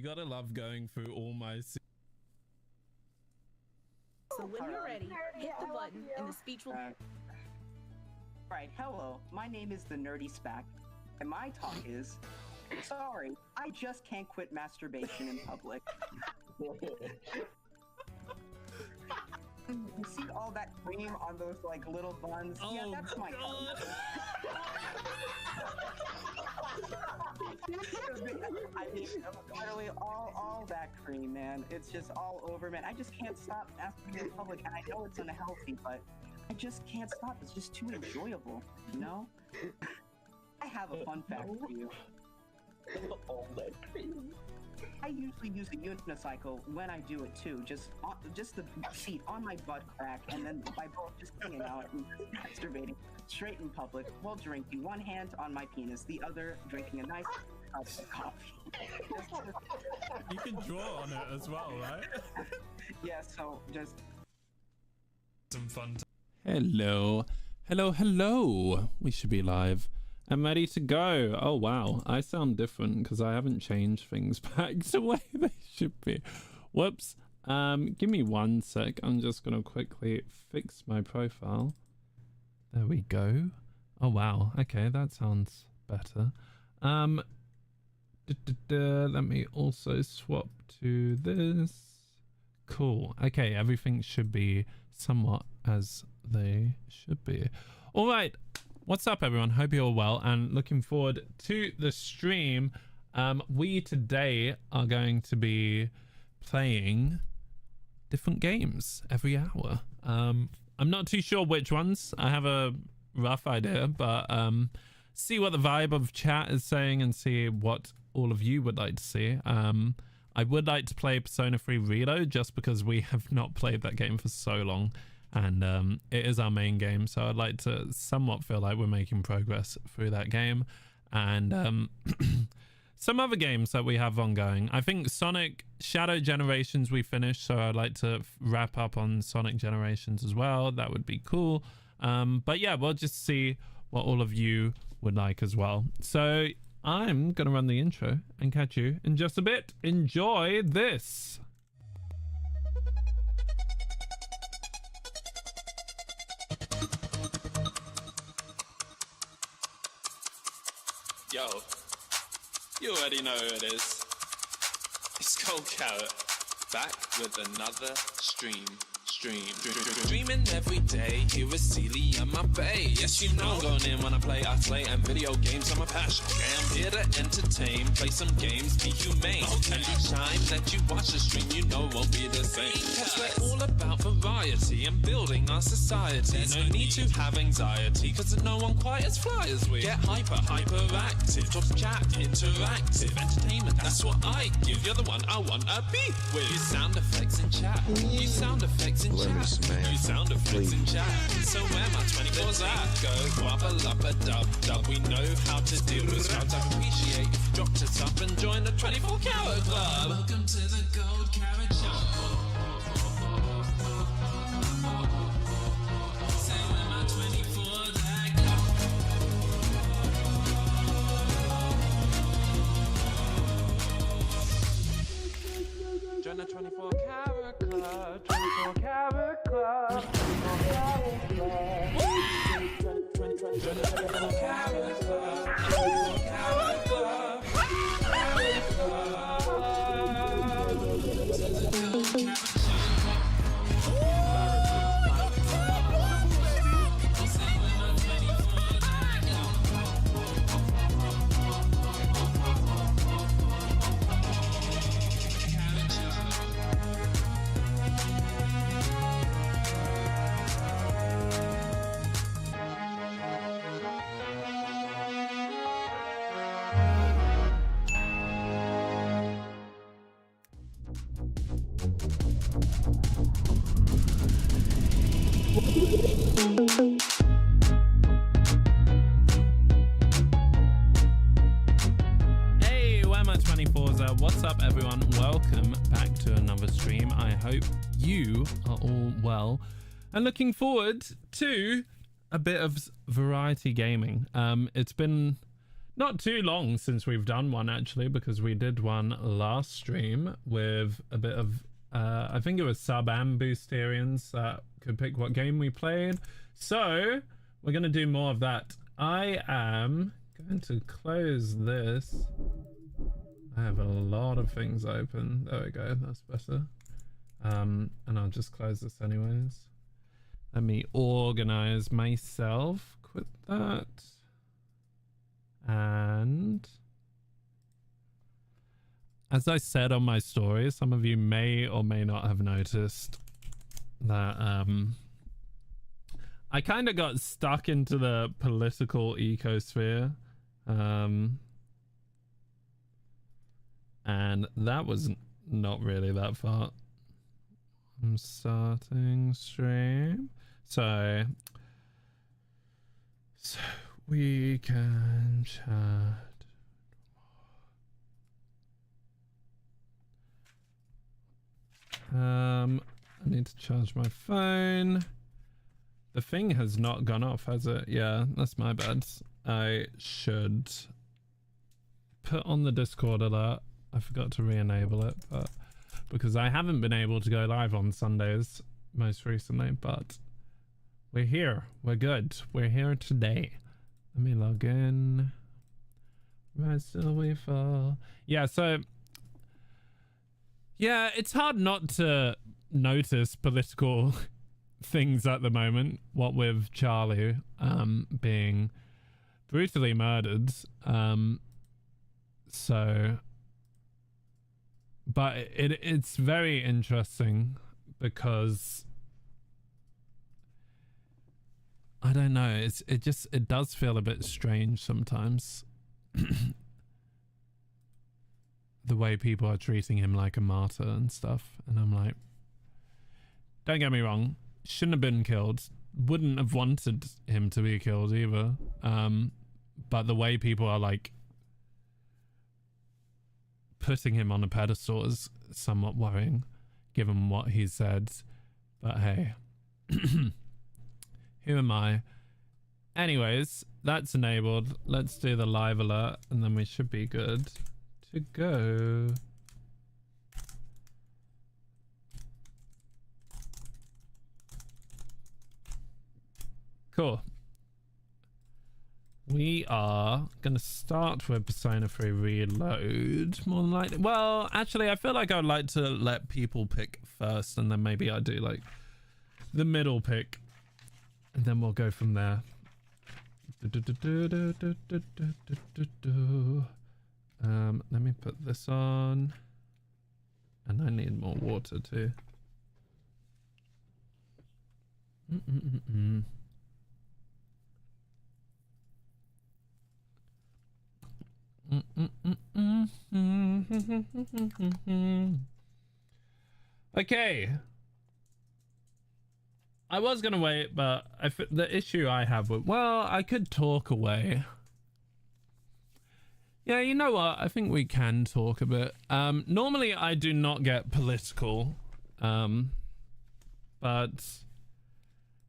gotta love going through all my. So when you're ready, hit the button and the speech will. Right, hello. My name is the Nerdy Spack, and my talk is. Sorry, I just can't quit masturbation in public. You see all that cream on those like little buns? Oh, yeah, that's my God. I mean, literally all that cream, man. It's just all over, man. I just can't stop masturbating in public, and I know it's unhealthy, but I just can't stop. It's just too enjoyable, you know? I have a fun fact for you. All that cream. I usually use a unicycle when I do it too. Just the seat on my butt crack, and then my balls just hanging out and masturbating straight in public while drinking. One hand on my penis, the other drinking a nice cup of coffee. You can draw on it as well, right? Yeah, so just some fun. Hello. We should be live. I'm ready to go. Oh wow, I sound different because I haven't changed things back to the way they should be. Whoops. Give me 1 sec. I'm just gonna quickly fix my profile. There we go. Oh wow. Okay, that sounds better. Let me also swap to this. Cool. Okay, everything should be somewhat as they should be. All right. What's up, everyone? Hope you're all well and looking forward to the stream. We today are going to be playing different games every hour. I'm not too sure which ones. I have a rough idea, but see what the vibe of chat is saying and see what all of you would like to see. I would like to play Persona 3 Reload just because we have not played that game for so long. And it is our main game, so I'd like to somewhat feel like we're making progress through that game. And some other games that we have ongoing. I think Sonic Shadow Generations we finished, so I'd like to wrap up on Sonic Generations as well. That would be cool. But yeah, we'll just see what all of you would like as well. So I'm going to run the intro and catch you in just a bit. Enjoy this. Yo, you already know who it is. It's Cold Carrot, back with another stream. Dreaming every day, here is Celia on my bay. Yes, you know, going in when I play, and video games are my passion. Okay, I'm here to entertain, play some games, be humane. Okay. And each time that you watch the stream, you know won't be the same. Cause we're all about variety and building our society. There's no need to have anxiety, cause there's no one quite as fly as we. Get hyperactive, talk chat, interactive, entertainment, that's what I give. You're the one I wanna be with. You sound effects in chat, you sound effects in chat. You sound effects in chat. So where my 24's at? Go wubba lubba dub dub. We know how to deal with crowds. I appreciate if you dropped us up and join the 24 Carat Club. Welcome to the Gold Carrot Show. Say where my 24's at? Join the 24 Carat Club. 24 Carat Club. 24 Carat Club. 24 Carat Club. 24 Carat Club. Hey, where my 24s are? What's up, everyone? Welcome back to another stream. I hope you are all well and looking forward to a bit of variety gaming. It's been not too long since we've done one, actually, because we did one last stream with a bit of I think it was sub and boosterians that could pick what game we played. So we're going to do more of that. I am going to close this. I have a lot of things open. There we go, that's better. And I'll just close this anyways. Let me organize myself. Quit that. And as I said on my story, some of you may or may not have noticed that I kind of got stuck into the political ecosphere. And that was not really that far. I'm starting stream. So we can chat. I need to charge my phone. The thing has not gone off, has it? Yeah, that's my bad. I should put on the Discord alert. I forgot to re-enable it, but because I haven't been able to go live on Sundays most recently, but we're here. We're good. We're here today. Let me log in. Right, still we fall. Yeah, so yeah, it's hard not to notice political things at the moment. What with Charlie being brutally murdered. So but it's very interesting because I don't know, it does feel a bit strange sometimes. The way people are treating him like a martyr and stuff, and I'm like, don't get me wrong, shouldn't have been killed, wouldn't have wanted him to be killed either, but the way people are like putting him on a pedestal is somewhat worrying given what he said. But hey, who am I? Anyways, that's enabled. Let's do the live alert and then we should be good to go. Cool. We are gonna start with Persona 3 Reload, more than likely. Well, actually, I feel like I'd like to let people pick first, and then maybe I do like the middle pick, and then we'll go from there. Let me put this on, and I need more water too. Okay, I was gonna wait, but the issue I have with, well, I could talk away. Yeah, you know what, I think we can talk a bit. Normally I do not get political, but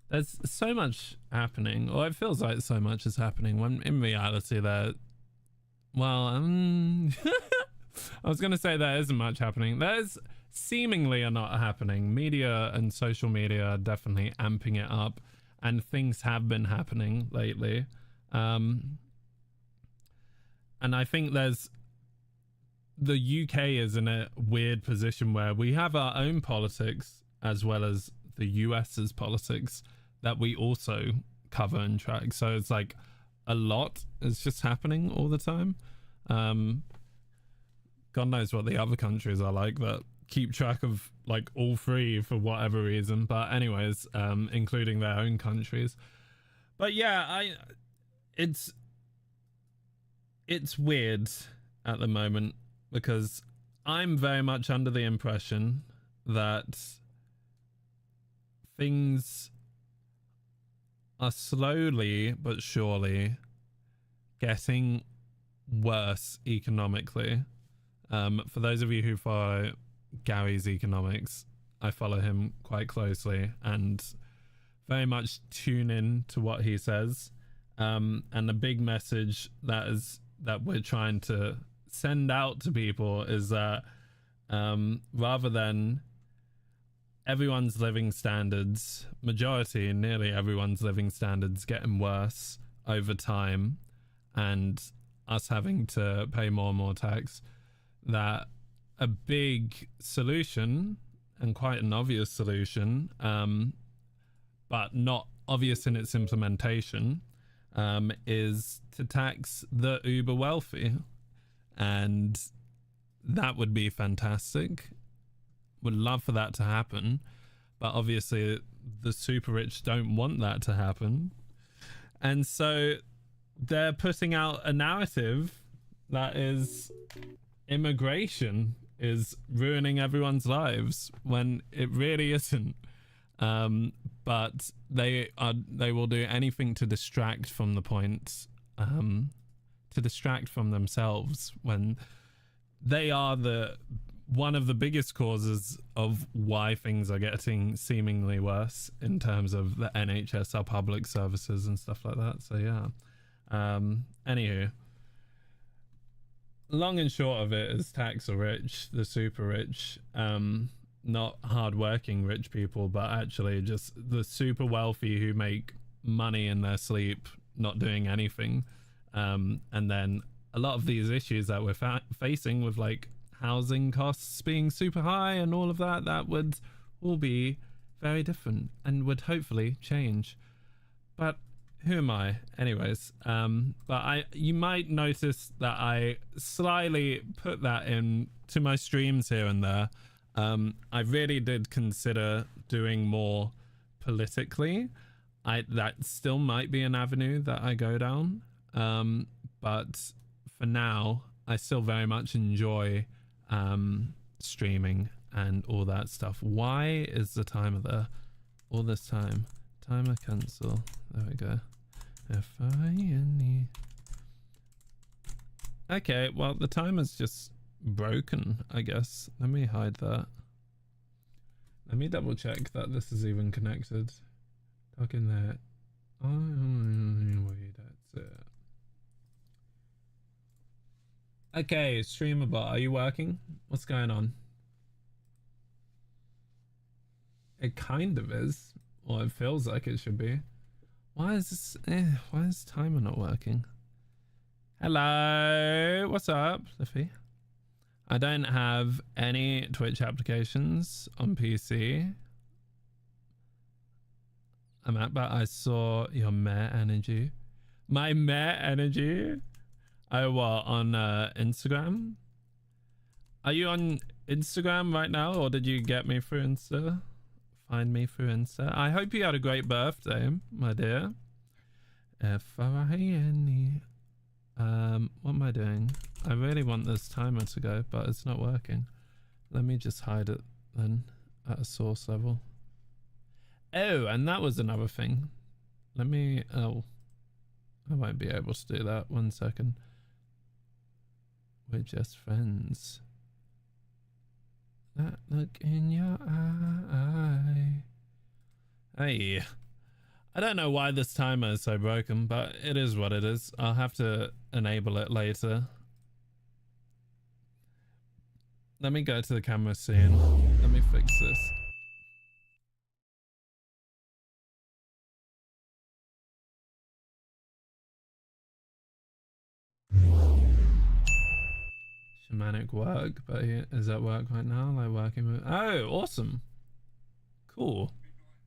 there's so much happening, or it feels like so much is happening, when in reality there, well, I was gonna say there isn't much happening. There's seemingly a lot happening. Media and social media are definitely amping it up, and things have been happening lately. And I think the UK is in a weird position where we have our own politics as well as the US's politics that we also cover and track. So it's like a lot is just happening all the time. God knows what the other countries are like that keep track of like all three for whatever reason, but anyways, including their own countries. But yeah, it's weird at the moment because I'm very much under the impression that things are slowly but surely getting worse economically. For those of you who follow Gary's economics, I follow him quite closely and very much tune in to what he says. And the big message that has that we're trying to send out to people is that rather than everyone's living standards, nearly everyone's living standards getting worse over time and us having to pay more and more tax, that a big solution, and quite an obvious solution, but not obvious in its implementation, is to tax the uber wealthy. And that would be fantastic. Would love for that to happen, but obviously the super rich don't want that to happen, and so they're putting out a narrative that is immigration is ruining everyone's lives when it really isn't. But they will do anything to distract from the point, to distract from themselves, when they are one of the biggest causes of why things are getting seemingly worse in terms of the NHS, our public services and stuff like that. So yeah. Anywho, long and short of it is tax the rich, the super rich, not hard-working rich people, but actually just the super wealthy who make money in their sleep, not doing anything. And then a lot of these issues that we're facing with like housing costs being super high and all of that, that would all be very different and would hopefully change. But who am I? Anyways, but you might notice that I slyly put that in to my streams here and there. I really did consider doing more politically. That still might be an avenue that I go down. But for now, I still very much enjoy streaming and all that stuff. Why is the timer there all this time? Timer cancel. There we go. F-I-N-E. Okay, well, the timer's just broken, I guess. Let me hide that. Let me double check that this is even connected. Talk in there. Oh, that's it. Okay, StreamerBot, are you working? What's going on? It kind of is, or it feels like it should be. Why is this? Why is timer not working? Hello, what's up, Liffy? I don't have any Twitch applications on PC. But I saw your mare energy. My mare energy? Oh, what, on Instagram? Are you on Instagram right now, or did you get me through Insta? Find me through Insta. I hope you had a great birthday, my dear. F-I-N-E. What am I doing? I really want this timer to go, but it's not working. Let me just hide it then at a source level. Oh, and that was another thing. Let me... Oh. I won't be able to do that. 1 second. We're just friends. That look in your eye. Hey. I don't know why this timer is so broken, but it is what it is. I'll have to enable it later. Let me go to the camera scene. Let me fix this. Shamanic work, but is that work right now? Like working with... Oh, awesome. Cool.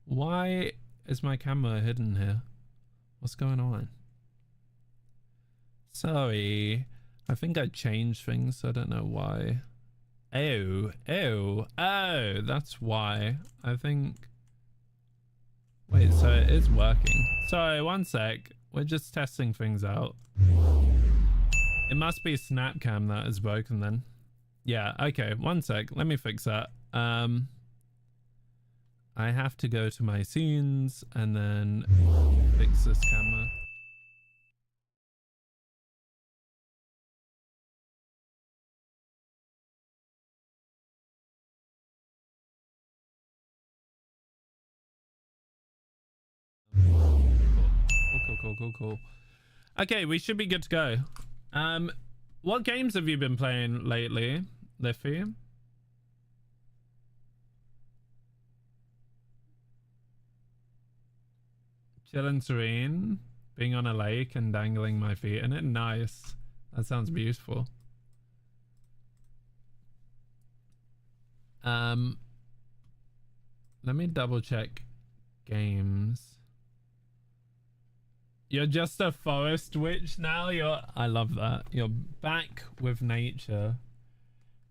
Why is my camera hidden here? What's going on? Sorry. I think I changed things, so I don't know why. Oh, that's why. I think... Wait, so it is working. Sorry, 1 sec. We're just testing things out. It must be Snapcam that is broken then. Yeah, okay, 1 sec. Let me fix that. I have to go to my scenes and then fix this camera. Cool. Okay, we should be good to go. What games have you been playing lately, Liffy? Chill and serene, being on a lake and dangling my feet in it. Nice. That sounds beautiful. Let me double check games. You're just a forest witch now. I love that. You're back with nature.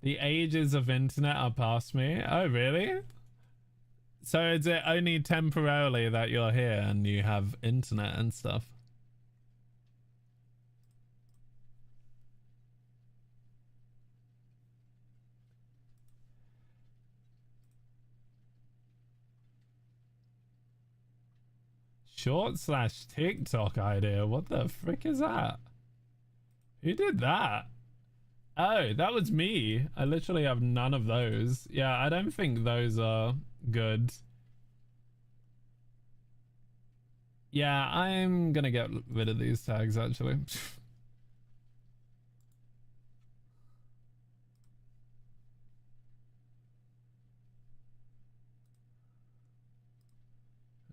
The ages of internet are past me. Oh, really? So is it only temporarily that you're here and you have internet and stuff? Short/TikTok idea. What the frick is that? Who did that? Oh, that was me. I literally have none of those. Yeah, I don't think those are good. Yeah, I'm gonna get rid of these tags actually.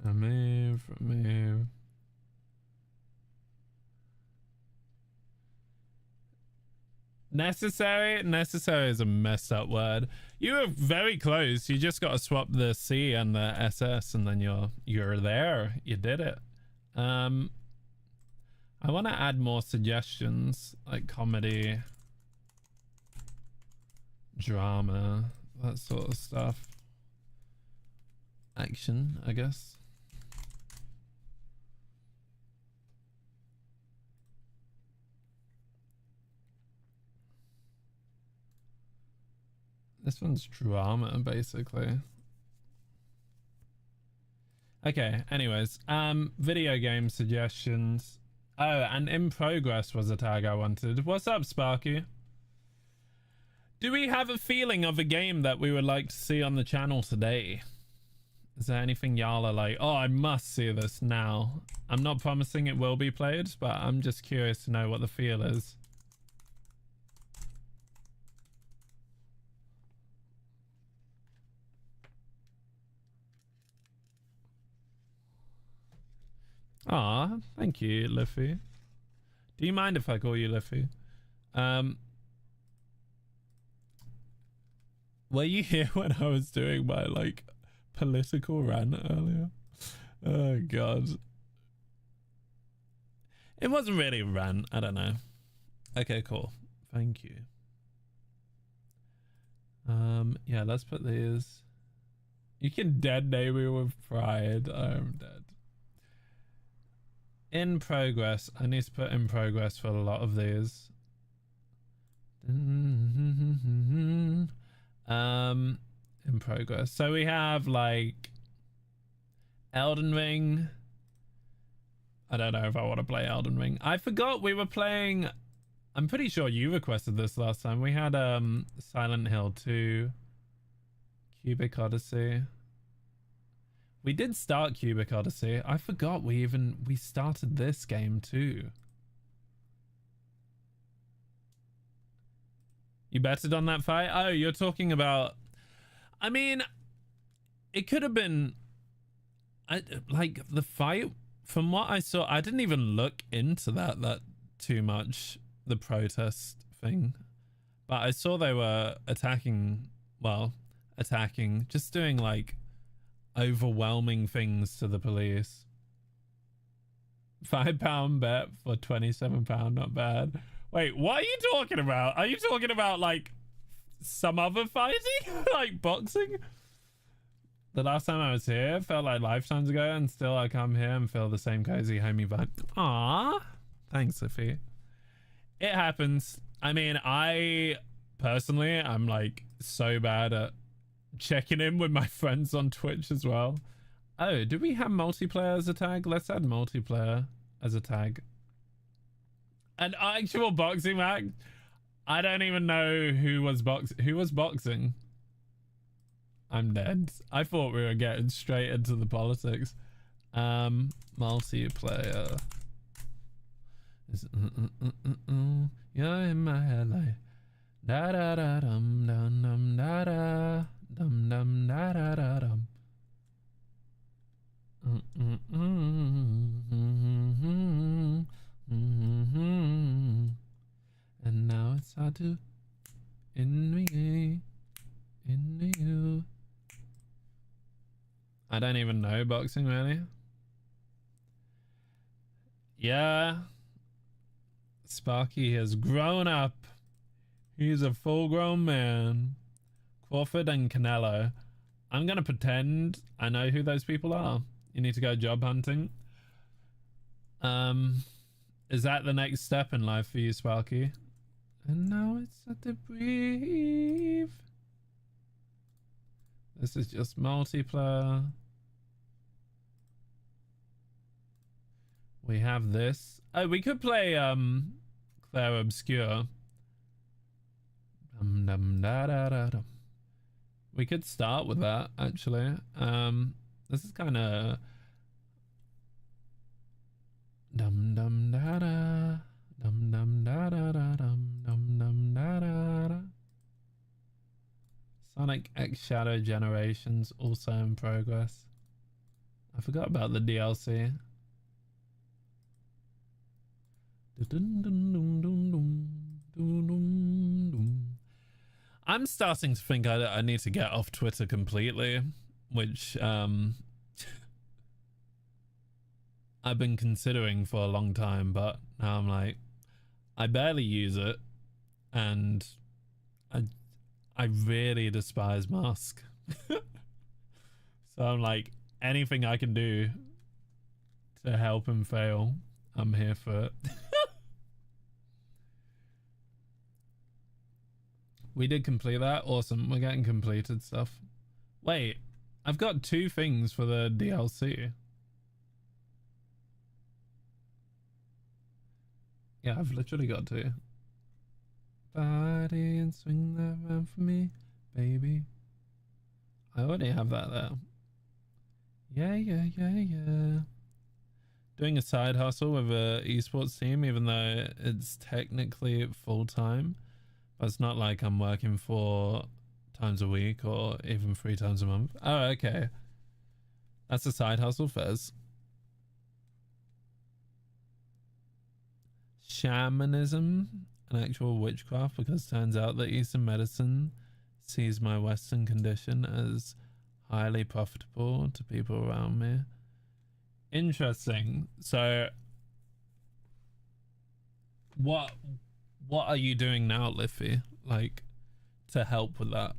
Remove. Necessary is a messed up word. You were very close. You just got to swap the C and the SS and then you're there. You did it. I want to add more suggestions like comedy, drama, that sort of stuff. Action, I guess. This one's drama, basically. Okay, anyways. Video game suggestions. Oh, and in progress was a tag I wanted. What's up, Sparky? Do we have a feeling of a game that we would like to see on the channel today? Is there anything y'all are like, oh, I must see this now? I'm not promising it will be played, but I'm just curious to know what the feel is. Ah, thank you, Liffy. Do you mind if I call you Liffy? Were you here when I was doing my like political rant earlier? Oh god. It wasn't really a rant, I don't know. Okay, cool. Thank you. Yeah, let's put these. You can dead name me with pride. I'm dead. In progress. I need to put in progress for a lot of these. In progress. So we have like Elden Ring. I don't know if I want to play Elden Ring. I forgot we were playing. I'm pretty sure you requested this last time. We had Silent Hill 2, Cubic Odyssey. We did start Cubic Odyssey. I forgot we started this game too. You betted on that fight? Oh, you're talking about... I mean, it could have been... like, the fight, from what I saw, I didn't even look into that too much, the protest thing. But I saw they were attacking, just doing, like, overwhelming things to the police. £5 bet for £27, not bad. Wait, what are you talking about? Are you talking about like some other fighting? Like boxing? The last time I was here felt like lifetimes ago, and still I come here and feel the same cozy homey vibe. Aww. Thanks, Sophie. It happens. I mean, I personally, I'm like so bad at checking in with my friends on Twitch as well. Oh, do we have multiplayer as a tag? Let's add multiplayer as a tag. An actual boxing match? I don't even know who was boxing. I'm dead. I thought we were getting straight into the politics. Multiplayer It's, you're in my head like da da da dum dum dum da da dum dum da da da dum. And now it's hard to in you. I don't even know boxing really. Yeah. Sparky has grown up. He's a full-grown man. Crawford and Canelo. I'm gonna pretend I know who those people are. You need to go job hunting. Is that the next step in life for you, Sparky? And now it's hard to breathe. This is just multiplayer. We have this. Oh, we could play Claire Obscure. Dum dum da da da dum. We could start with that actually. This is kind of dum dum da da dum dum da da da dum dum dum da da da. Sonic X Shadow Generations also in progress. I forgot about the DLC. I'm starting to think I need to get off Twitter completely, which I've been considering for a long time, but now I'm like, I barely use it, and I really despise Musk. So I'm like, anything I can do to help him fail, I'm here for it. We did complete that. Awesome. We're getting completed stuff. Wait, I've got 2 things for the DLC. Yeah, I've literally got 2. Body and swing that round for me, baby. I already have that there. Yeah. Doing a side hustle with a esports team, even though it's technically full-time. But it's not like I'm working 4 times a week or even 3 times a month. Oh, okay. That's a side hustle, Fez. Shamanism, an actual witchcraft, because turns out that Eastern medicine sees my Western condition as highly profitable to people around me. Interesting. So, what are you doing now, Liffy? Like, to help with that?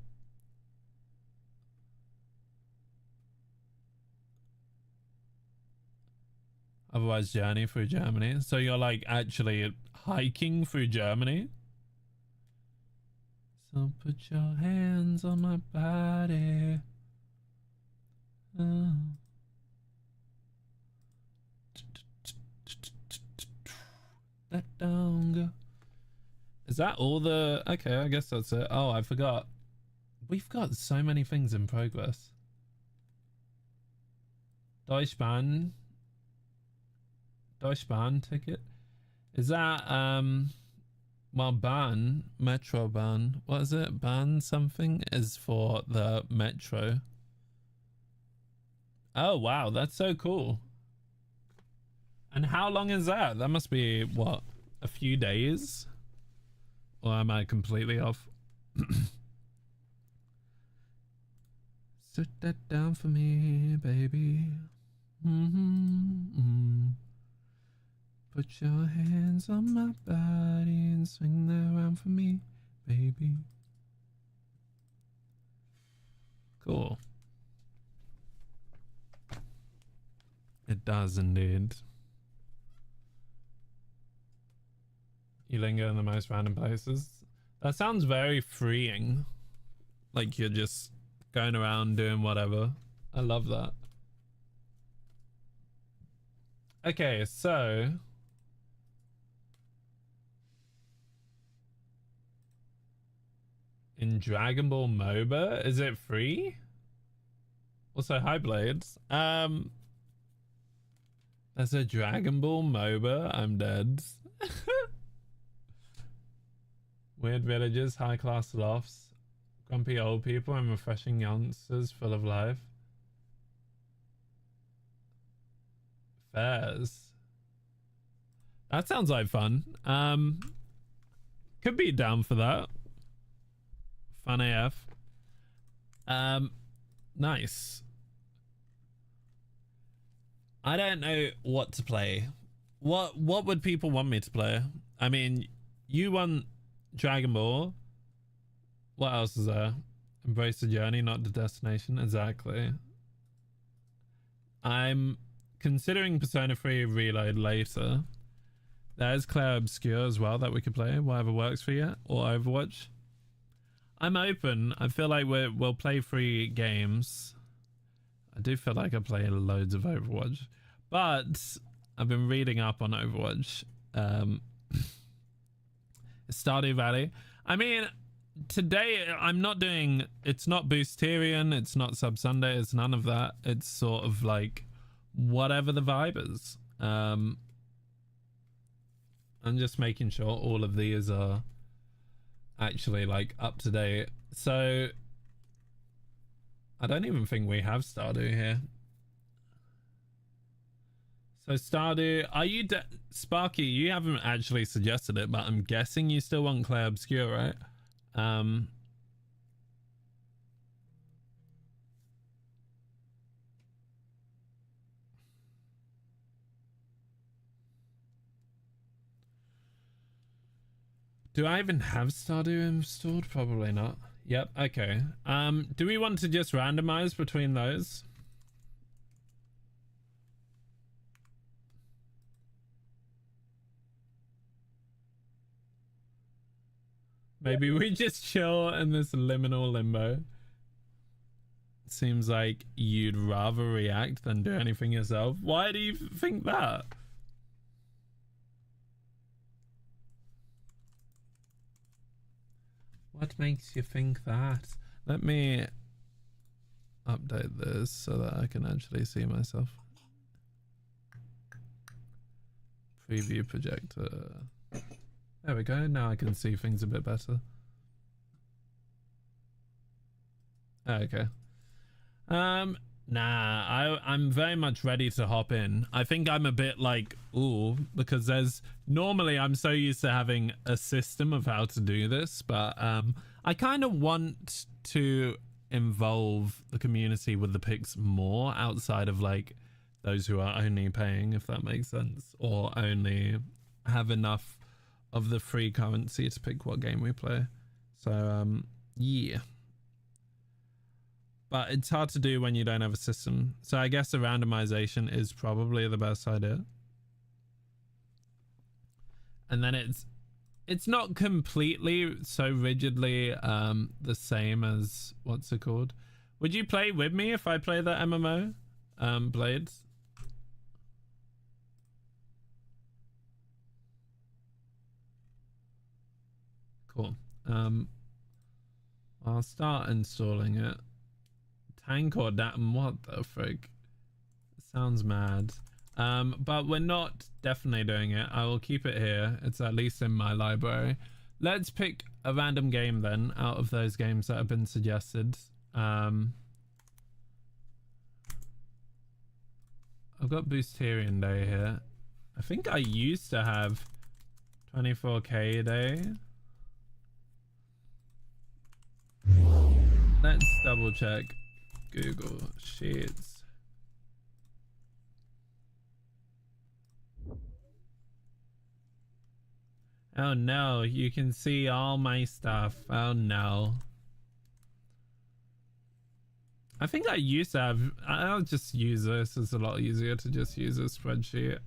Otherwise, journey through Germany. So you're like actually hiking through Germany? So put your hands on my body. Oh. Let down go. Is that all the... Okay, I guess that's it. Oh, I forgot. We've got so many things in progress. Deutsche Bahn ticket. Is that, well, Bahn, Metro Bahn. What is it? Bahn something is for the metro. Oh, wow. That's so cool. And how long is that? That must be, what, a few days? Or am I completely off? Sit that down for me, baby. Put your hands on my body and swing that around for me, baby. Cool. It does indeed. You linger in the most random places. That sounds very freeing. Like you're just going around doing whatever. I love that. Okay, so in Dragon Ball MOBA, is it free? Also, hi Blades. There's a Dragon Ball MOBA. I'm dead. Weird villages, high class lofts, grumpy old people, and refreshing youngsters full of life. Fairs. That sounds like fun. Could be down for that. Fun AF. Nice. I don't know what to play. What would people want me to play? I mean, you want Dragon Ball. What else is there? Embrace the journey, not the destination. Exactly. I'm considering Persona 3 Reload later. There's Claire Obscure as well that we could play, whatever works for you, or Overwatch. I'm open. I feel like we'll play 3 games. I do feel like I play loads of Overwatch, but I've been reading up on Overwatch. Stardew Valley. I mean, today I'm not doing, it's not Boosterian, it's not Sub Sunday, it's none of that. It's sort of like whatever the vibe is. I'm just making sure all of these are actually like up to date. So I don't even think we have Stardew here. So Stardew, are you Sparky? You haven't actually suggested it, but I'm guessing you still want Claire Obscure, right? Do I even have Stardew installed? Probably not. Yep, okay. Do we want to just randomize between those? Maybe we just chill in this liminal limbo. Seems like you'd rather react than do anything yourself. Why do you think that? What makes you think that? Let me update this so that I can actually see myself. Preview projector. There we go. Now I can see things a bit better. Okay. Nah, I'm very much ready to hop in. I think I'm a bit like, ooh, because there's normally I'm so used to having a system of how to do this, but I kind of want to involve the community with the picks more outside of like those who are only paying, if that makes sense, or only have enough of the free currency to pick what game we play. So yeah. But it's hard to do when you don't have a system. So I guess the randomization is probably the best idea. And then it's not completely so rigidly the same as, what's it called? Would you play with me if I play the MMO Blades? Cool. I'll start installing it. Tank or Datum, what the frick? Sounds mad. But we're not definitely doing it. I will keep it here. It's at least in my library. Let's pick a random game then out of those games that have been suggested. I've got Boosterian Day here. I think I used to have 24K a day. Let's double check Google Sheets. Oh no, you can see all my stuff. Oh no. I think I used to have, I'll just use this. It's a lot easier to just use a spreadsheet.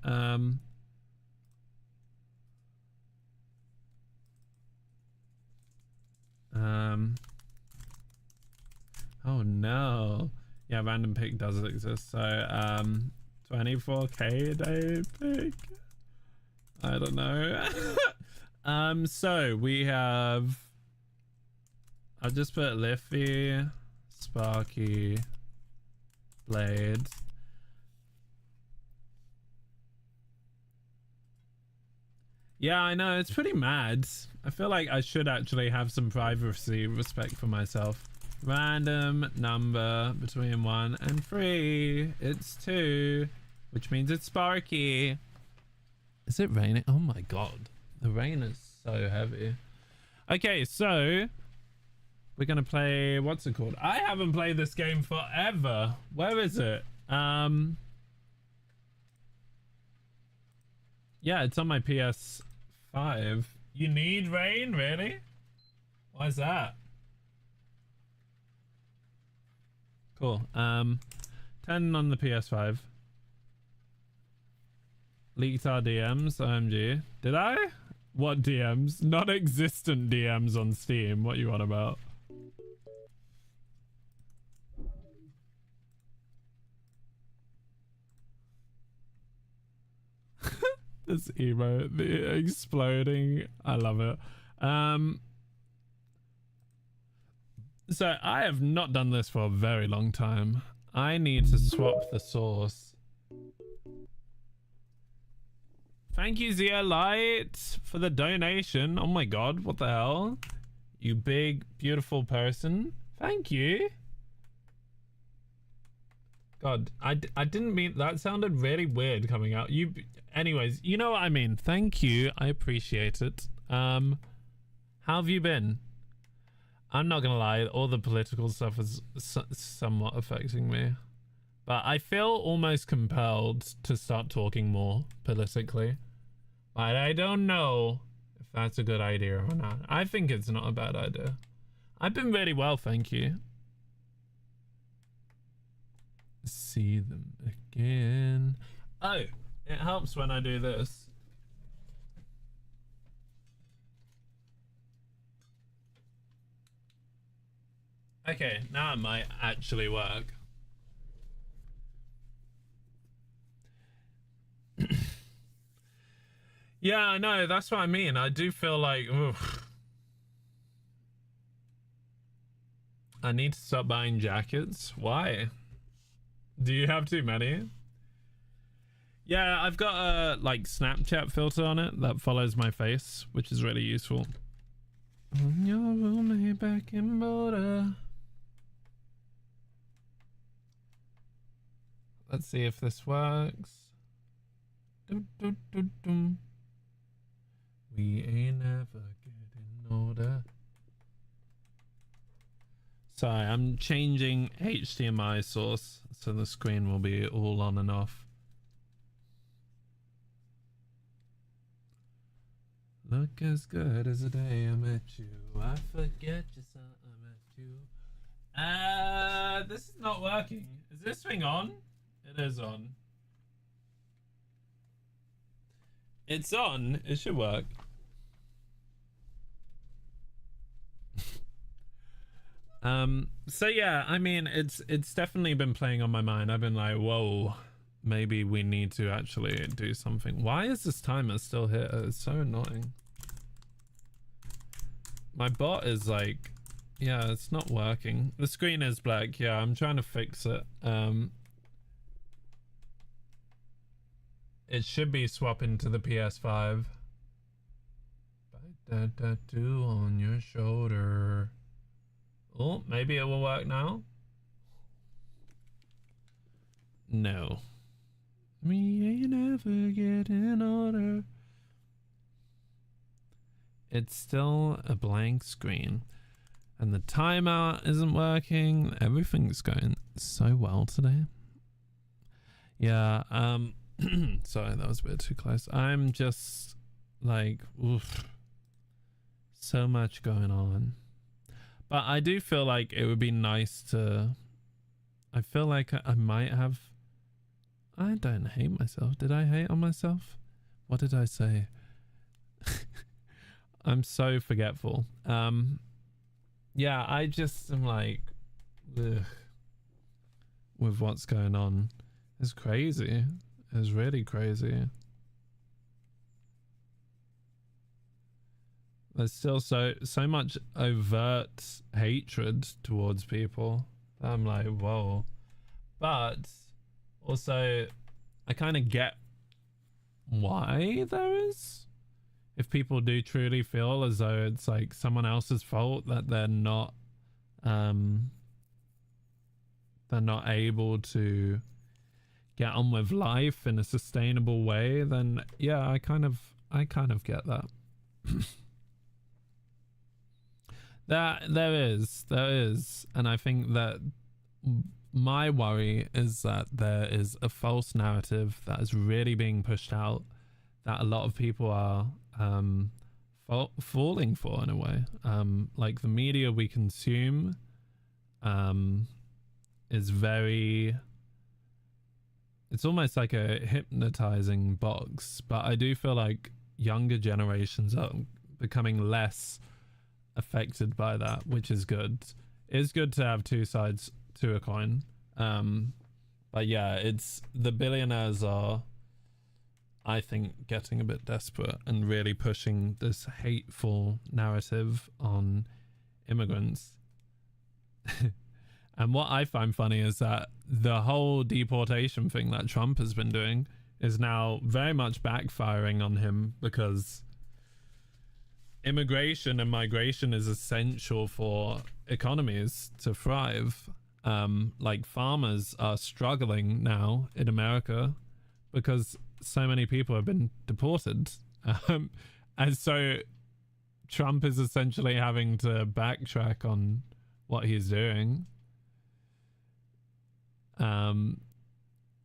Oh no. Yeah, random pick does exist. So 24K a day pick. I don't know. So we have, I'll just put Liffy, Sparky, Blade. Yeah, I know, it's pretty mad. I feel like I should actually have some privacy, respect for myself. Random number between 1 and 3. It's 2, which means it's Sparky. Is it raining? Oh my god, the rain is so heavy. Okay, so we're gonna play, what's it called? I haven't played this game forever. Where is it? Yeah, it's on my PS5. You need rain, really? Why is that? Cool. 10 on the PS5. Leaked our DMs, OMG. Did I? What DMs? Non-existent DMs on Steam. What you on about? This emo, the exploding. I love it. So I have not done this for a very long time. I need to swap the source. Thank you, Zia Light, for the donation. Oh my god, what the hell? You big, beautiful person. Thank you. God, I didn't mean... That sounded really weird coming out. Anyways, you know what I mean. Thank you. I appreciate it. How have you been? I'm not gonna lie, all the political stuff is somewhat affecting me. But I feel almost compelled to start talking more politically. But I don't know if that's a good idea or not. I think it's not a bad idea. I've been really well, thank you. See them again. Oh, it helps when I do this. Okay, now it might actually work. Yeah, I know, that's what I mean. I do feel like, oof. I need to stop buying jackets. Why? Do you have too many? Yeah, I've got a like Snapchat filter on it that follows my face, which is really useful. On your roommate back in Boulder. Let's see if this works. Doo, doo, doo, doo. We ain't never getting older. Sorry, I'm changing HDMI source so the screen will be all on and off. Look as good as the day I met you. I forget just how I met you. This is not working. Is this thing on? It is on. It's on. It should work. So yeah, I mean, it's definitely been playing on my mind. I've been like, whoa, maybe we need to actually do something. Why is this timer still here? It's so annoying. My bot is like, yeah, it's not working. The screen is black. Yeah, I'm trying to fix it. It should be swapping to the PS5. Bite that tattoo on your shoulder. Oh, maybe it will work now. No. We ain't ever getting older. It's still a blank screen. And the timeout isn't working. Everything's going so well today. Yeah, sorry, that was a bit too close. I'm just like, oof. So much going on. But I do feel like it would be nice to... I feel like I might have... I don't hate myself. Did I hate on myself? What did I say? I'm so forgetful. Yeah, I just am like... ugh, with what's going on. It's crazy. It's really crazy. There's still so much overt hatred towards people. I'm like, whoa. But also, I kind of get why there is. if people do truly feel as though it's like someone else's fault that they're not able to get on with life in a sustainable way, then yeah, I kind of get that. There is, and I think that my worry is that there is a false narrative that is really being pushed out that a lot of people are falling for in a way. Like the media we consume is very, it's almost like a hypnotizing box, but I do feel like younger generations are becoming less affected by that, which is good. It's good to have two sides to a coin. But yeah, it's the billionaires are, I think, getting a bit desperate and really pushing this hateful narrative on immigrants. And what I find funny is that the whole deportation thing that Trump has been doing is now very much backfiring on him, because immigration and migration is essential for economies to thrive. Like farmers are struggling now in America because so many people have been deported. And so Trump is essentially having to backtrack on what he's doing.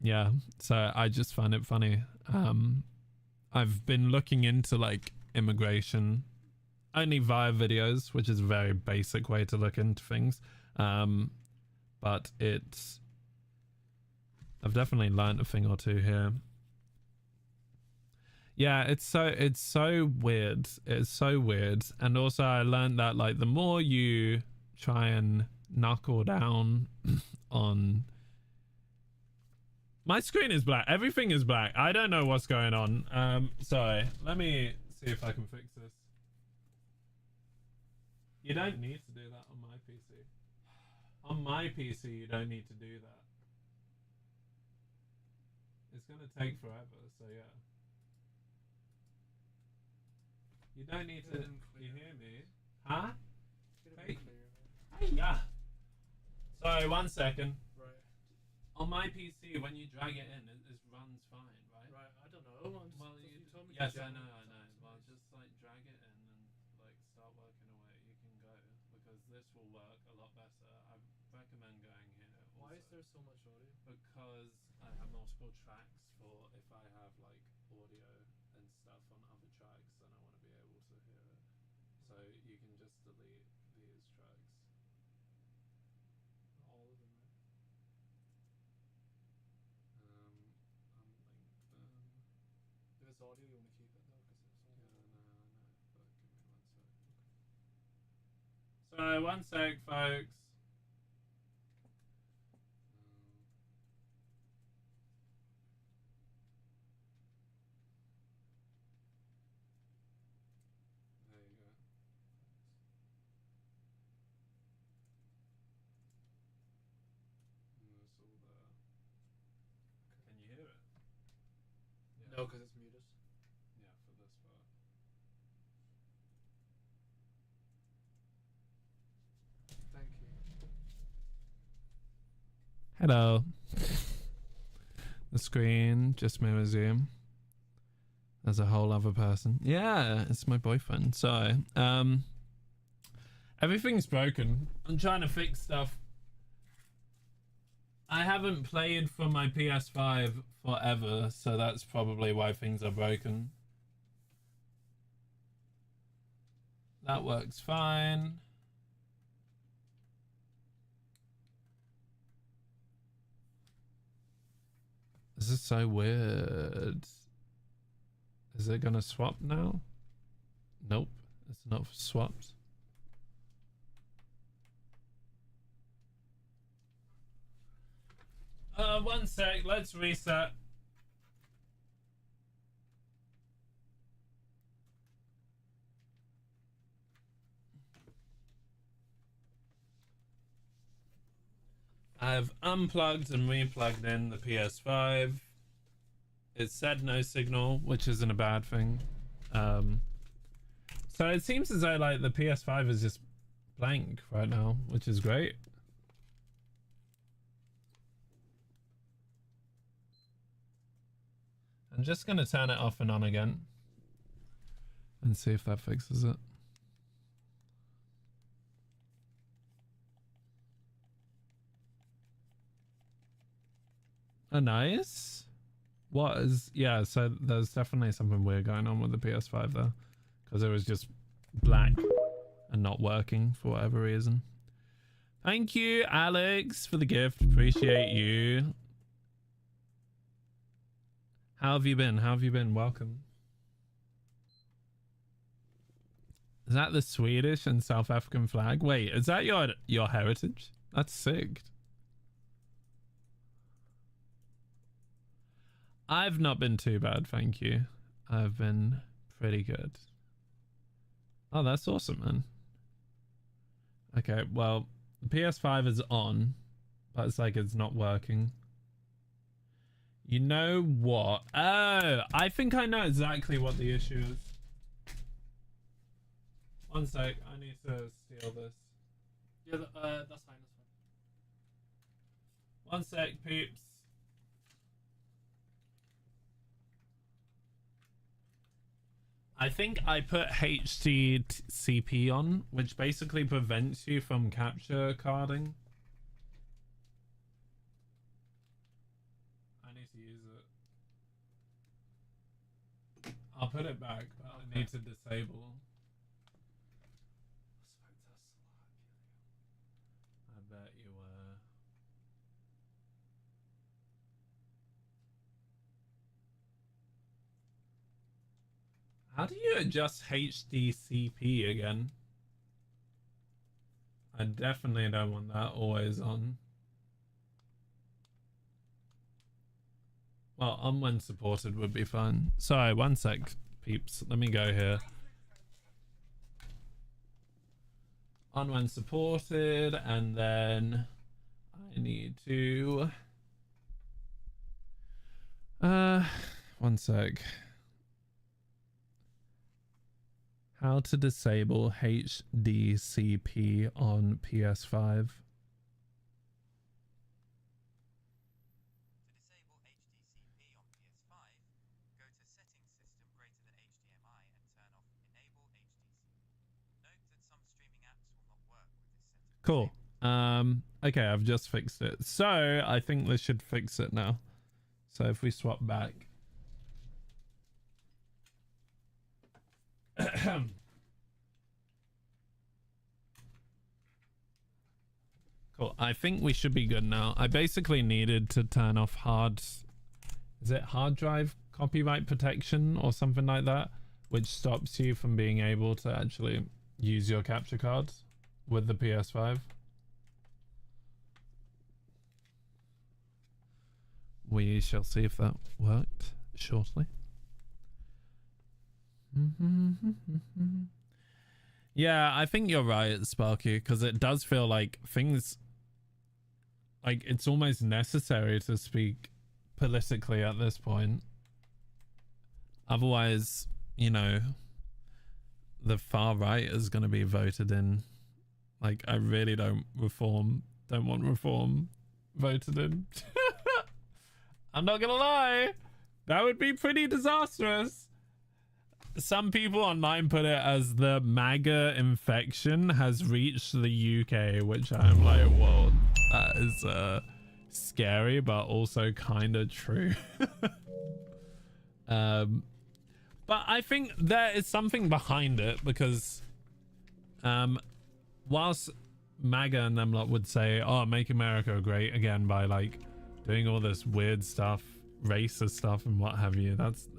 Yeah, so I just find it funny. I've been looking into like immigration only via videos, which is a very basic way to look into things. But I've definitely learned a thing or two here. Yeah, it's so weird. It's so weird. And also I learned that like the more you try and knuckle down on, my screen is black. Everything is black. I don't know what's going on. Sorry. Let me see if I can fix this. You don't need to do that on my PC. On my PC, you don't need to do that. It's gonna take forever, so yeah. You don't need to. You hear me? Huh? Hey. Yeah. Sorry, 1 second. Right. On my PC, when you drag it in, it runs fine, right? Right. I don't know. Well, you told me. yes, I know. Well, just like drag it in and like start working away. You can go, because this will work a lot better. I recommend going here. Also, Why is there so much audio? because I have multiple tracks for if I have like audio and stuff on other tracks, then I want to be able to hear it. So you can just delete these tracks. All of them, right? Unlink them. If it's audio, you want to keep it though, because it's all. Yeah, no, I know, but give me 1 sec. Sorry, 1 sec, folks. There you go. And it's all there. Can you hear it? Yeah. No, because it's muted. Yeah, for this part. Thank you. Hello. The screen just mirrors you as a whole other person. Yeah, it's my boyfriend. Sorry. Everything's broken. I'm trying to fix stuff. I haven't played for my PS5 forever, so that's probably why things are broken. That works fine. This is so weird. Is it gonna swap now? Nope, it's not swapped. 1 sec, let's reset. I've unplugged and replugged in the PS5. It said no signal, which isn't a bad thing. So it seems as though like the PS5 is just blank right now, which is great. I'm just gonna turn it off and on again and see if that fixes it. Oh, nice. What is, yeah, so there's definitely something weird going on with the PS5 there, because it was just black and not working for whatever reason. Thank you, Alex, for the gift. Appreciate you. How have you been? How have you been? Welcome. Is that the Swedish and South African flag? Wait, is that your heritage? That's sick. I've not been too bad, thank you. I've been pretty good. Oh, that's awesome, man. Okay, well, the PS5 is on, but it's like it's not working. You know what? Oh, I think I know exactly what the issue is. One sec, I need to steal this. Yeah, that's fine. That's fine. One sec, peeps. I think I put HDCP on, which basically prevents you from capture carding. I need to use it. I'll put it back, but I need to disable. I bet you were. How do you adjust HDCP again? I definitely don't want that always on. Well, on when supported would be fine. Sorry, one sec, peeps. Let me go here. On when supported, and then I need to... one sec. How to disable HDCP on PS5. Cool. Okay, I've just fixed it. So I think this should fix it now. So if we swap back. Cool. I think we should be good now. I basically needed to turn off is it hard drive copyright protection or something like that, which stops you from being able to actually use your capture cards with the PS5. We shall see if that worked shortly. Yeah, I think you're right, Sparky, because it does feel like things, like it's almost necessary to speak politically at this point. Otherwise, you know, the far right is going to be voted in. Like, I really don't want reform voted in. I'm not gonna lie, that would be pretty disastrous. Some people online put it as the MAGA infection has reached the UK, which I'm like, whoa, that is scary, but also kind of true. But I think there is something behind it, because whilst MAGA and them lot would say, oh, make America great again by like doing all this weird stuff, racist stuff and what have you, that's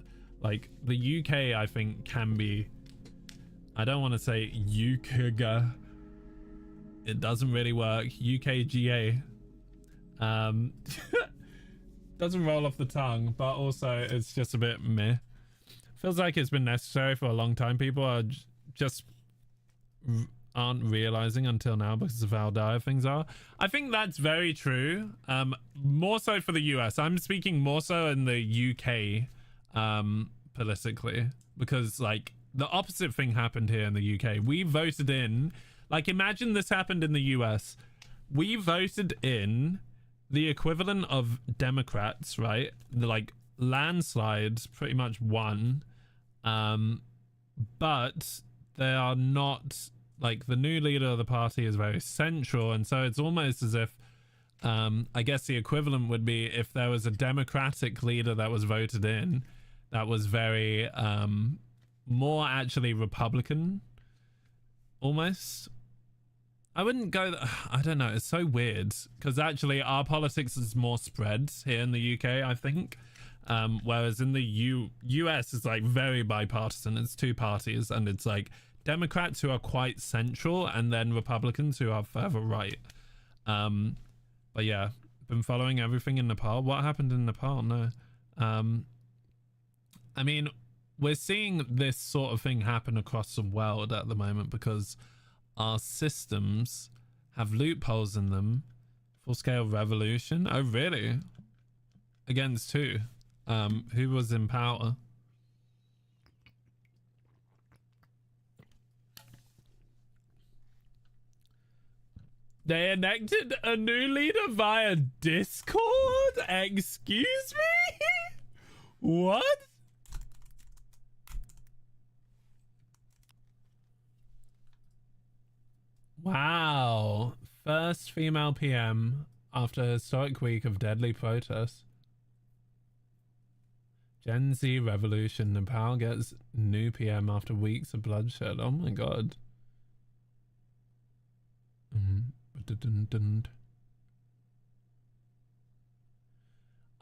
like the UK, I think, can be, I don't want to say UKGA, it doesn't really work, UKGA, doesn't roll off the tongue, but also it's just a bit meh. Feels like it's been necessary for a long time. People are just aren't realizing until now because of how dire things are. I think that's very true. More so for the US. I'm speaking more so in the UK politically, because like the opposite thing happened here in the UK. We voted in, like, imagine this happened in the US. We voted in the equivalent of Democrats, right? The, like, landslides pretty much won. But they are not, like, the new leader of the party is very central, and so it's almost as if I guess the equivalent would be if there was a Democratic leader that was voted in that was very more actually Republican, almost. I wouldn't go I don't know, it's so weird because actually our politics is more spread here in the UK, I think. Whereas in the US it's like very bipartisan. It's two parties, and it's like Democrats who are quite central and then Republicans who are further right. But yeah, been following everything in Nepal. What happened in Nepal? No. I mean, we're seeing this sort of thing happen across the world at the moment because our systems have loopholes in them. Full-scale revolution? Oh, really? Against who? Who was in power? They elected a new leader via Discord? Excuse me? What? Wow. First female PM after a historic week of deadly protests. Gen Z revolution. Nepal gets new PM after weeks of bloodshed. Oh my god.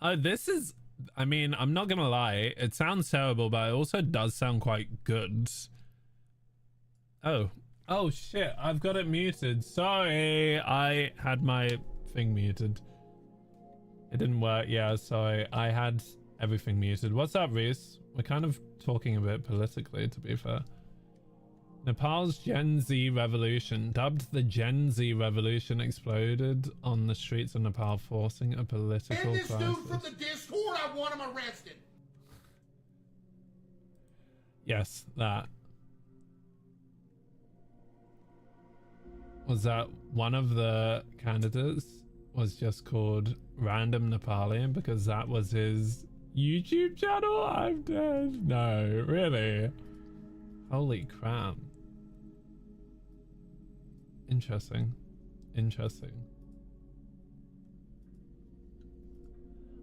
Oh, this is... I mean, I'm not gonna lie. It sounds terrible, but it also does sound quite good. Oh. Oh shit, I've got it muted. Sorry, I had my thing muted. It didn't work. Yeah, sorry. I had everything muted. What's up, Reese? We're kind of talking a bit politically, to be fair. Nepal's Gen Z revolution, dubbed the Gen Z revolution, exploded on the streets of Nepal, forcing a political crisis. Dude from the Discord, I want him arrested. Yes, that. Was that one of the candidates was just called Random Nepali because that was his YouTube channel? I'm dead. No, really? Holy crap. Interesting. Interesting.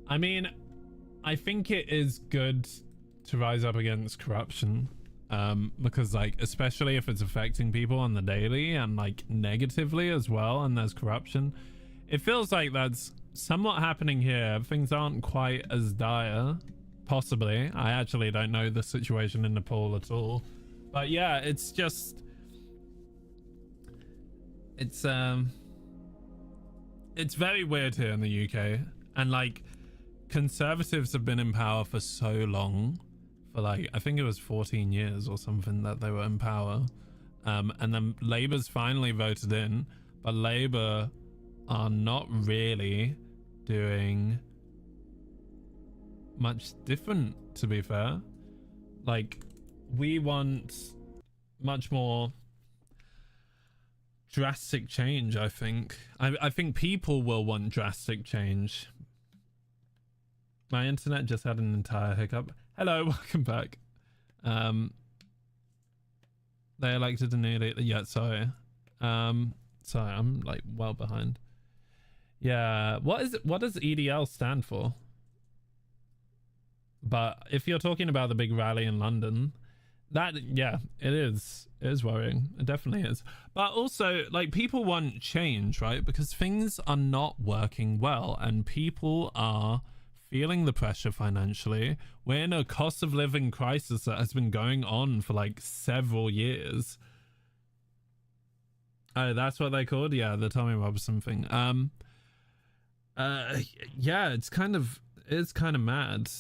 I mean, I think it is good to rise up against corruption. Because, like, especially if it's affecting people on the daily and, like, negatively as well, and there's corruption, it feels like that's somewhat happening here. Things aren't quite as dire, possibly. I actually don't know the situation in Nepal at all, but yeah, it's just, it's very weird here in the UK, and like, conservatives have been in power for so long. For like, I think it was 14 years or something that they were in power. And then Labour's finally voted in, but Labour are not really doing much different, to be fair. Like, we want much more drastic change, I think. I think people will want drastic change. My internet just had an entire hiccup. Hello, welcome back. They elected a new leader. Yeah, sorry. Sorry, I'm like well behind. Yeah, what does EDL stand for? But if you're talking about the big rally in London, that, yeah, it is worrying. It definitely is. But also, like, people want change, right? Because things are not working well and people are feeling the pressure financially. We're in a cost of living crisis that has been going on for like several years. Oh, that's what they called? Yeah, the Tommy Robinson thing. Yeah, it's kind of mad.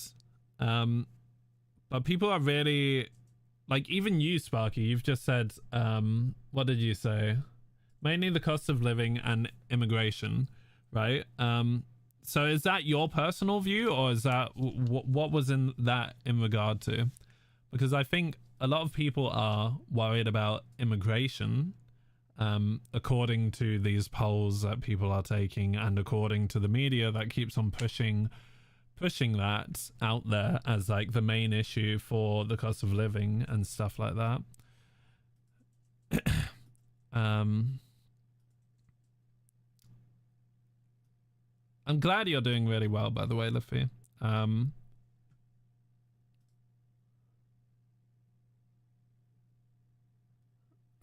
But people are really, like, even you, Sparky, you've just said, what did you say? Mainly the cost of living and immigration, right? So is that your personal view, or is that what was in that in regard to? Because I think a lot of people are worried about immigration, according to these polls that people are taking, and according to the media that keeps on pushing that out there as like the main issue for the cost of living and stuff like that. I'm glad you're doing really well, by the way, Luffy.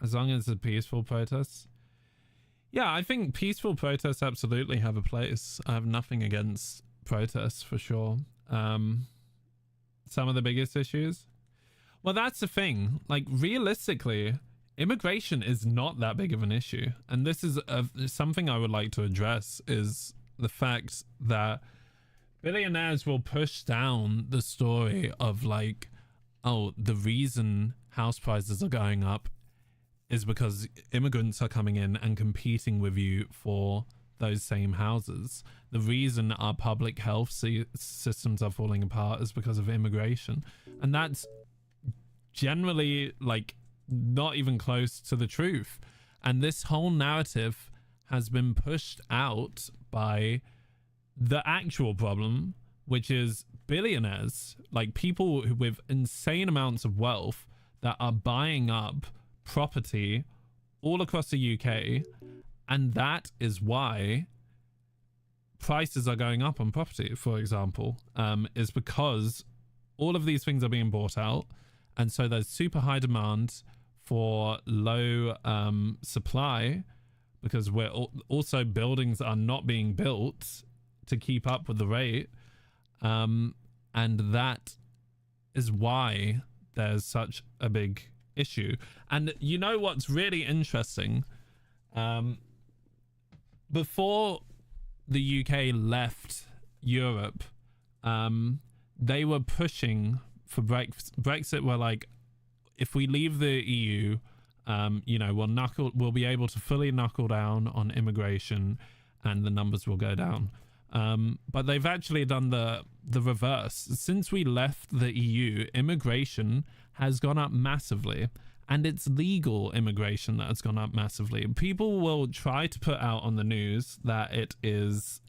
As long as it's peaceful protests. Yeah, I think peaceful protests absolutely have a place. I have nothing against protests for sure. Some of the biggest issues. Well, that's the thing. Like, realistically, immigration is not that big of an issue. And this is something I would like to address, is the fact that billionaires will push down the story of like, oh, the reason house prices are going up is because immigrants are coming in and competing with you for those same houses. The reason our public health systems are falling apart is because of immigration. And that's generally like not even close to the truth. And this whole narrative has been pushed out by the actual problem, which is billionaires, like people with insane amounts of wealth that are buying up property all across the UK, and that is why prices are going up on property, for example, is because all of these things are being bought out, and so there's super high demand for low supply, because we're also buildings are not being built to keep up with the rate, and that is why there's such a big issue. And you know what's really interesting, before the UK left Europe, they were pushing for Brexit. Were like, if we leave the EU, you know, we'll be able to fully knuckle down on immigration and the numbers will go down. But they've actually done the reverse. Since we left the EU, immigration has gone up massively, and it's legal immigration that has gone up massively. People will try to put out on the news that it is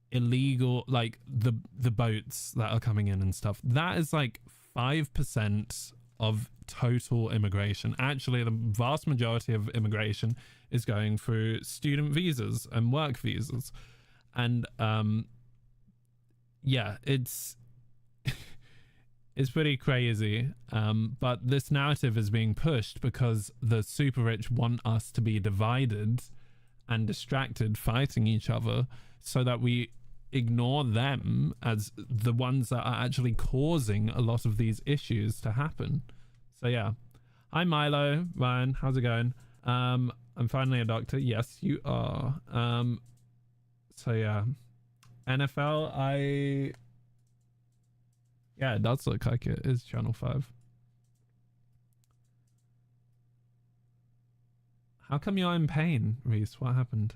illegal, like the boats that are coming in and stuff. That is like 5% of total immigration. Actually, the vast majority of immigration is going through student visas and work visas. And yeah, it's pretty crazy, but this narrative is being pushed because the super rich want us to be divided and distracted, fighting each other, so that we ignore them as the ones that are actually causing a lot of these issues to happen. So yeah. Hi Milo, Ryan, how's it going? I'm finally a doctor. Yes, you are. So yeah, NFL, yeah, it does look like it is Channel 5. How come you're in pain, Reese? What happened?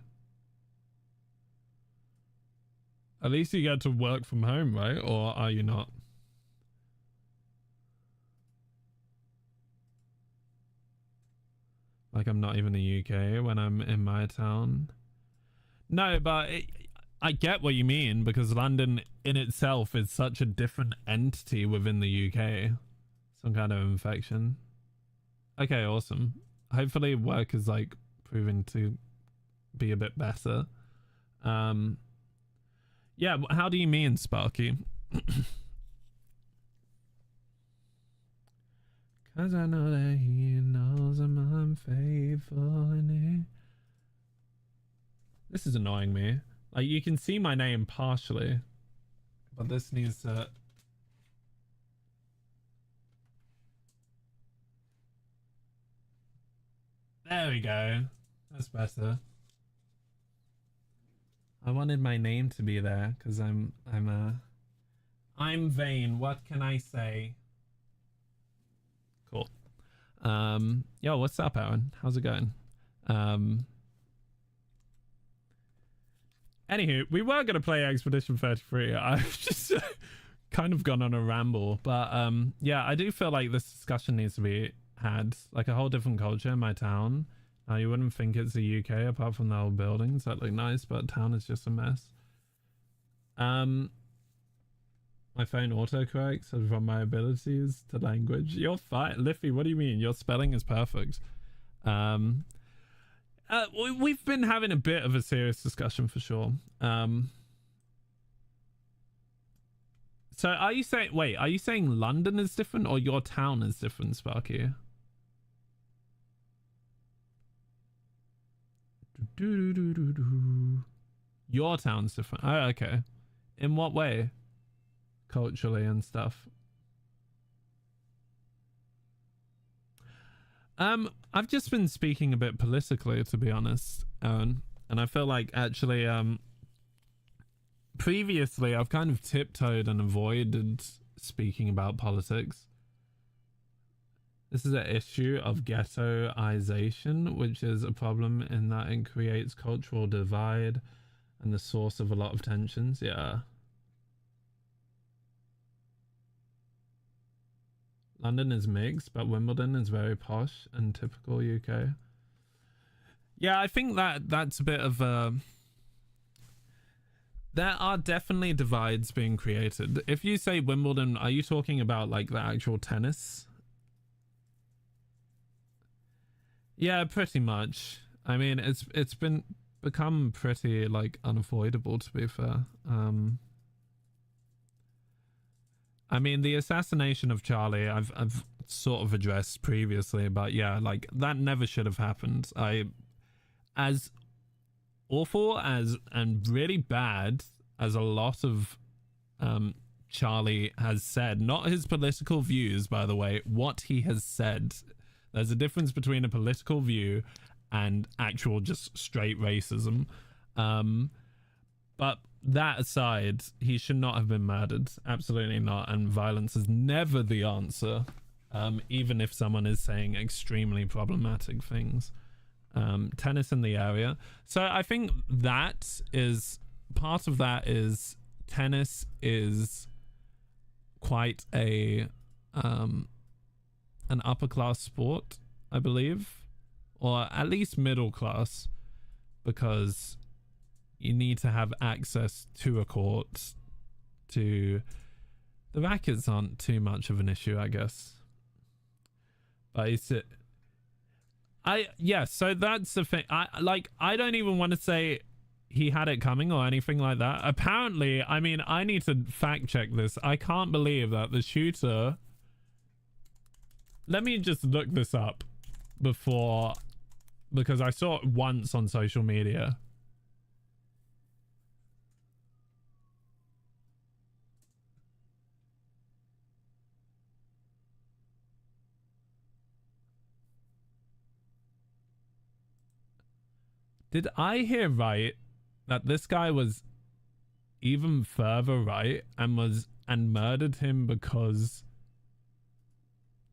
At least you get to work from home, right? Or are you not? Like, I'm not even in the UK when I'm in my town. No, but I get what you mean, because London in itself is such a different entity within the UK. Some kind of infection. Okay, awesome. Hopefully work is like proving to be a bit better. Yeah, how do you mean, Sparky? Cause I know that he knows I'm unfaithful in it. This is annoying me. Like, you can see my name partially, but this needs to... There we go. That's better. I wanted my name to be there because I'm vain. What can I say? Cool. Yo, what's up, Aaron? How's it going? Anywho, we were gonna play Expedition 33. I just kind of gone on a ramble, but yeah, I do feel like this discussion needs to be had. Like a whole different culture in my town. Now you wouldn't think it's the UK apart from the old buildings that look nice, but town is just a mess. My phone autocorrects from my abilities to language. You're fine, Liffy. What do you mean? Your spelling is perfect. We've been having a bit of a serious discussion for sure. So are you saying, wait, are you saying London is different or your town is different, Sparky? Your town's different. Oh, okay. In what way? Culturally and stuff. I've just been speaking a bit politically, to be honest, and I feel like actually previously I've kind of tiptoed and avoided speaking about politics. This is an issue of ghettoization, which is a problem in that it creates cultural divide and the source of a lot of tensions. Yeah. London is mixed, but Wimbledon is very posh and typical UK. Yeah, I think that's a bit of a... There are definitely divides being created. If you say Wimbledon, are you talking about like the actual tennis? Yeah, pretty much. I mean, it's become pretty like unavoidable, to be fair. I mean, the assassination of Charlie, I've sort of addressed previously, but yeah, like that never should have happened. As awful as and really bad as a lot of Charlie has said, not his political views, by the way, what he has said. There's a difference between a political view and actual just straight racism. But that aside, he should not have been murdered. Absolutely not. And violence is never the answer, even if someone is saying extremely problematic things. Tennis in the area. So I think that is part of that is tennis is quite a an upper class sport, I believe, or at least middle class, because you need to have access to a court. To the rackets aren't too much of an issue, I guess, but it's so that's the thing. I don't even want to say he had it coming or anything like that. Apparently, I mean, I need to fact check this. I can't believe that the shooter, let me just look this up before, because I saw it once on social media. Did I hear right that this guy was even further right and murdered him because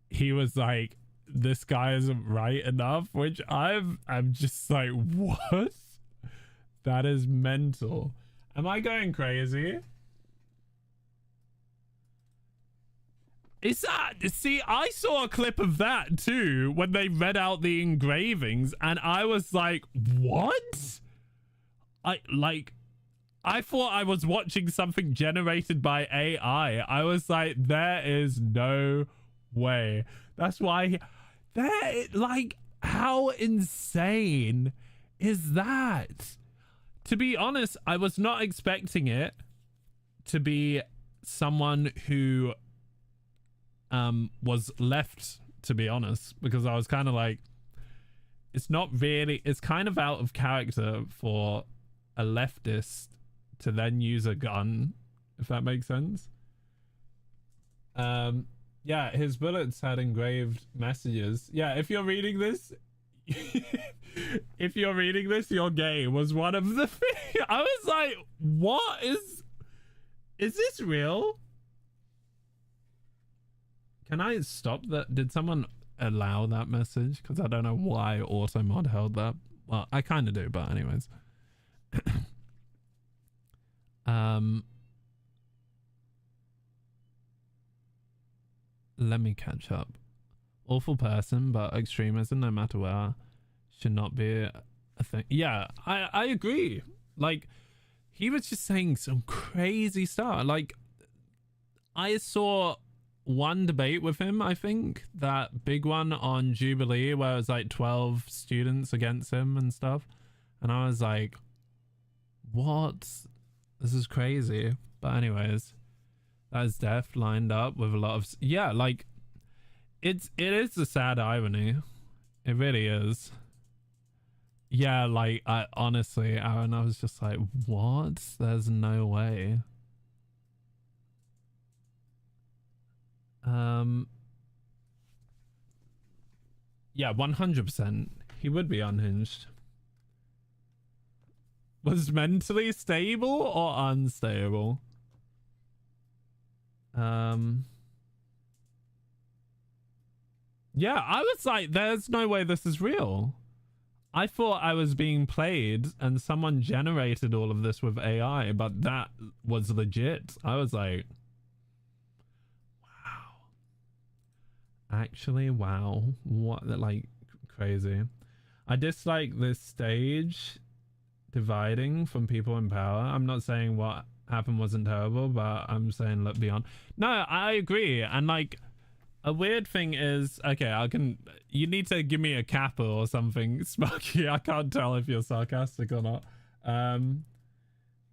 he was like, this guy isn't right enough? Which I'm just like, what? That is mental. Am I going crazy? Is that, see, I saw a clip of that too when they read out the engravings and I was like, what? I thought I was watching something generated by AI. I was like, there is no way. That's why like, how insane is that? To be honest, I was not expecting it to be someone who was left, to be honest, because I was kind of like, it's not really, it's kind of out of character for a leftist to then use a gun, if that makes sense. Yeah, his bullets had engraved messages. Yeah, if you're reading this, if you're reading this, you're gay was one of the things. I was like, what is this real? Can I stop that? Did someone allow that message? Because I don't know why Automod held that. Well, I kind of do, but anyways. let me catch up. Awful person, but extremism, no matter where, should not be a thing. Yeah, I agree. Like, he was just saying some crazy stuff. Like, I saw one debate with him, I think, that big one on Jubilee where it was like 12 students against him and stuff, and I was like, what? This is crazy. But anyways, that is death lined up with a lot of, yeah, like, it is a sad irony. It really is. Yeah, like, I honestly, Aaron, I was just like, what? There's no way. Yeah, 100%. He would be unhinged. Was mentally stable or unstable? Yeah, I was like, there's no way this is real. I thought I was being played and someone generated all of this with AI, but that was legit. I was like, wow. Actually, wow. What, like, crazy. I dislike this stage dividing from people in power. I'm not saying what happened wasn't terrible, but I'm saying look beyond. No, I agree. And like, a weird thing is, okay, you need to give me a kappa or something, Smoky. I can't tell if you're sarcastic or not.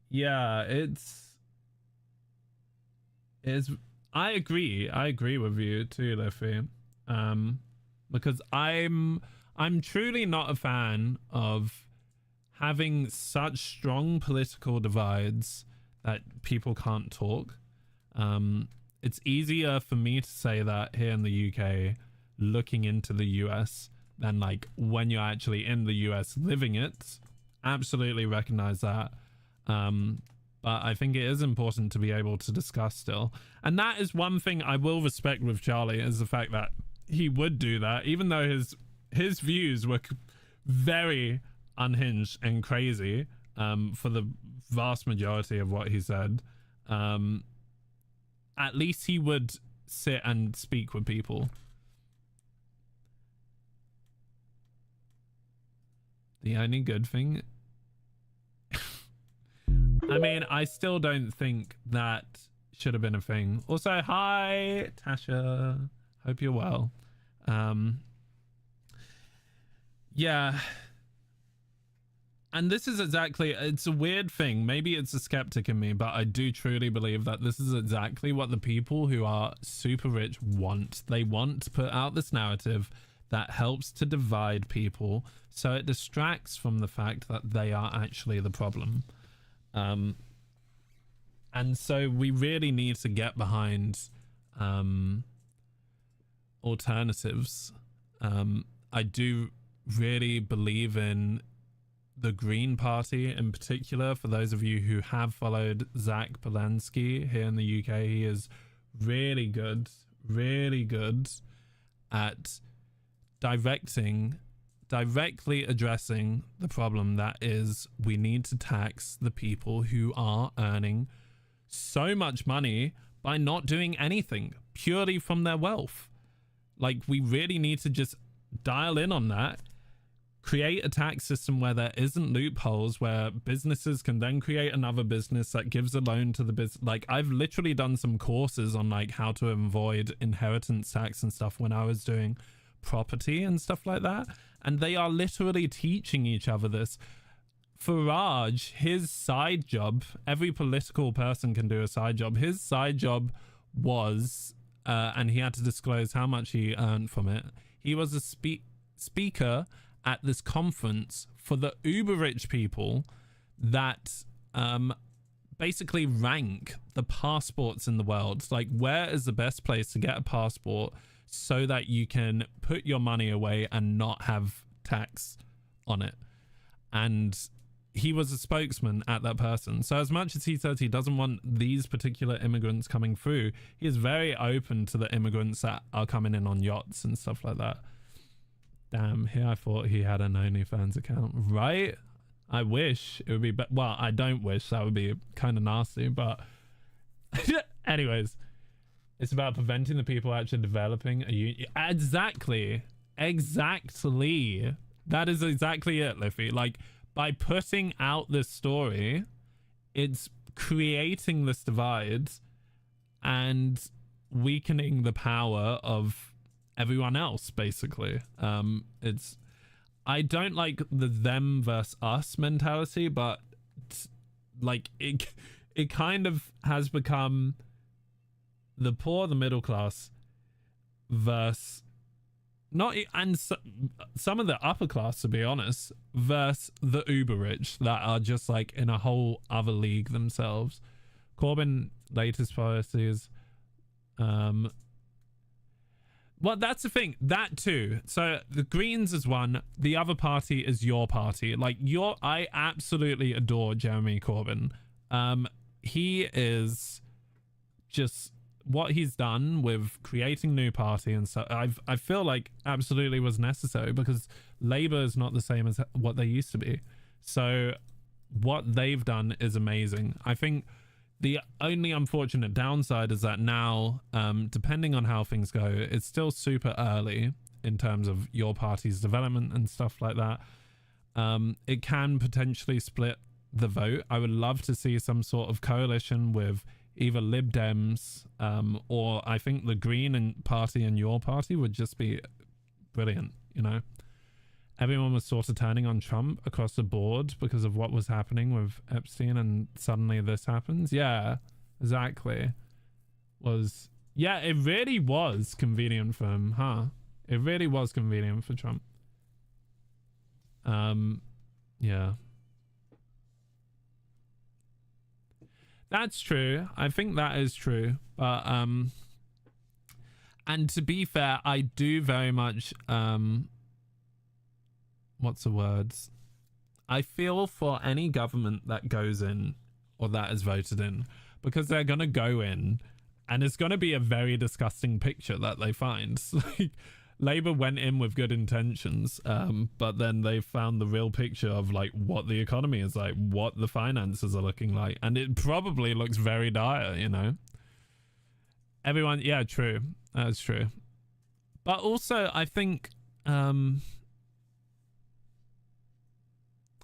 Yeah, I agree with you too, Liffy. Because I'm truly not a fan of having such strong political divides that people can't talk. It's easier for me to say that here in the UK, looking into the US, than like when you're actually in the US living it. Absolutely recognize that. But I think it is important to be able to discuss still. And that is one thing I will respect with Charlie, is the fact that he would do that, even though his views were very unhinged and crazy for the vast majority of what he said. At least he would sit and speak with people. The only good thing, I mean, I still don't think that should have been a thing. Also, hi Tasha, hope you're well. Yeah, and this is exactly, it's a weird thing, maybe it's a skeptic in me, but I do truly believe that this is exactly what the people who are super rich want. They want to put out this narrative that helps to divide people, so it distracts from the fact that they are actually the problem. And so we really need to get behind alternatives. I do really believe in the Green Party in particular. For those of you who have followed Zach Polanski here in the UK, he is really good at directly addressing the problem that is, we need to tax the people who are earning so much money by not doing anything purely from their wealth. Like, we really need to just dial in on that, create a tax system where there isn't loopholes, where businesses can then create another business that gives a loan to the business. Like, I've literally done some courses on like how to avoid inheritance tax and stuff when I was doing property and stuff like that, and they are literally teaching each other this. Farage, his side job, every political person can do a side job, his side job was and he had to disclose how much he earned from it. He was a speaker at this conference for the uber rich people that basically rank the passports in the world. Like, where is the best place to get a passport so that you can put your money away and not have tax on it? And he was a spokesman at that person. So as much as he says he doesn't want these particular immigrants coming through, he is very open to the immigrants that are coming in on yachts and stuff like that. Damn, here I thought he had an OnlyFans account, right? I wish it would be, well, I don't wish, that would be kind of nasty, but anyways, It's about preventing the people actually developing a union. Exactly. Exactly. That is exactly it, Liffy. Like, by putting out this story, it's creating this divide and weakening the power of everyone else, basically. It's, I don't like the them versus us mentality, but like it kind of has become the poor, the middle class versus not, and some of the upper class, to be honest, versus the uber rich that are just like in a whole other league themselves. Corbyn latest policies, well, that's the thing, that too. So the Greens is one, the other party is your party. Like, I absolutely adore Jeremy Corbyn. He is just, what he's done with creating new party and stuff, I feel like absolutely was necessary, because Labour is not the same as what they used to be. So what they've done is amazing. I think the only unfortunate downside is that now, depending on how things go, it's still super early in terms of your party's development and stuff like that. It can potentially split the vote. I would love to see some sort of coalition with either Lib Dems, or I think the Green party and your party would just be brilliant, you know? Everyone was sort of turning on Trump across the board because of what was happening with Epstein, and suddenly this happens. Yeah, exactly. Yeah, it really was convenient for him, huh? It really was convenient for Trump. Yeah. That's true. I think that is true. But, and to be fair, I do very much, what's the words? I feel for any government that goes in or that is voted in, because they're going to go in and it's going to be a very disgusting picture that they find. Like, Labour went in with good intentions, but then they found the real picture of like what the economy is like, what the finances are looking like, and it probably looks very dire, you know? Everyone, yeah, true. That's true. But also, I think, I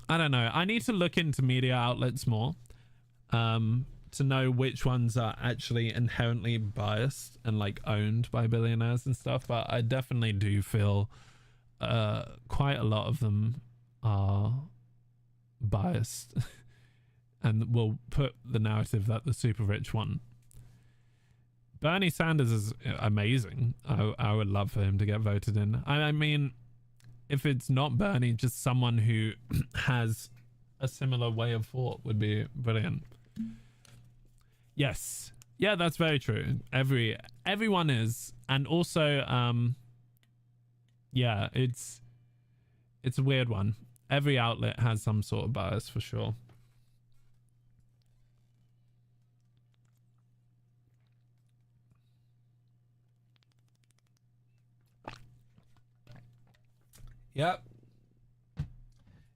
don't know. I need to look into media outlets more, to know which ones are actually inherently biased and like owned by billionaires and stuff. But I definitely do feel quite a lot of them are biased and will put the narrative that the super rich won. Bernie Sanders is amazing. I would love for him to get voted in. I mean, if it's not Bernie, just someone who has a similar way of thought would be brilliant. Yes. Yeah, that's very true. Everyone is. And also, yeah, it's a weird one. Every outlet has some sort of bias for sure. Yep.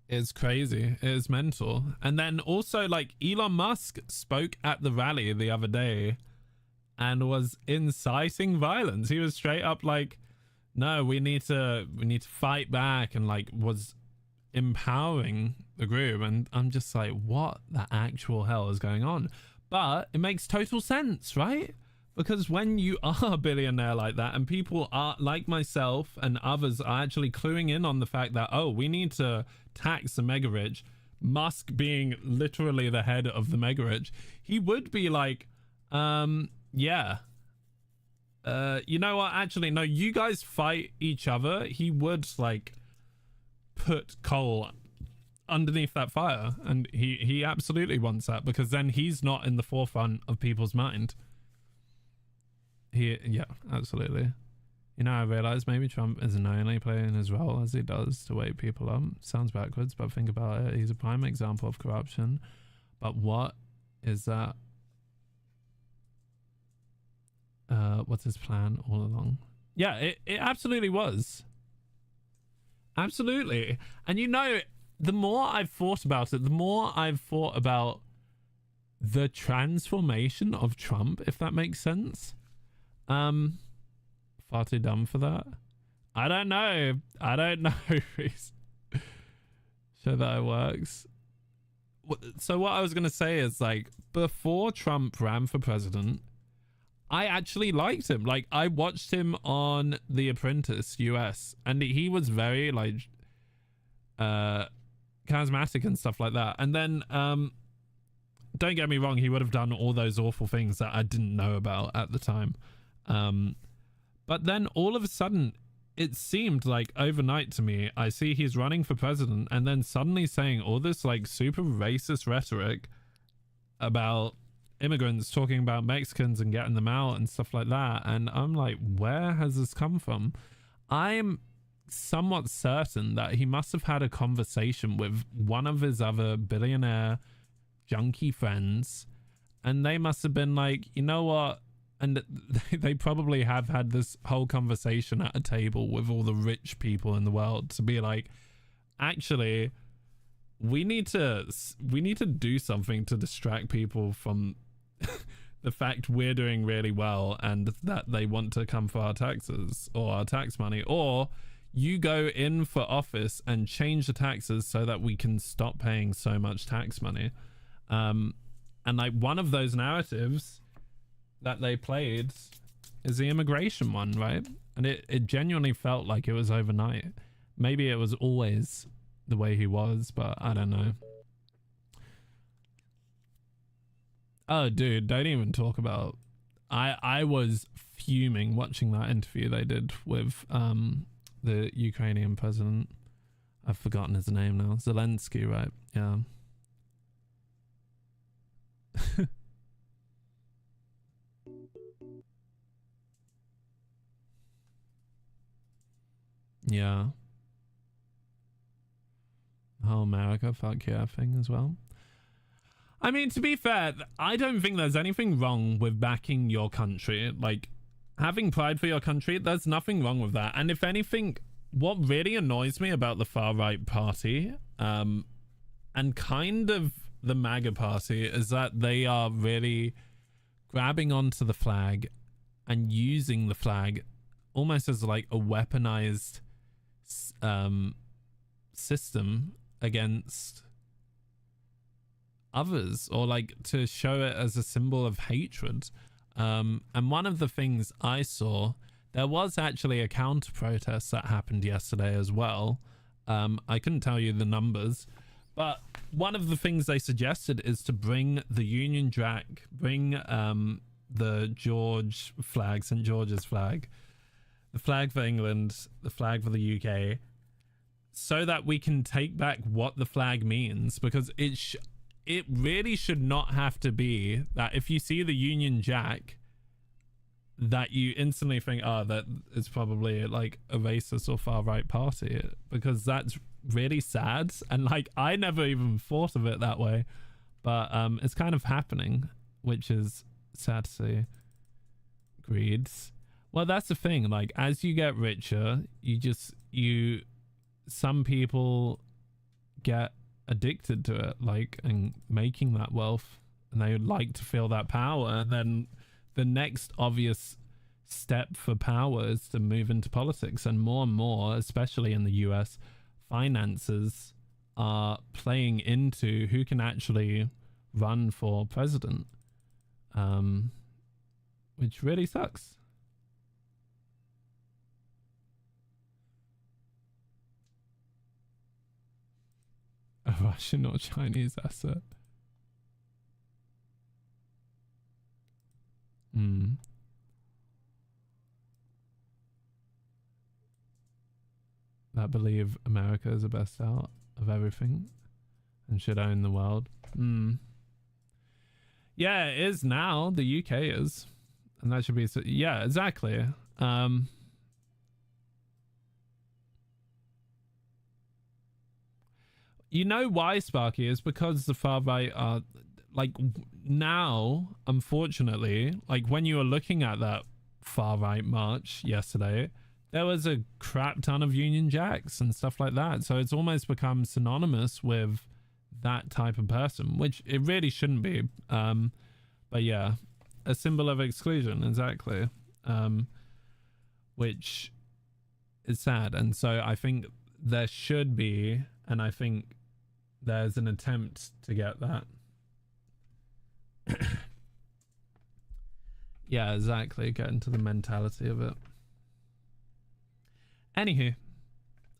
It's crazy. It is mental. And then also, like, Elon Musk spoke at the rally the other day and was inciting violence. He was straight up like, no, we need to fight back, and like was empowering the group. And I'm just like, what the actual hell is going on? But it makes total sense, right? Because when you are a billionaire like that, and people are like myself and others are actually cluing in on the fact that, oh, we need to tax the mega rich, Musk being literally the head of the mega rich, he would be like, yeah, you know what, actually no, you guys fight each other. He would like put coal underneath that fire, and he absolutely wants that, because then he's not in the forefront of people's mind. Yeah, absolutely. You know, I realize maybe Trump isn't only playing his role as he does to wake people up. Sounds backwards, but think about it. He's a prime example of corruption. But what is that? What's his plan all along? Yeah, it absolutely was. Absolutely. And you know, the more I've thought about it, the more I've thought about the transformation of Trump, if that makes sense. Far too dumb for that. I don't know. Reese. Show that it works. So what I was gonna say is, like, before Trump ran for president, I actually liked him. Like, I watched him on The Apprentice US, and he was very, like, charismatic and stuff like that. And then don't get me wrong, he would have done all those awful things that I didn't know about at the time. But then all of a sudden, it seemed like overnight to me, I see he's running for president and then suddenly saying all this like super racist rhetoric about immigrants, talking about Mexicans and getting them out and stuff like that. And I'm like, where has this come from? I'm somewhat certain that he must have had a conversation with one of his other billionaire junkie friends, and they must have been like, you know what? And they probably have had this whole conversation at a table with all the rich people in the world to be like, actually, we need to do something to distract people from the fact we're doing really well and that they want to come for our taxes or our tax money, or you go in for office and change the taxes so that we can stop paying so much tax money. And like one of those narratives that they played is the immigration one, right? And it genuinely felt like it was overnight. Maybe it was always the way he was, but I don't know. Oh, dude, don't even talk about... I was fuming watching that interview they did with the Ukrainian president. I've forgotten his name now. Zelensky, right? Yeah. Yeah. The whole America fuck yeah thing as well. I mean, to be fair, I don't think there's anything wrong with backing your country. Like, having pride for your country, there's nothing wrong with that. And if anything, what really annoys me about the far-right party, and kind of the MAGA party, is that they are really grabbing onto the flag and using the flag almost as like a weaponized system against others, or like to show it as a symbol of hatred. And one of the things I saw, there was actually a counter protest that happened yesterday as well. I couldn't tell you the numbers, but one of the things they suggested is to bring the Union Jack, bring the George flag, St. George's flag, the flag for England, the flag for the UK, so that we can take back what the flag means, because it really should not have to be that if you see the Union Jack that you instantly think, oh, that is probably like a racist or far-right party, because that's really sad. And like, I never even thought of it that way, but it's kind of happening, which is sad to see. Greed. Well, that's the thing, like, as you get richer, some people get addicted to it, like, and making that wealth, and they would like to feel that power. And then the next obvious step for power is to move into politics, and more, especially in the US, finances are playing into who can actually run for president, which really sucks. A Russian or Chinese asset. That believe America is the best out of everything and should own the world. Yeah, it is now. The UK is, and that should be. Yeah, exactly. You know why, Sparky? Is because the far right are like, now, unfortunately, like when you were looking at that far right march yesterday, there was a crap ton of Union Jacks and stuff like that. So it's almost become synonymous with that type of person, which it really shouldn't be. But yeah, a symbol of exclusion, exactly. which is sad. And so I think there should be, and I think there's an attempt to get that. Yeah, exactly. Get into the mentality of it. Anywho,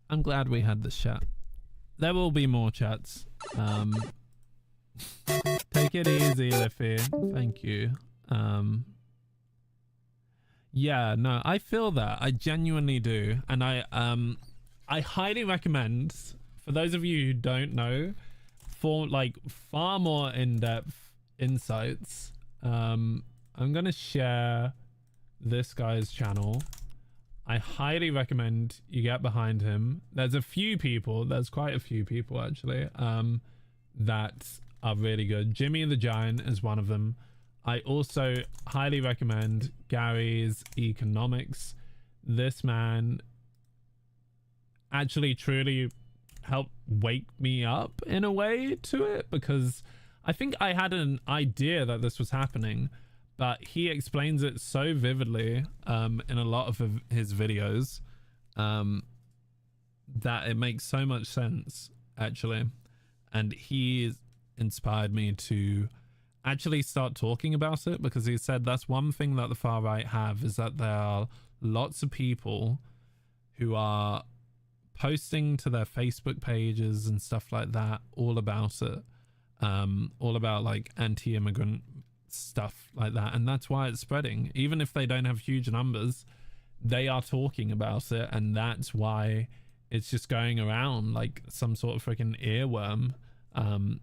I'm glad we had this chat. There will be more chats. Take it easy, Liffy. Thank you. Yeah, no, I feel that. I genuinely do. And I highly recommend, for those of you who don't know, for like far more in-depth insights, I'm gonna share this guy's channel. I highly recommend you get behind him. There's a few people, there's quite a few people actually, that are really good. Jimmy the Giant is one of them. I also highly recommend Gary's Economics. This man actually truly helped wake me up in a way to it, because I think I had an idea that this was happening, but he explains it so vividly in a lot of his videos that it makes so much sense actually. And he inspired me to actually start talking about it, because he said that's one thing that the far right have, is that there are lots of people who are posting to their Facebook pages and stuff like that all about it, all about like anti-immigrant stuff like that, and that's why it's spreading. Even if they don't have huge numbers, they are talking about it, and that's why it's just going around like some sort of freaking earworm.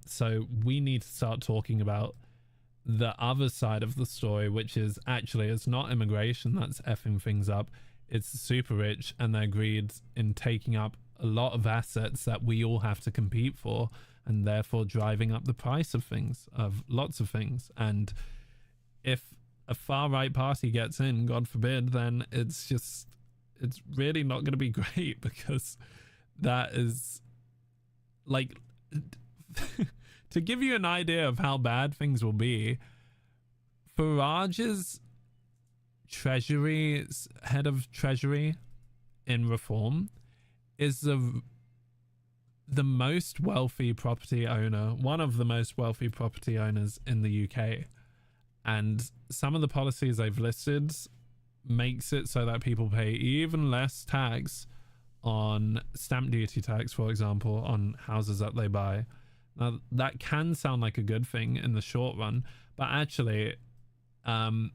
So we need to start talking about the other side of the story, which is actually it's not immigration that's effing things up, it's the super rich and their greed in taking up a lot of assets that we all have to compete for, and therefore driving up the price of things, of lots of things. And if a far right party gets in, God forbid, then it's really not going to be great, because that is like to give you an idea of how bad things will be, Farage's head of treasury in Reform is the most wealthy property owner, one of the most wealthy property owners in the UK. And some of the policies they've listed makes it so that people pay even less tax on stamp duty tax, for example, on houses that they buy. Now, that can sound like a good thing in the short run, but actually, they're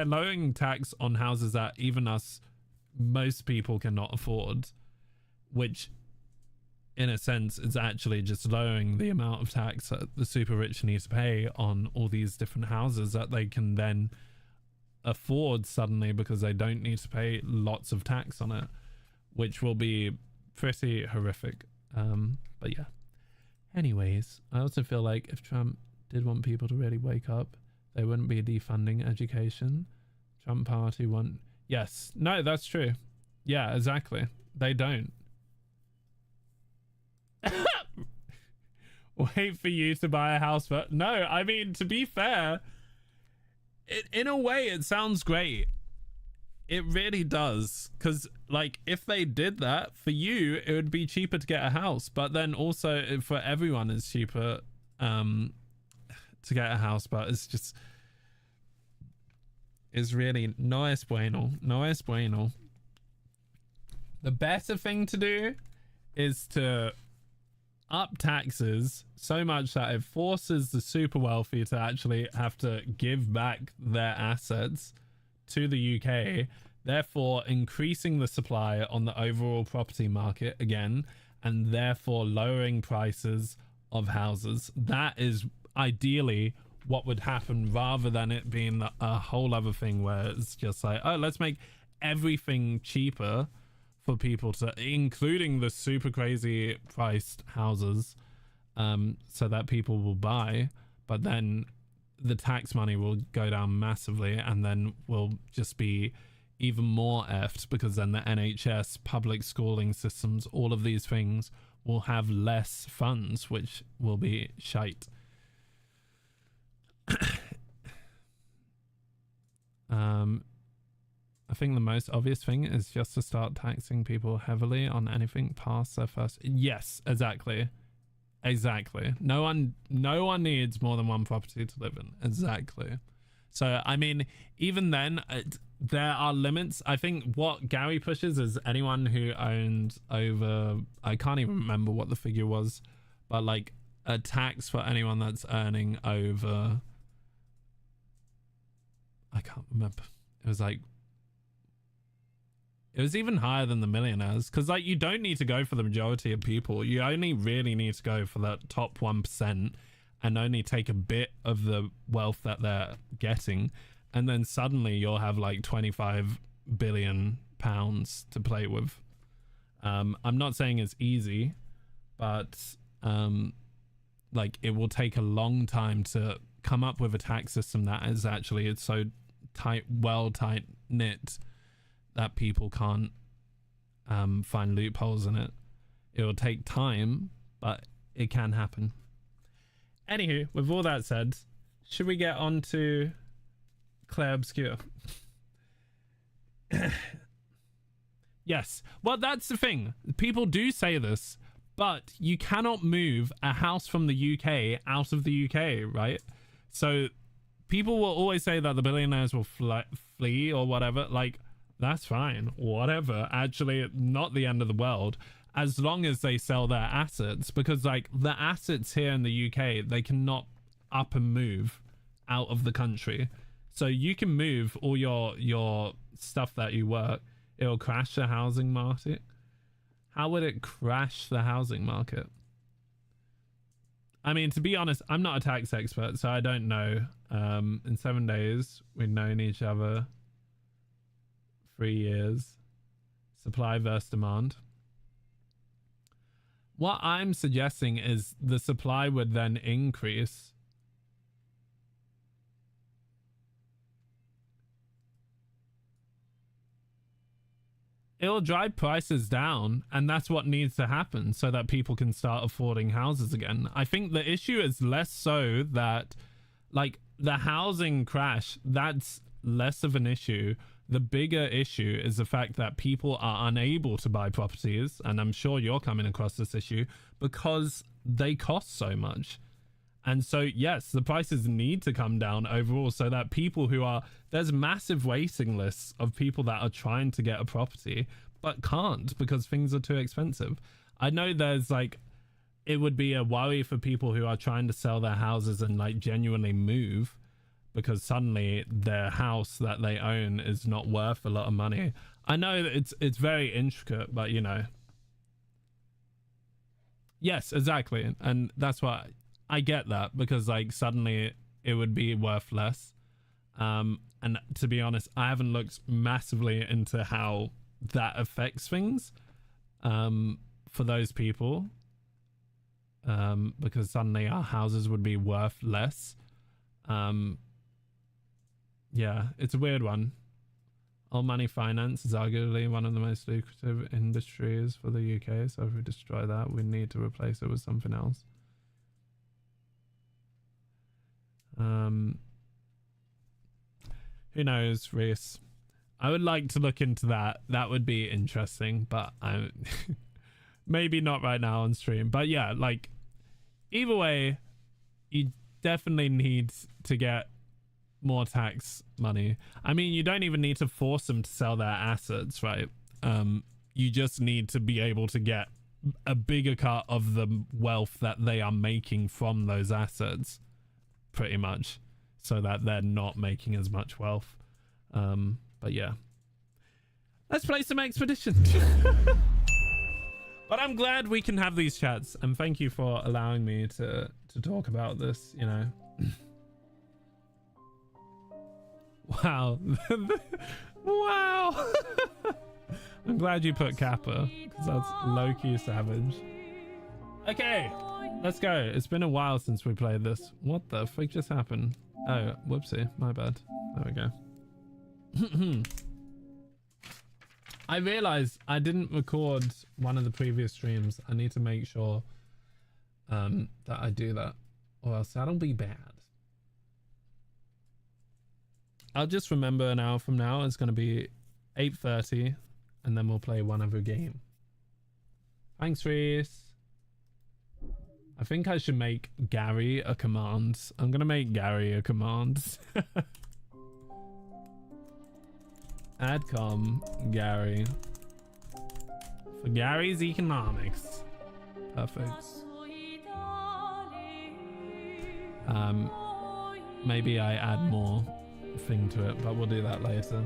lowering tax on houses that even most people cannot afford, which in a sense is actually just lowering the amount of tax that the super rich need to pay on all these different houses that they can then afford suddenly, because they don't need to pay lots of tax on it, which will be pretty horrific. But yeah, anyways, I also feel like if Trump did want people to really wake up, they wouldn't be defunding education. Trump party yes, no, that's true. Yeah, exactly, they don't. Wait for you to buy a house, but no, I mean, to be fair, in a way it sounds great. It really does, because like if they did that for you, it would be cheaper to get a house, but then also for everyone it's cheaper to get a house. But it's really no es bueno. The better thing to do is to up taxes so much that it forces the super wealthy to actually have to give back their assets to the UK, therefore increasing the supply on the overall property market again, and therefore lowering prices of houses. That is ideally what would happen, rather than it being a whole other thing where it's just like, oh, let's make everything cheaper for people to, including the super crazy priced houses, so that people will buy, but then the tax money will go down massively, and then will just be even more effed, because then the NHS, public schooling systems, all of these things will have less funds, which will be shite. I think the most obvious thing is just to start taxing people heavily on anything past their first. Yes, exactly. No one needs more than one property to live in. Exactly. So I mean, even then, there are limits. I think what Gary pushes is anyone who owns over, I can't even remember what the figure was, but like a tax for anyone that's earning over, I can't remember. It was like, it was even higher than the millionaires, because like you don't need to go for the majority of people. You only really need to go for that top 1% and only take a bit of the wealth that they're getting, and then suddenly you'll have like 25 billion pounds to play with. I'm not saying it's easy, but like it will take a long time to come up with a tax system that is actually, it's so tight knit that people can't find loopholes in it. It will take time, but it can happen. Anywho, with all that said, should we get on to Claire Obscure? Yes. Well, that's the thing. People do say this, but you cannot move a house from the UK out of the UK, right? So people will always say that the billionaires will flee or whatever. Like, that's fine. Whatever. Actually, not the end of the world, as long as they sell their assets, because like the assets here in the UK, they cannot up and move out of the country. So you can move all your stuff that you work. It'll crash the housing market. How would it crash the housing market? I mean, to be honest, I'm not a tax expert, so I don't know. In 7 days, we've known each other 3 years. Supply versus demand. What I'm suggesting is the supply would then increase. It'll drive prices down, and that's what needs to happen so that people can start affording houses again. I think the issue is less so that, like, the housing crash, that's less of an issue. The bigger issue is the fact that people are unable to buy properties, and I'm sure you're coming across this issue, because they cost so much. And so, yes, the prices need to come down overall so that people who are... There's massive waiting lists of people that are trying to get a property but can't because things are too expensive. I know there's like... It would be a worry for people who are trying to sell their houses and like genuinely move, because suddenly their house that they own is not worth a lot of money. I know that it's very intricate, but you know... Yes, exactly. And that's why... I get that, because like suddenly it would be worth less. And to be honest, I haven't looked massively into how that affects things for those people, because suddenly our houses would be worth less. Yeah, it's a weird one. All money finance is arguably one of the most lucrative industries for the UK, so if we destroy that, we need to replace it with something else. Who knows, Reese? I would like to look into that. That would be interesting, but I maybe not right now on stream. But yeah, like either way, you definitely need to get more tax money. I mean, you don't even need to force them to sell their assets, right? You just need to be able to get a bigger cut of the wealth that they are making from those assets, pretty much, so that they're not making as much wealth. But yeah, let's play some Expedition. But I'm glad we can have these chats, and thank you for allowing me to talk about this, you know. Wow. Wow. I'm glad you put Kappa, because that's low-key savage. Okay, let's go. It's been a while since we played this. What the frick just happened? Oh, whoopsie, my bad. There we go. I realized I didn't record one of the previous streams. I need to make sure that I do that, or else that'll be bad. I'll just remember an hour from now it's going to be 8:30 and then we'll play one other game. Thanks, Reese. I think I should make Gary a command. I'm going to make Gary a command. Adcom Gary. For Gary's economics. Perfect. Maybe I add more thing to it, but we'll do that later.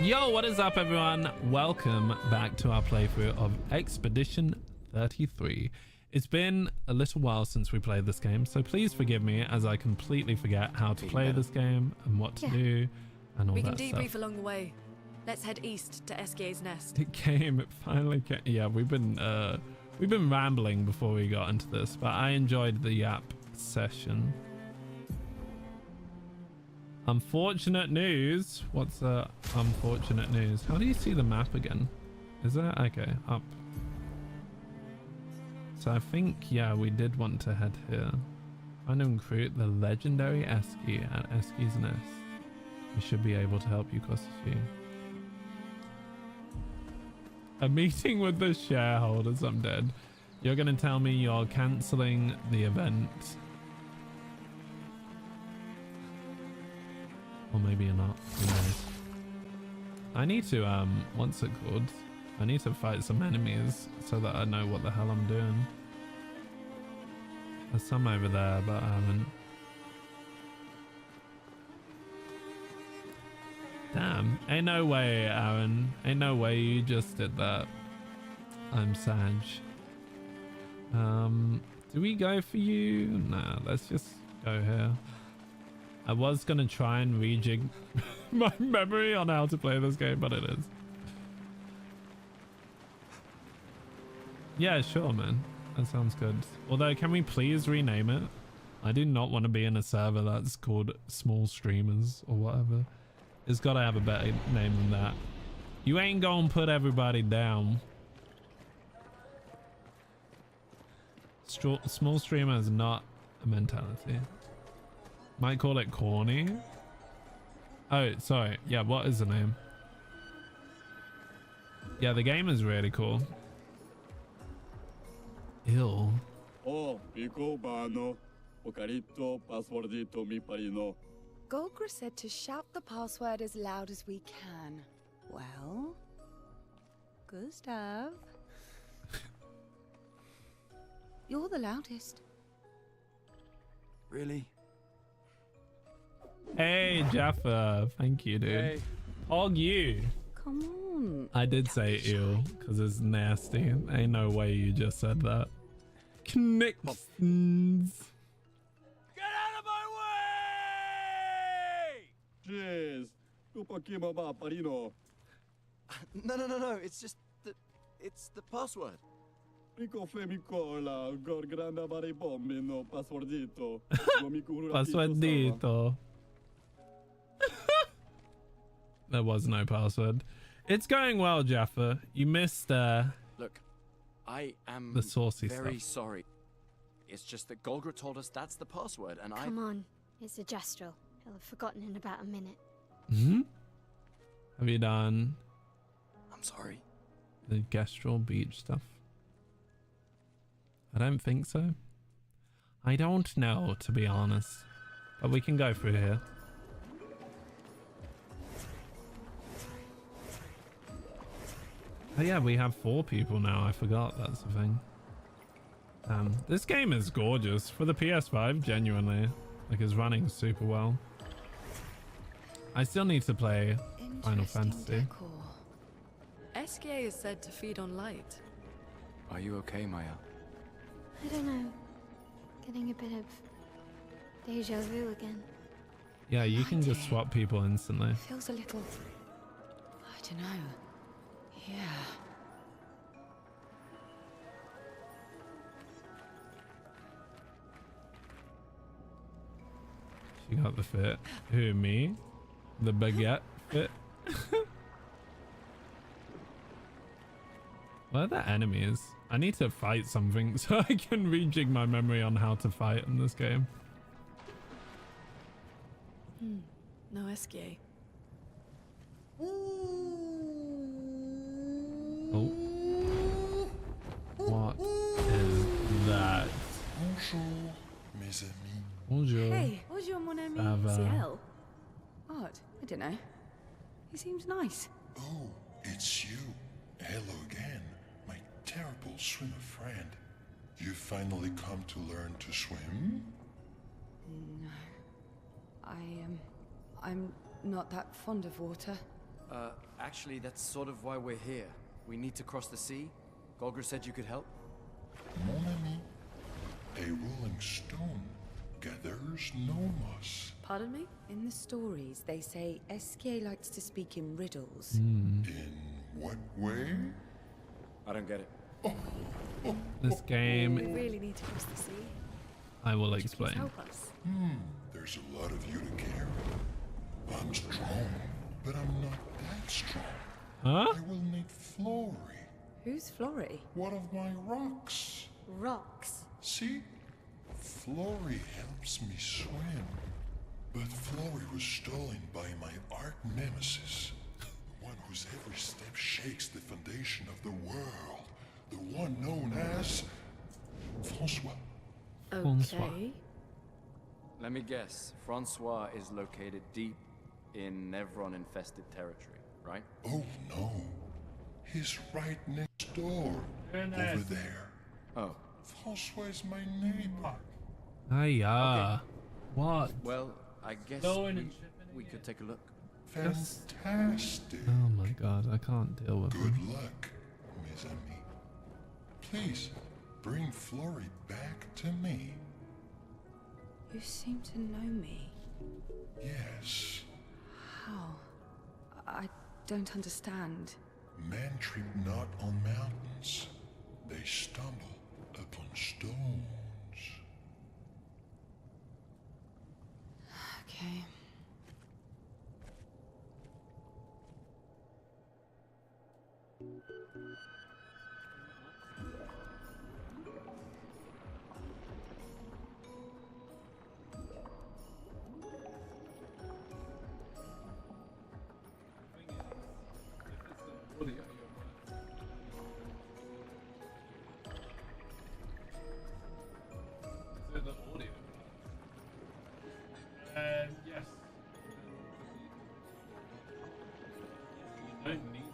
Yo, what is up, everyone? Welcome back to our playthrough of Expedition 33. It's been a little while since we played this game, so please forgive me as I completely forget how to play this game and what to do and all that stuff. We can debrief along the way. Let's head east to Eskier's Nest. It finally came. Yeah, we've been rambling before we got into this, but I enjoyed the Yap session. Unfortunate news. What's unfortunate news? How do you see the map again? Is that okay? Up. So I think, yeah, we did want to head here. Find and recruit the legendary Eskier at Eskier's Nest. We should be able to help you cross the sea. A meeting with the shareholders. I'm dead. You're gonna tell me you're canceling the event. Or maybe you're not. Who knows? I need to, what's it called? I need to fight some enemies so that I know what the hell I'm doing. There's some over there, but I haven't. Damn. Ain't no way, Aaron. Ain't no way you just did that. I'm Sag. Do we go for you? Nah, let's just go here. I was gonna try and rejig my memory on how to play this game, but it is. Yeah, sure, man. That sounds good. Although, can we please rename it? I do not want to be in a server that's called Small Streamers or whatever. It's got to have a better name than that. You ain't gonna put everybody down. Small streamer is not a mentality. Might call it corny. Oh, sorry. Yeah, what is the name? Yeah, the game is really cool. Ill. Oh, Golgra said to shout the password as loud as we can. Well, Gustav, you're the loudest. Really? Hey, Jaffa. Thank you, dude. Hey. Hog you. Come on. I did say ew because it's nasty. Ain't no way you just said that. Knicksons. Get out of my way! Jeez. No. It's just that it's the password. Passwordito. There was no password. It's going well, Jaffa. You missed Look, I am the saucy very stuff. sorry. It's just that Golgra told us that's the password, and Come on, it's a gestural. He'll have forgotten in about a minute. Hmm? Have you done I'm sorry. the Gestural Beach stuff? I don't think so. I don't know, to be honest. But we can go through here. Oh yeah, we have 4 people now. I forgot that's the thing. This game is gorgeous. For the PS5, genuinely. Like, it's running super well. I still need to play Final Fantasy. Decor. Eskier is said to feed on light. Are you okay, Maya? I don't know. Getting a bit of deja vu again. Yeah, you can just swap people instantly. Feels a little, I don't know. Yeah. She got the fit. Who, me? The baguette fit? Where are the enemies? I need to fight something so I can rejig my memory on how to fight in this game. No Esquier. Oh. What is that? Bonjour, mes amis. Bonjour. Hey, bonjour mon ami. Ça va? Ciel. Odd. I don't know. He seems nice. Oh, it's you. Hello again, my terrible swimmer friend. You finally come to learn to swim? No. I'm not that fond of water. Actually, that's sort of why we're here. We need to cross the sea. Golgra said you could help. Mon ami, a rolling stone gathers no moss. Pardon me? In the stories, they say Esquier likes to speak in riddles. In what way? I don't get it. This game, We really need to cross the sea. I will Could you please explain. help us? There's a lot of you to carry. I'm strong, but I'm not that strong. Huh? I will need Flory, Who's Flory? one of my rocks. Rocks. See? Flory helps me swim. But Flory was stolen by my arch nemesis. The one whose every step shakes the foundation of the world. The one known as Francois. Okay. Let me guess. Francois is located deep in Nevron-infested territory, right? Oh no. He's right next door. Over there. Oh. Francois is my neighbor. Hiya. What? Well, I guess Blowing and shipping we could take a look. Fantastic. Oh my god, I can't deal with Good them. luck, mes amis. Please, bring Flory back to me. You seem to know me. Yes. How? I don't understand. Men trip not on mountains. They stumble upon stones. Okay. Yes. You don't need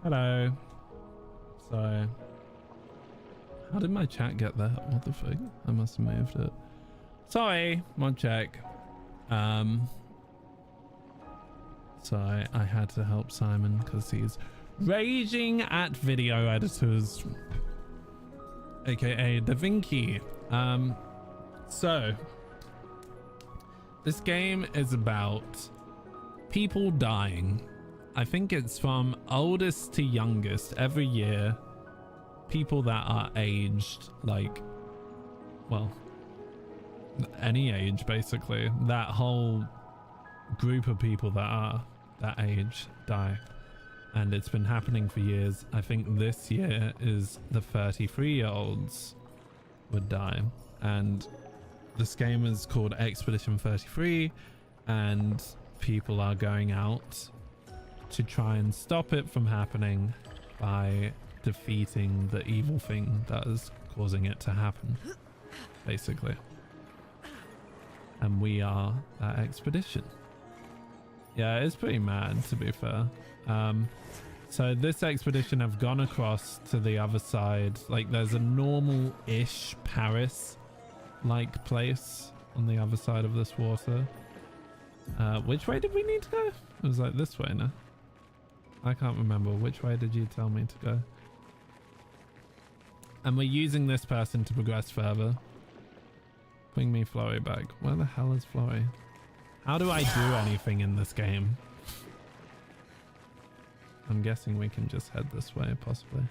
Hello. So, how did my chat get there? What the fuck? I must have moved it. Sorry, mod check. So I had to help Simon because he's raging at video editors, aka DaVinci. So this game is about people dying. I think it's from oldest to youngest every year. People that are aged like, well, any age basically. That whole group of people that are that age die. And it's been happening for years. I think this year is the 33-year-olds would die. And this game is called Expedition 33, and people are going out to try and stop it from happening by defeating the evil thing that is causing it to happen, basically. And we are that expedition. Yeah, it's pretty mad, to be fair. So this expedition have gone across to the other side. Like, there's a normal-ish Paris-like place on the other side of this water. Which way did we need to go? It was like this way, no? I can't remember. Which way did you tell me to go? And we're using this person to progress further. Bring me Florrie back. Where the hell is Florrie? How do I do anything in this game? I'm guessing we can just head this way, possibly.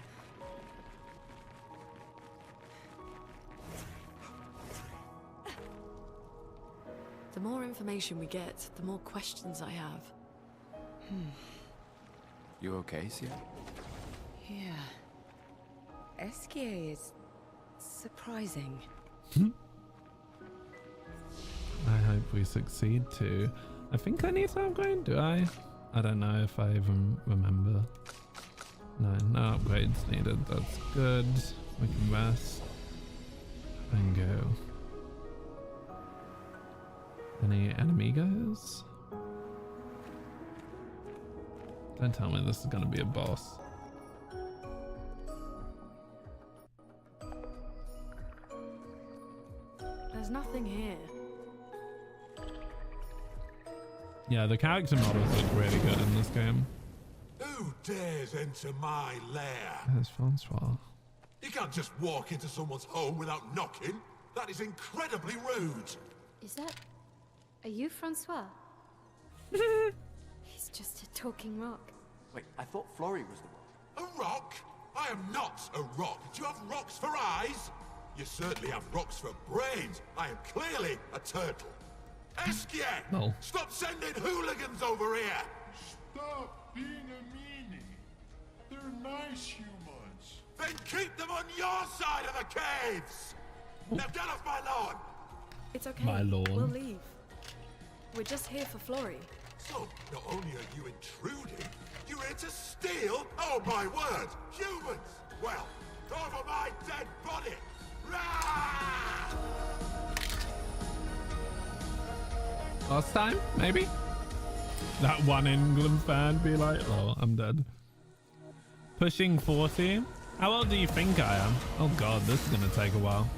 The more information we get, the more questions I have. You okay, Sia? Yeah. Esquier is surprising. I hope we succeed too. I think I need to upgrade, do I? I don't know if I even remember. No, no upgrades needed. That's good. We can rest and go. Any enemigos? Don't tell me this is gonna be a boss. There's nothing here. Yeah, the character models look really good in this game. Who dares enter my lair? There's Francois. You can't just walk into someone's home without knocking. That is incredibly rude. Is that... Are you Francois? He's just a talking rock. Wait, I thought Florrie was the rock. A rock? I am not a rock. Do you have rocks for eyes? You certainly have rocks for brains. I am clearly a turtle. Esquier! No. Stop sending hooligans over here! Stop being a meanie. They're nice humans. Then keep them on your side of the caves! Now get off my lawn! It's okay. My lawn. We'll leave. We're just here for Florrie. So, not only are you intruding, you're here to steal? Oh my word! Humans! Well, over my dead body! Rah! Last time, maybe? That one England fan be like, oh, I'm dead. Pushing 40? How old do you think I am? Oh god, this is gonna take a while.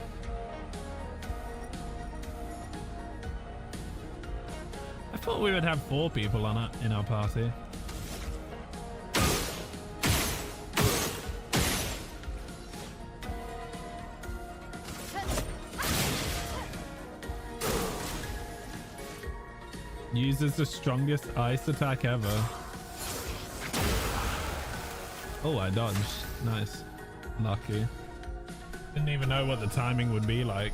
I thought we would have 4 people on it in our party. Uses the strongest ice attack ever. Oh, I dodged. Nice. Lucky. Didn't even know what the timing would be like.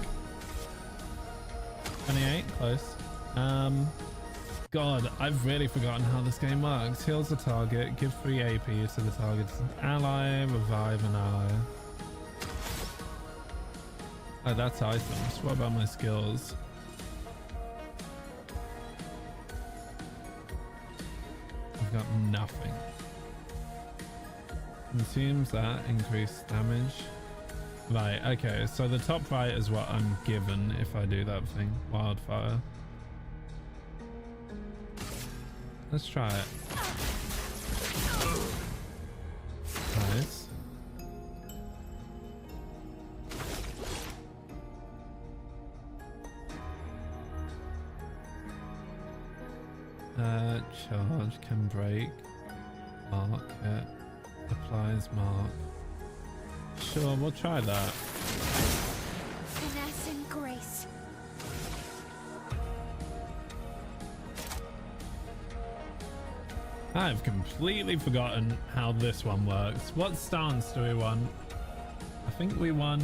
28, close. God, I've really forgotten how this game works. Heals the target, give 3 AP to the target's ally, revive an ally. Oh, that's items. What about my skills? I've got nothing. Consumes that, increased damage. Right, okay, so the top right is what I'm given if I do that thing. Wildfire. Let's try it. Nice. Charge can break. Mark it. Applies mark. Sure, we'll try that. Finesse and grace. I've completely forgotten how this one works. What stance do we want? I think we want...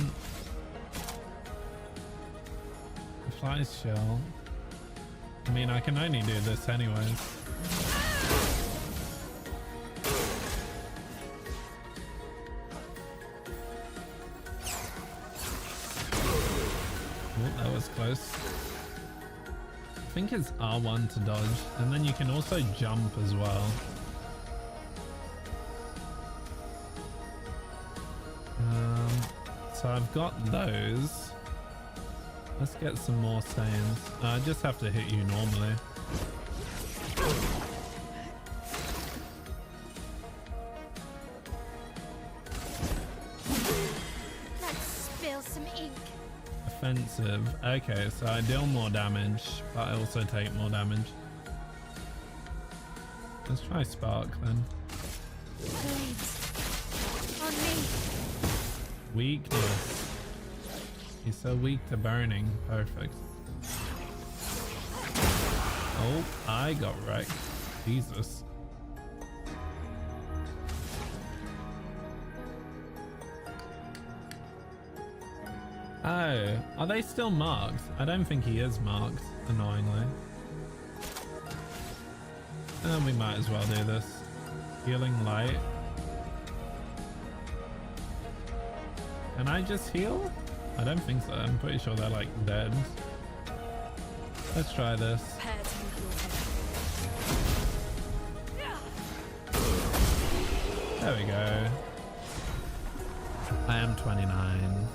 Applies shell. I mean, I can only do this anyways. Oh, that was close. I think it's R1 to dodge, and then you can also jump as well. So I've got those. Let's get some more stains. I just have to hit you normally. Let's spill some ink. Offensive. Okay, so I deal more damage, but I also take more damage. Let's try Spark then. Blades. On me. Weakness. He's so weak to burning. Perfect. Oh, I got wrecked. Jesus. Oh, are they still marked? I don't think he is marked, annoyingly. We might as well do this. Healing light. Can I just heal? I don't think so. I'm pretty sure they're like dead. Let's try this. There we go. I am 29.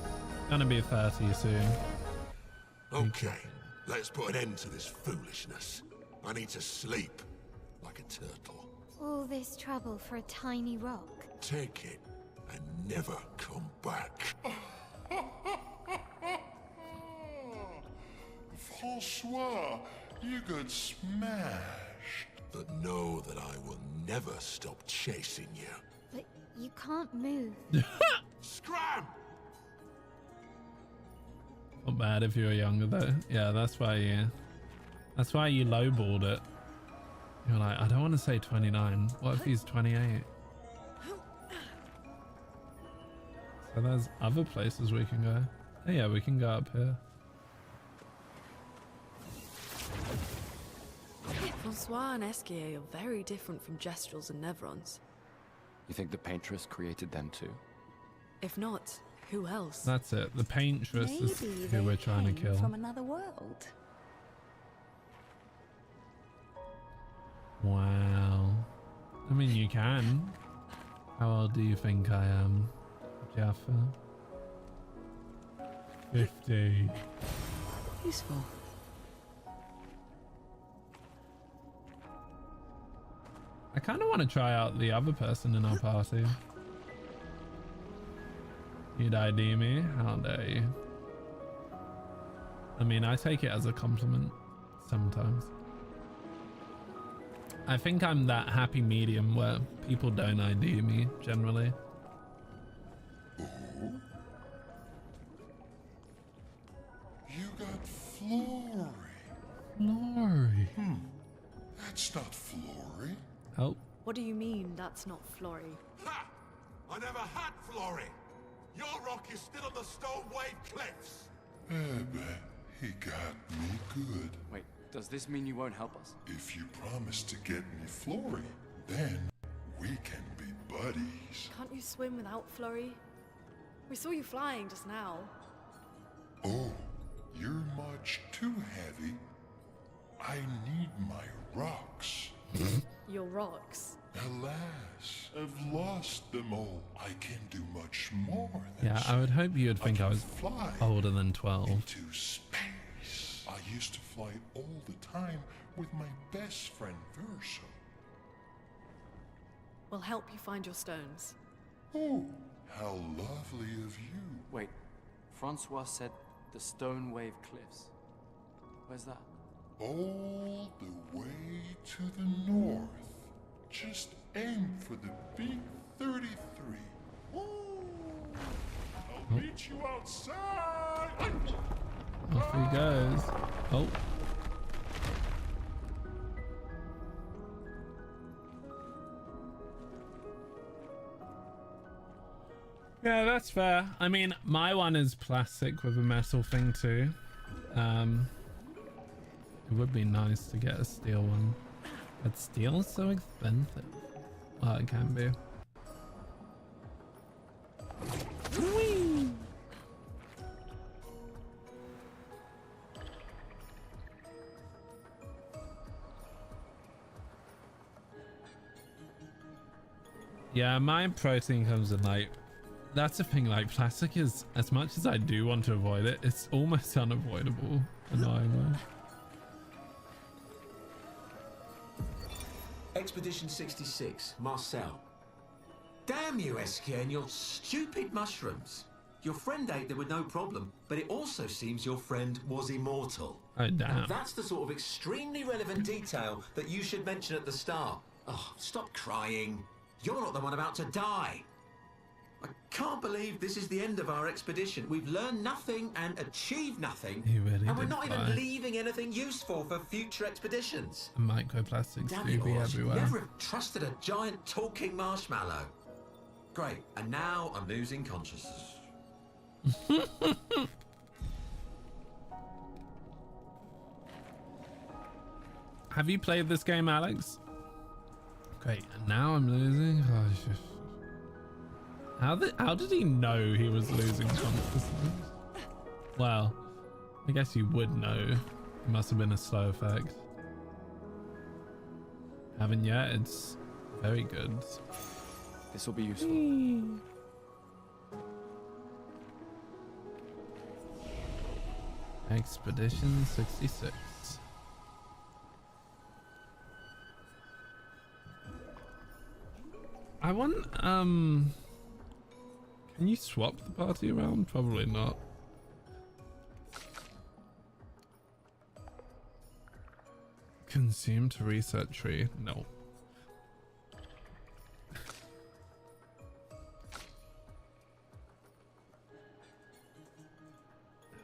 Gonna be 30 soon. Okay, let's put an end to this foolishness. I need to sleep like a turtle. All this trouble for a tiny rock. Take it and never come back. Francois, you got smashed. But know that I will never stop chasing you. But you can't move. Scram! Not bad if you were younger though. Yeah, that's why you lowballed it. You're like, I don't want to say 29. What if he's 28? So there's other places we can go. Oh yeah, we can go up here. Francois and Esquier are very different from Gestrels and Nevrons. You think the Paintress created them too? If not, who else? That's it. The Paintress is who we're trying to kill. From another world. Wow. I mean, you can. How old do you think I am, Jaffa? 50. Useful. I kind of want to try out the other person in our party. You'd ID me? How dare you? I mean, I take it as a compliment sometimes. I think I'm that happy medium where people don't ID me generally. You got Flory. Flory. That's not Flory. Oh. What do you mean that's not Flory? Ha! I never had Flory. Your rock is still on the Stone Wave Cliffs. He got me good. Wait, does this mean you won't help us? If you promise to get me Flory, then we can be buddies. Can't you swim without Flory? We saw you flying just now. Oh, you're much too heavy. I need my rocks. Your rocks. Alas, I've lost them all. I can do much more than Yeah, I would hope you would think I was fly older than 12. into space. I used to fly all the time with my best friend Verso. We'll help you find your stones. Oh, how lovely of you. Wait, Francois said the Stone Wave Cliffs. Where's that? All the way to the north. Just aim for the big 33. Ooh, I'll meet you outside. Off he goes. Oh. Yeah, that's fair. I mean, my one is plastic with a metal thing too. It would be nice to get a steel one. But steel is so expensive. Well, it can be. Whee! Yeah, my protein comes in like... That's the thing, like plastic is, as much as I do want to avoid it, it's almost unavoidable, annoyingly. Expedition 66, Marcel. Damn you, Esquier, and your stupid mushrooms. Your friend ate them with no problem, but it also seems your friend was immortal. Oh, damn. Now, that's the sort of extremely relevant detail that you should mention at the start. Oh, stop crying. You're not the one about to die. I can't believe this is the end of our expedition. We've learned nothing and achieved nothing. He really and we're did not fly. even leaving anything useful for future expeditions. Microplastics Damn do it, be Oz, everywhere. never have trusted a giant talking marshmallow. Great, and now I'm losing consciousness. Have you played this game, Alex? Great, and now I'm losing. How did he know he was losing consciousness? Well, I guess you would know. It must have been a slow effect. Haven't yet. It's very good. This will be useful. Expedition 66. I want, can you swap the party around? Probably not. Consume to reset tree? No.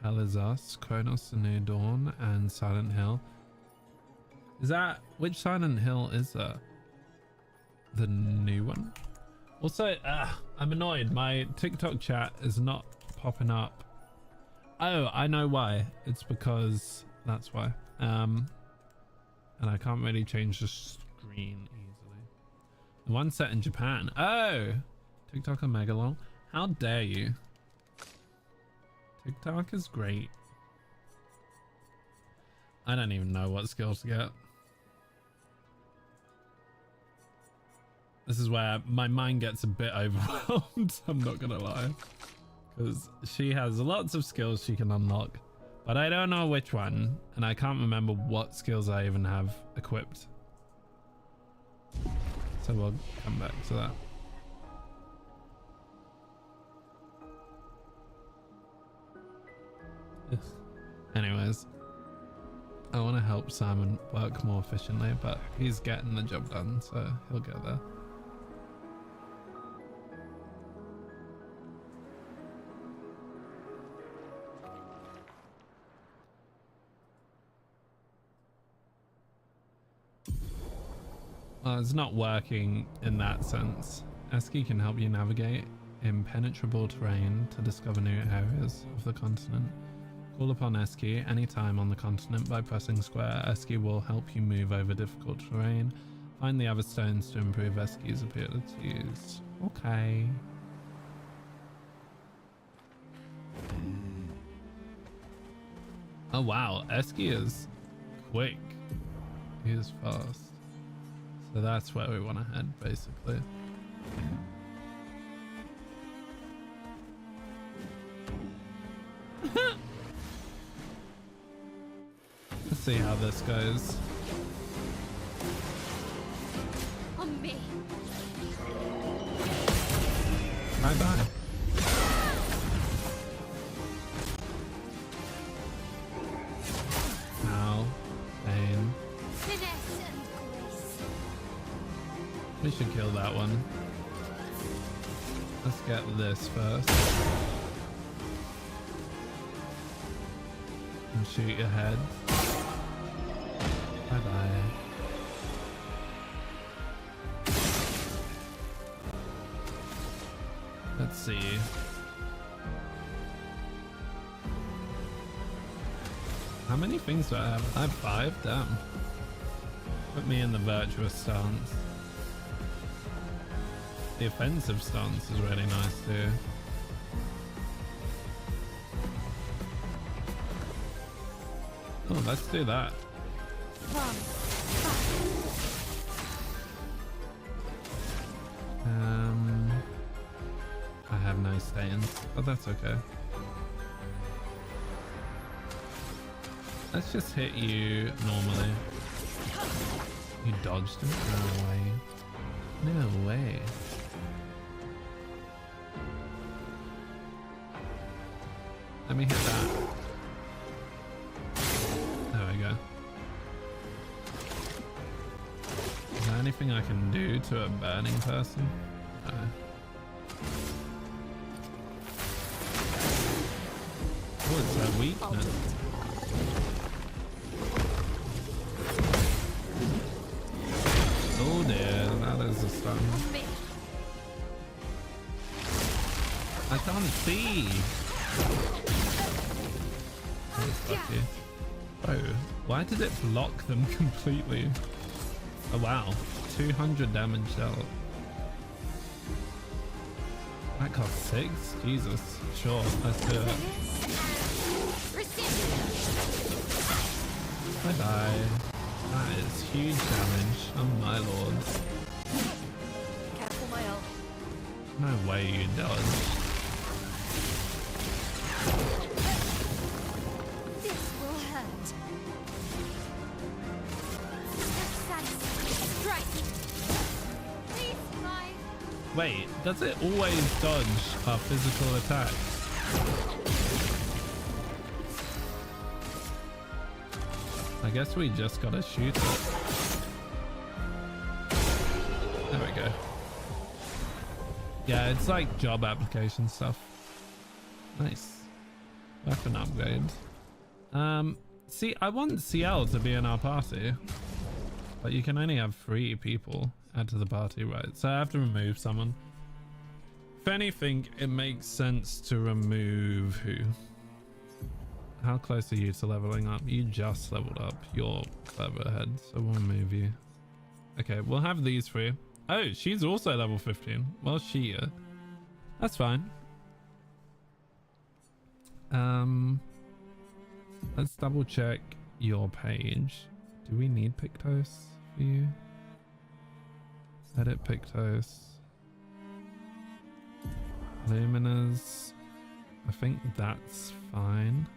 Hell is Us, Kronos the New Dawn, and Silent Hill. Is that, which Silent Hill is that? The new one? Also, I'm annoyed. My TikTok chat is not popping up. Oh, I know why. It's because that's why. And I can't really change the screen easily. The one set in Japan. Oh, TikTok and Megalol. How dare you? TikTok is great. I don't even know what skills to get. This is where my mind gets a bit overwhelmed, I'm not gonna lie. Because she has lots of skills she can unlock, but I don't know which one, and I can't remember what skills I even have equipped. So we'll come back to that. Anyways, I want to help Simon work more efficiently, but he's getting the job done, so he'll get there. Well, it's not working in that sense. Eski can help you navigate impenetrable terrain to discover new areas of the continent. Call upon Eski anytime on the continent by pressing square. Eski will help you move over difficult terrain. Find the other stones to improve Eski's abilities. Okay. Oh wow, Eski is quick. He is fast. So that's where we want to head, basically. Let's see how this goes. On me. Bye bye. Ow. Pain. Finesse and grace. We should kill that one. Let's get this first. And shoot your head. Bye bye. Let's see. How many things do I have? I have 5? Damn. Put me in the virtuous stance. The offensive stance is really nice too. Oh, let's do that. I have no stains, but that's okay. Let's just hit you normally. You dodged him? No way. No way. Let me hit that. There we go. Is there anything I can do to a burning person? No. weakness. Oh dear, that is a stun. I can't see. Oh, why did it block them completely? Oh wow, 200 damage dealt. That cost 6? Jesus. Sure, let's do it. Bye bye. That is huge damage. Oh my lord. Careful, my ult. No way you dodged. This will hurt. Strike. Please, my. Wait, does it always dodge our physical attacks? I guess we just gotta shoot it. There we go. Yeah, it's like job application stuff. Nice. Weapon upgrade. See, I want CL to be in our party, but you can only have 3 people add to the party, right? So I have to remove someone. If anything, it makes sense to remove who? How close are you to leveling up? You just leveled up. You're clever ahead, so we'll move you. Okay, we'll have these 3. Oh, she's also level 15. Well, that's fine. Let's double check your page. Do we need Pictos for you? Edit Pictos. Luminas. I think that's fine.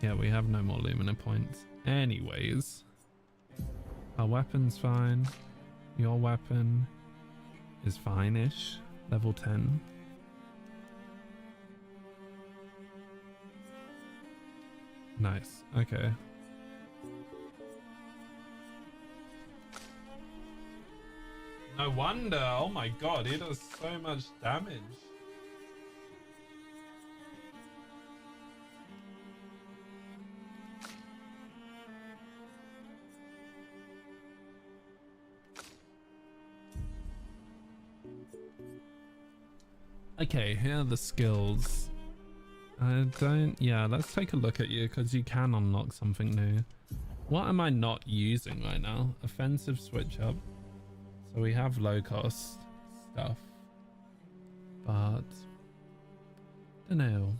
Yeah, we have no more Lumina points. Anyways. Our weapon's fine. Your weapon is fine-ish. Level 10. Nice. Okay. No wonder. Oh my god, he does so much damage. Okay, here are the skills. Yeah, let's take a look at you because you can unlock something new. What am I not using right now? Offensive switch up. So we have low cost stuff. But, don't know.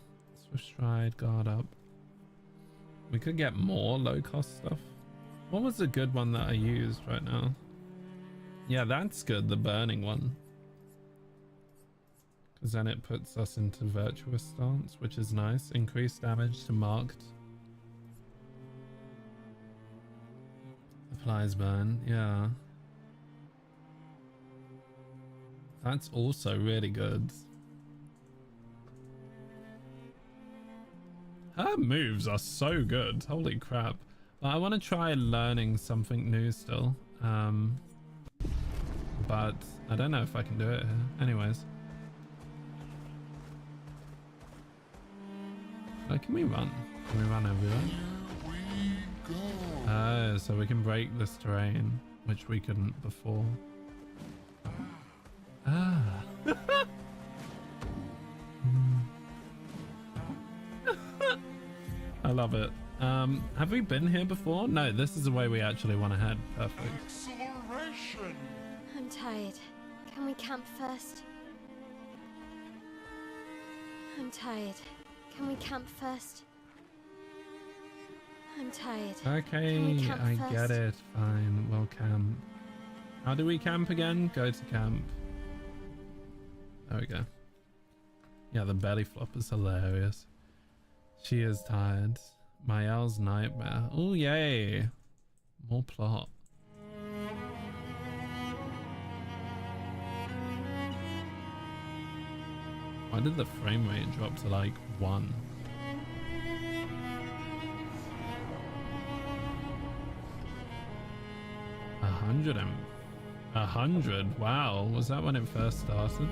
Swift stride, guard up. We could get more low cost stuff. What was the good one that I used right now? Yeah, that's good, the burning one. Because then it puts us into virtuous stance, which is nice. Increased damage to marked. Applies burn, yeah. That's also really good. Her moves are so good, holy crap. But I want to try learning something new still. But I don't know if I can do it here. Anyways. Oh, can we run? Can we run everywhere? Oh, so we can break this terrain, which we couldn't before. Ah. I love it. Have we been here before? No, this is the way we actually want to head. Perfect. Acceleration! I'm tired. Can we camp first? I'm tired. Can we camp first? I'm tired. Okay, I get it. Fine, we'll camp. How do we camp again? Go to camp. There we go. Yeah, the belly flop is hilarious. She is tired. Mael's nightmare. Oh, yay. More plot. Why did the frame rate drop to like 1? A 100? Wow, was that when it first started?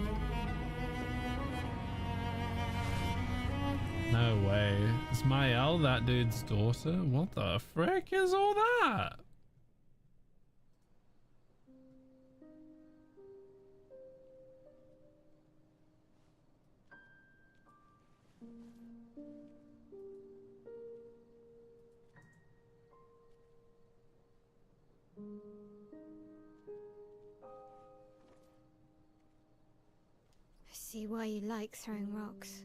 No way. Is Mael that dude's daughter? What the frick is all that? I see why you like throwing rocks.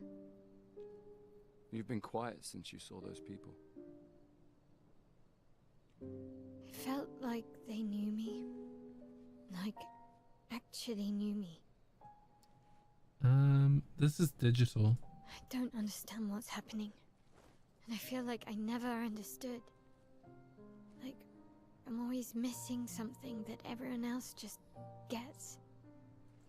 You've been quiet since you saw those people. It felt like they knew me. Like, actually knew me. This is digital. I don't understand what's happening. And I feel like I never understood. Like, I'm always missing something that everyone else just gets.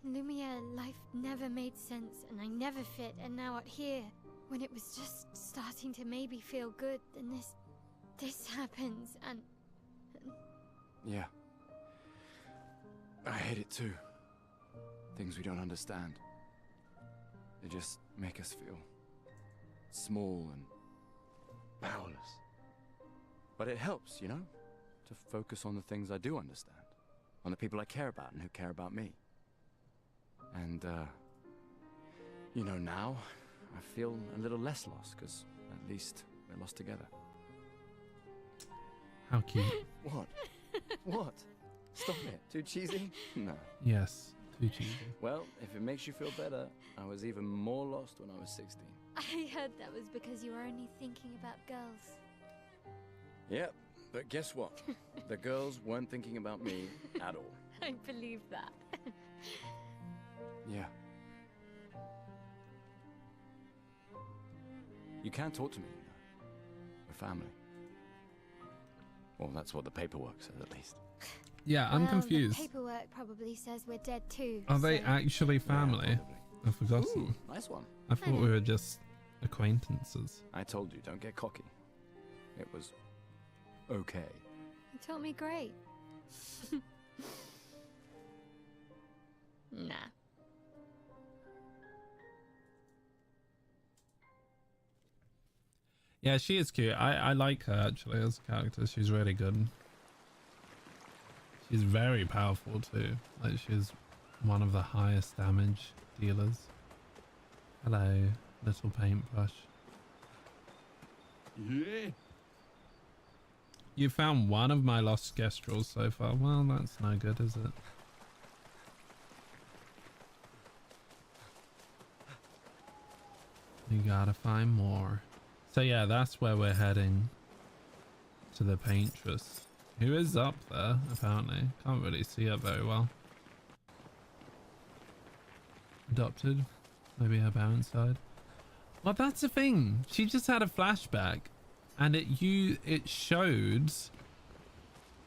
In Lumiere, life never made sense, and I never fit, and now out here, when it was just starting to maybe feel good, then this happens, and... Yeah. I hate it too. Things we don't understand. They just make us feel small and powerless. But it helps, you know, to focus on the things I do understand, on the people I care about and who care about me. And, you know, now I feel a little less lost, because at least we're lost together. How cute. What? What? Stop it. Too cheesy? No. Yes, too cheesy. Well, if it makes you feel better, I was even more lost when I was 16. I heard that was because you were only thinking about girls. Yep, but guess what? The girls weren't thinking about me at all. I believe that. Yeah. You can talk to me, you know. We're family. Well, that's what the paperwork says, at least. Yeah, I'm confused. The paperwork probably says we're dead too. Are they so... actually family? I've forgotten. Ooh, nice one. I thought we were just acquaintances. I told you, don't get cocky. It was okay. You taught me great. Nah. Yeah, she is cute. I like her actually as a character. She's really good. She's very powerful too. Like, she's one of the highest damage dealers. Hello, little paintbrush. Yeah. You found one of my lost Gestrels so far. Well, that's no good, is it? You gotta find more. So yeah, that's where we're heading. To the paintress. Who is up there, apparently. Can't really see her very well. Adopted. Maybe her parents died. Well, that's the thing. She just had a flashback. And it showed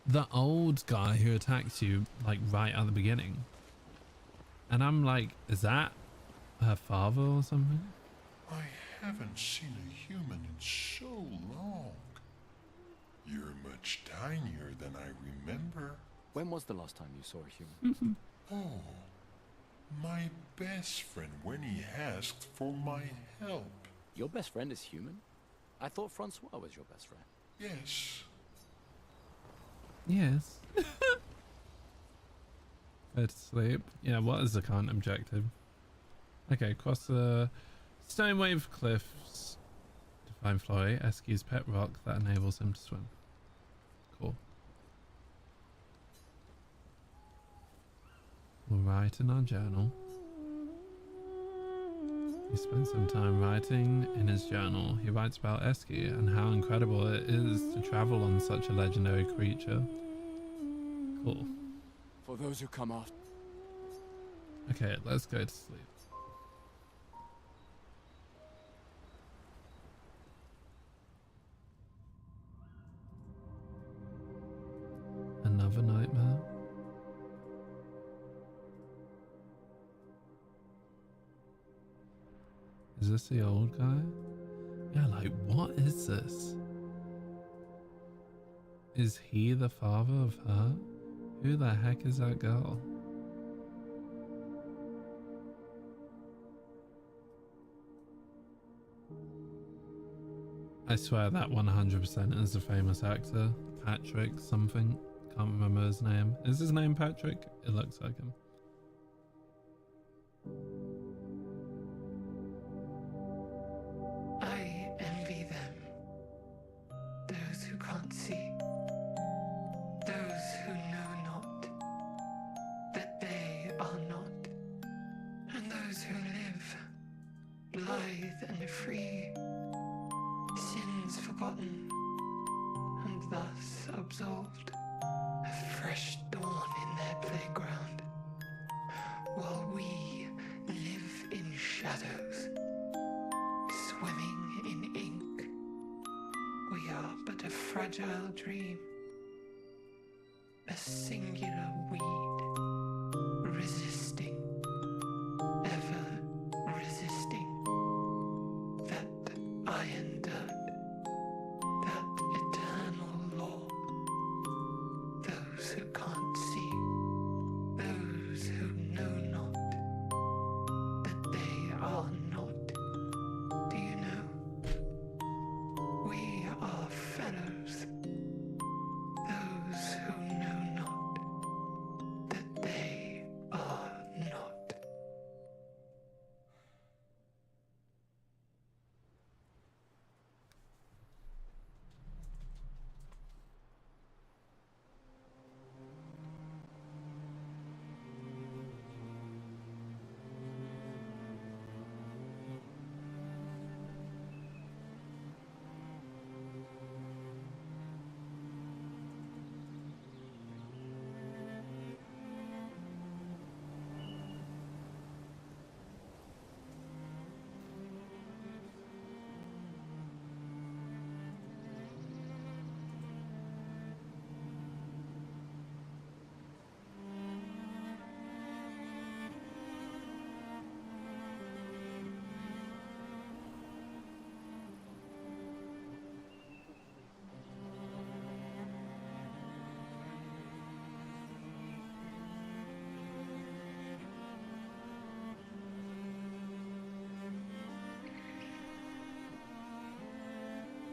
the old guy who attacks you, like, right at the beginning. And I'm like, is that her father or something? I haven't seen a human in so long. You're much tinier than I remember. When was the last time you saw a human? Oh, my best friend when he asked for my help. Your best friend is human? I thought Francois was your best friend. Yes. Yes. Go to sleep. Yeah, what is the current objective? Okay, cross the Stonewave Cliffs to find Florrie, Eskie's pet rock that enables him to swim. Cool. We'll write in our journal. He spent some time writing in his journal. He writes about Eskie and how incredible it is to travel on such a legendary creature. Cool. For those who come after. Okay, let's go to sleep. Another nightmare? Is this the old guy? Yeah, like, what is this? Is he the father of her? Who the heck is that girl? I swear that 100% is a famous actor. Patrick something. Can't remember his name. Is his name Patrick? It looks like him. I envy them. Those who can't see. Those who know not that they are not. And those who live, blithe and free, sins forgotten, and thus absolved. A fresh dawn in their playground, while we live in shadows, swimming in ink. We are but a fragile dream, a singular weed, resisting, ever resisting, that iron dirt, that eternal law. Those who can't see, those who know not that they are not. Do you know? We are fellows. Those who know not that they are not.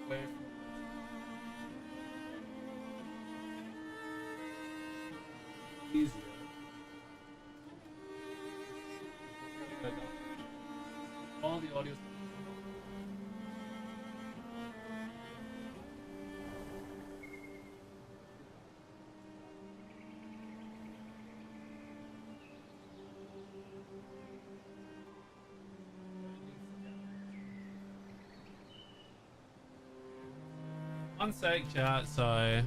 Away from easier. All the audio. 1 sec, chat, so...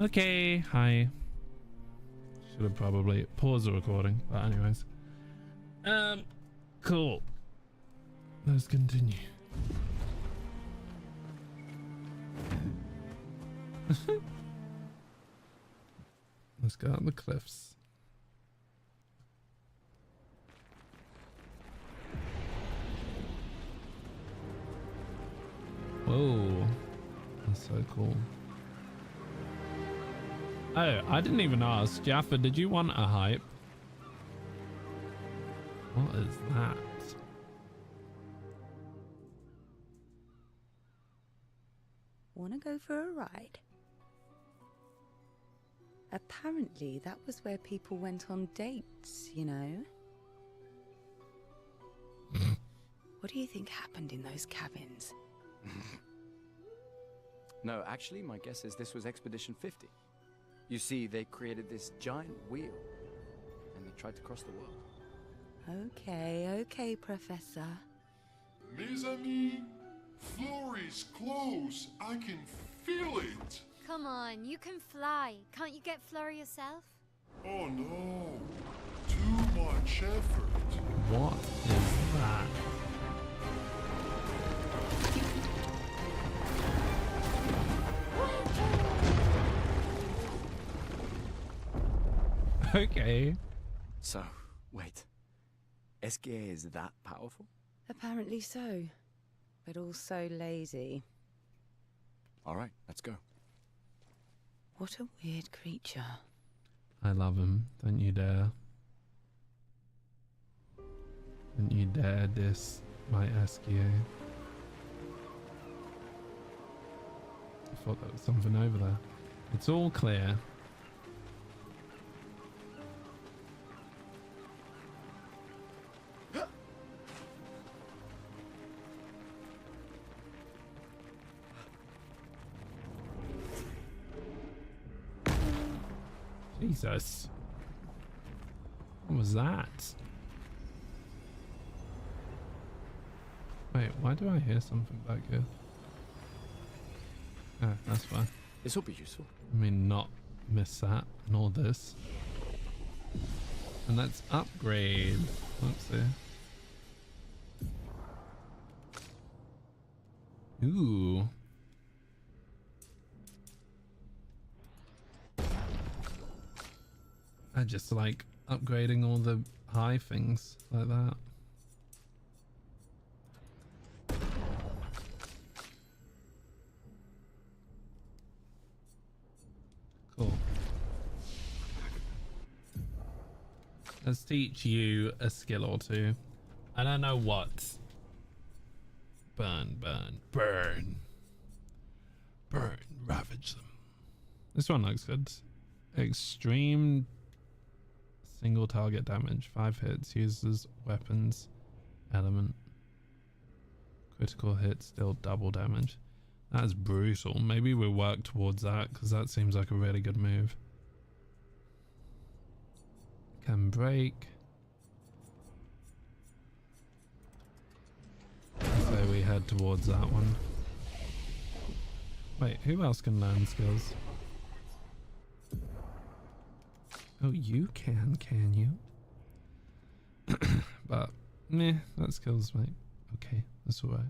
Okay, hi. Should have probably paused the recording, but anyways. Cool. Let's continue. Let's go up the cliffs. Whoa, that's so cool. Oh, I didn't even ask. Jaffa, did you want a hype? What is that? Wanna go for a ride? Apparently, that was where people went on dates, you know? What do you think happened in those cabins? No, actually, my guess is this was Expedition 50. You see, they created this giant wheel, and they tried to cross the world. Okay, Professor. Mes amis, Florey's close. I can feel it. Come on, you can fly. Can't you get Flora yourself? Oh no, too much effort. What is that? Okay. So, wait. Esquire is that powerful? Apparently so, but also lazy. All right, let's go. What a weird creature. I love him. Don't you dare. Don't you dare diss my Esquire. I thought there was something over there. It's all clear. Jesus. What was that? Wait, why do I hear something back here? Oh, that's fine. This will be useful. I mean, not miss that and all this. And let's upgrade. Whoopsie. Ooh. I just like upgrading all the high things like that. Cool. Let's teach you a skill or two. I don't know what. Burn, burn, burn. Burn, ravage them. This one looks good. Extreme single target damage. 5 hits. Uses weapons element. Critical hit, still double damage. That's brutal. Maybe we'll work towards that because that seems like a really good move. Can break. So we head towards that one. Wait, who else can learn skills? Oh, you can you? But, meh, that skill's mate. Okay, that's alright.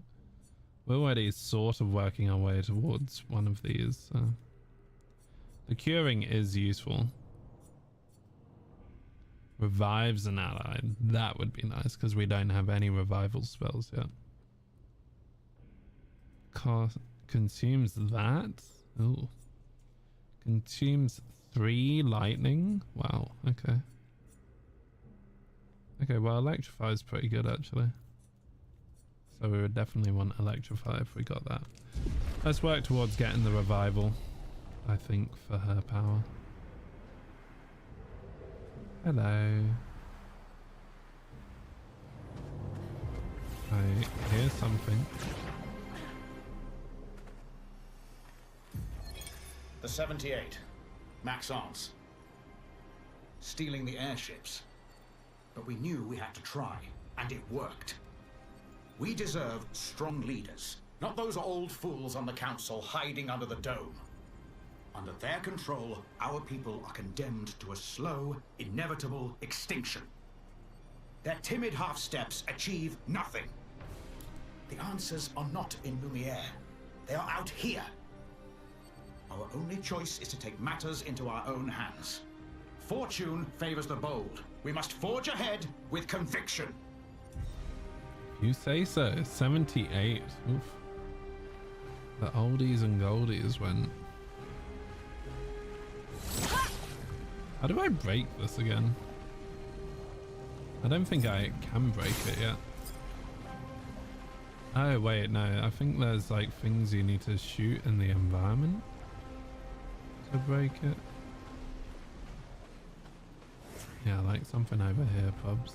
We're already sort of working our way towards one of these. The curing is useful. Revives an ally. That would be nice because we don't have any revival spells yet. Consumes that. Ooh. Consumes 3 lightning. Wow. Okay. Okay. Well, electrify is pretty good actually. So we would definitely want electrify if we got that. Let's work towards getting the revival. I think for her power. Hello. I hear something. The 78. Max Arms. Stealing the airships. But we knew we had to try, and it worked. We deserve strong leaders, not those old fools on the council hiding under the dome. Under their control, our people are condemned to a slow, inevitable extinction. Their timid half-steps achieve nothing. The answers are not in Lumiere. They are out here. Our only choice is to take matters into our own hands. Fortune favors the bold. We must forge ahead with conviction. You say so. 78. Oof. The oldies and goldies went. How do I break this again? I don't think I can break it yet. Oh wait, no. I think there's like things you need to shoot in the environment to break it. Yeah, like something over here, pubs.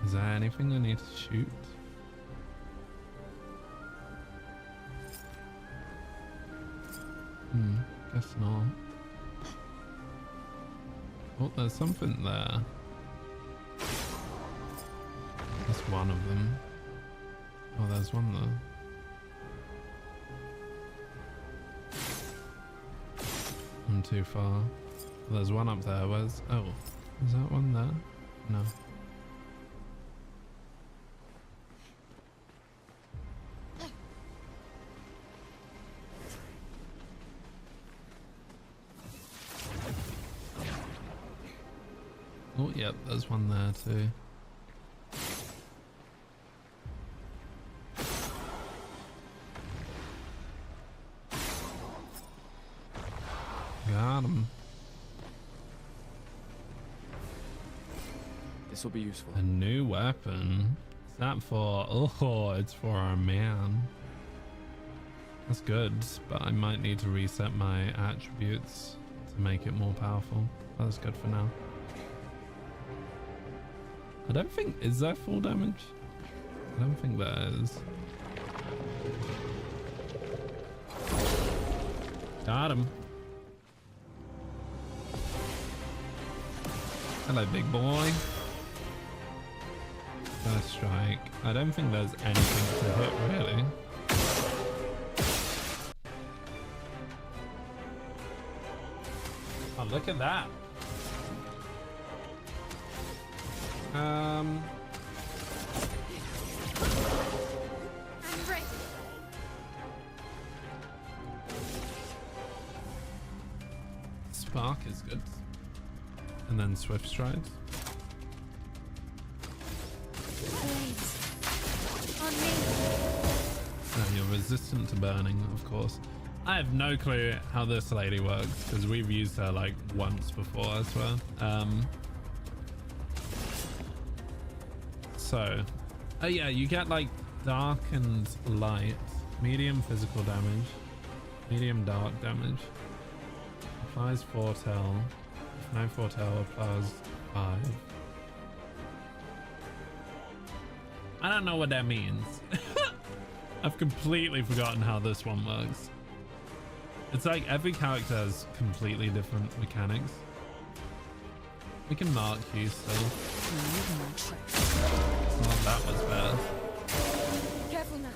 Is there anything I need to shoot? Guess not. Oh, there's something there. That's one of them. Oh, there's one there. I'm too far. There's one up there. Where's... Oh, is that one there? No. Oh, yep, there's one there too. Got him. This will be useful. A new weapon. Is that for... Oh, it's for our man. That's good, but I might need to reset my attributes to make it more powerful. That's good for now. I don't think... Is there full damage? I don't think there is. Got him. Hello, big boy. First strike. I don't think there's anything to hit, really. Oh, look at that. I'm ready. Spark is good. And then Swift Strides. On me. And you're resistant to burning, of course. I have no clue how this lady works because we've used her like once before, I swear. So, oh yeah, you get like dark and light, medium physical damage, medium dark damage. Applies foretell. If no foretell, applies 5. I don't know what that means. I've completely forgotten how this one works. It's like every character has completely different mechanics. We can mark you still. Oh, that was bad. Careful now.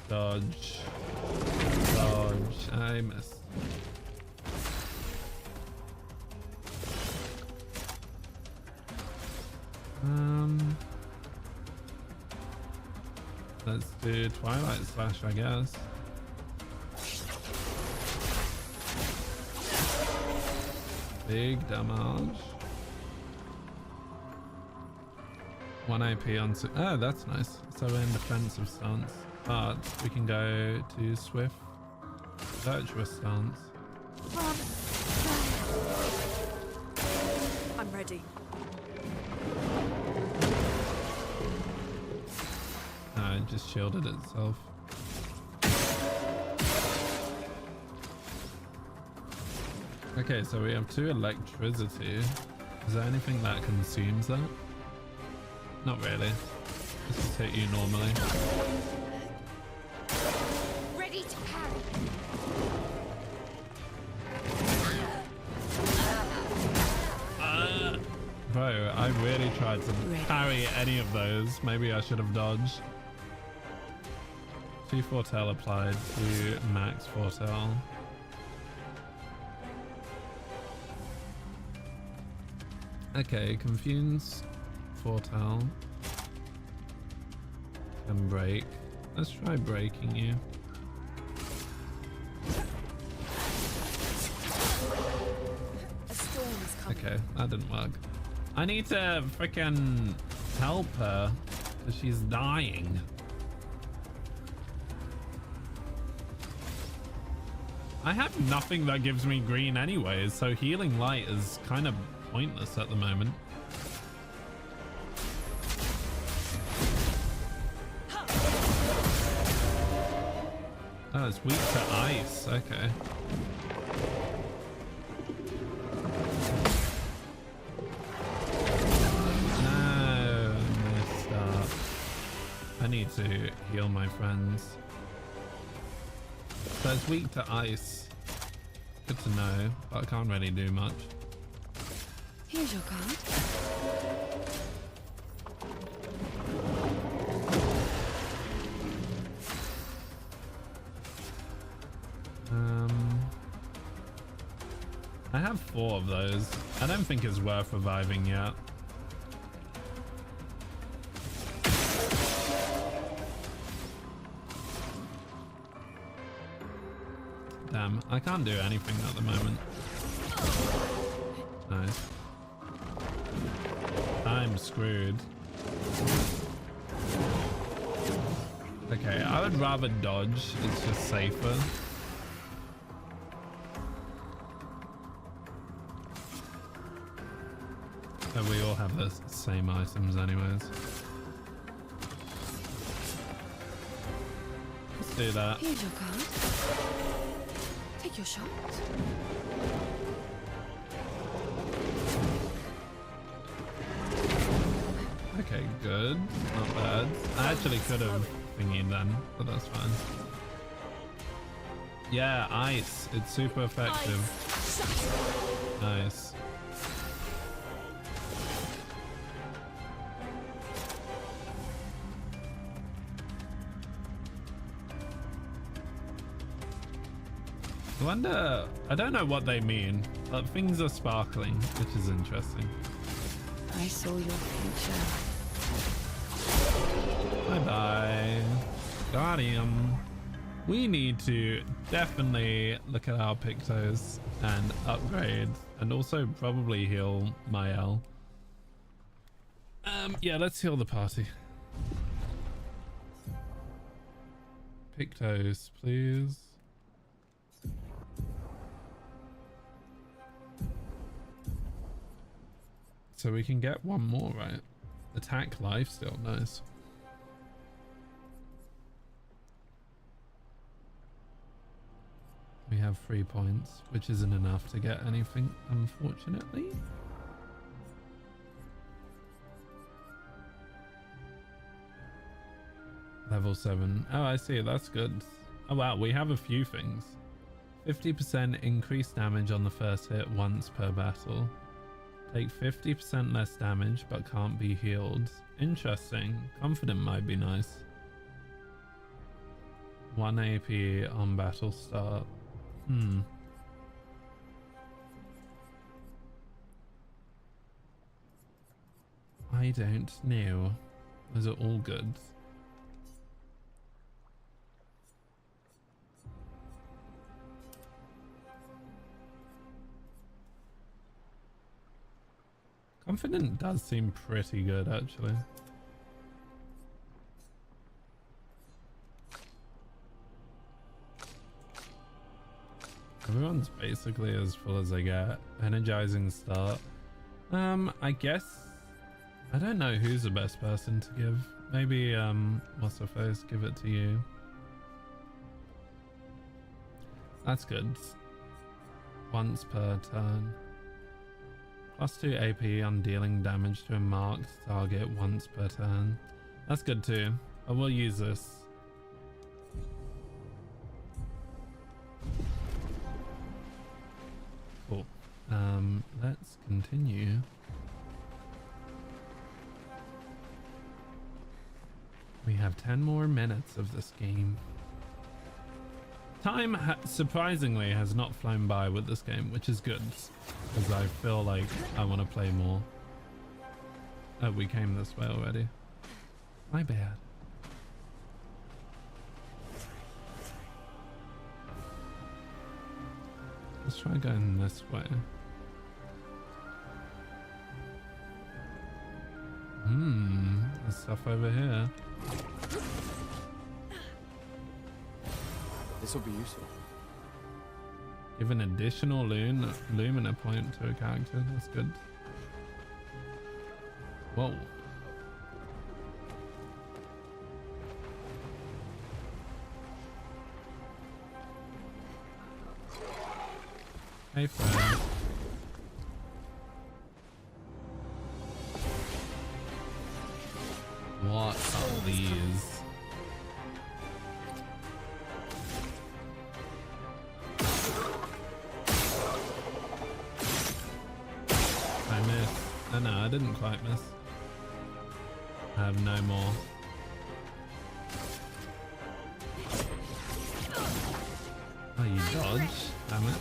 Dodge. Dodge. I missed. Let's do Twilight Slash, I guess. Big damage. 1 AP on... Oh, that's nice. So we're in defensive stance. But we can go to Swift Virtuous stance. I'm ready. No, it just shielded itself. Okay, so we have 2 electricity. Is there anything that consumes that? Not really. Let's just hit you normally. tried to parry any of those. Maybe I should have dodged. 2 foretell applied to max foretell. Okay, confuse foretell. And break. Let's try breaking you. Okay, that didn't work. I need to freaking help her because she's dying. I have nothing that gives me green anyways, so healing light is kind of pointless at the moment. Oh, it's weak to ice. Okay. No, messed up. I need to heal my friends. So it's weak to ice. Good to know, but I can't really do much. Here's your card. I have 4 of those. I don't think it's worth reviving yet. Damn, I can't do anything at the moment. Nice. I'm screwed. Okay, I would rather dodge. It's just safer. So we all have the same items anyways. Let's do that. Here's your card. Take your shot. Okay, good. Not bad. I actually could have thingied then, but that's fine. Yeah, ice. It's super effective. Nice. I wonder, I don't know what they mean, but things are sparkling, which is interesting. I saw your future. Bye bye. Got him. We need to definitely look at our Pictos and upgrade, and also probably heal Mael. Yeah, let's heal the party. Pictos, please. So we can get one more, right? Attack life still, nice. We have 3 points, which isn't enough to get anything, unfortunately. Level 7. Oh, I see. That's good. Oh, wow. We have a few things. 50% increased damage on the first hit once per battle. Take 50% less damage, but can't be healed. Interesting. Confident might be nice. 1 AP on battle start. I don't know. Those are all good. Confident does seem pretty good, actually. Everyone's basically as full as they get. Energizing start. I guess I don't know who's the best person to give. Maybe what's her face? Give it to you. That's good. Once per turn. +2 AP on dealing damage to a marked target once per turn. That's good too. I will use this. Cool. Let's continue. have 10 more minutes of this game. Time surprisingly has not flown by with this game, which is good, because I feel like I want to play more. Oh, we came this way already. My bad. Let's try going this way. There's stuff over here. This will be useful. Give an additional Lumina point to a character. That's good. Whoa. Hey, friend. What are these? I missed. Oh no, I didn't quite miss. I have no more. Oh, you dodge? Damn it.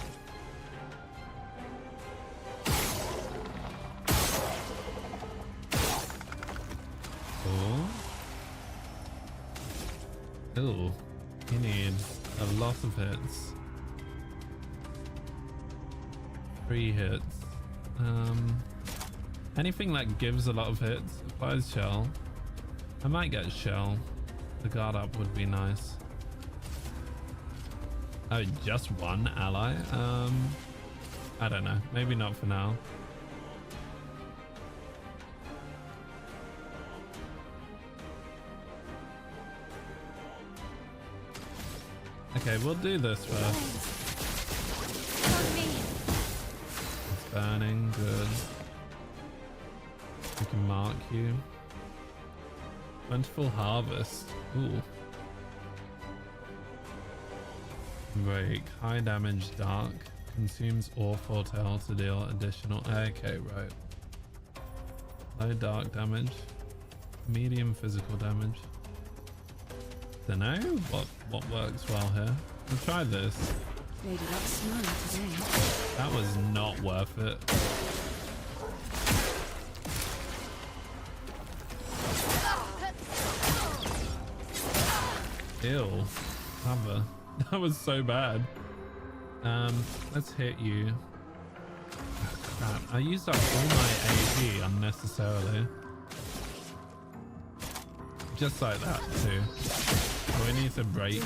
Ew, he needs a lot of hits. 3 hits. Anything that gives a lot of hits applies shell. I might get shell. The guard up would be nice. Oh, just one ally? I don't know. Maybe not for now. Okay, we'll do this first. It's burning, good. We can mark you. Plentiful harvest. Ooh. Break. High damage dark. Consumes ore foretell to deal additional. Okay, right. Low dark damage. Medium physical damage. Don't know what works well here. We'll try this. Lady looks smiling today. That was not worth it. Ew. Cover. That was so bad. Let's hit you. Oh, crap. I used up all my AP unnecessarily. Just like that too. So we need to break you.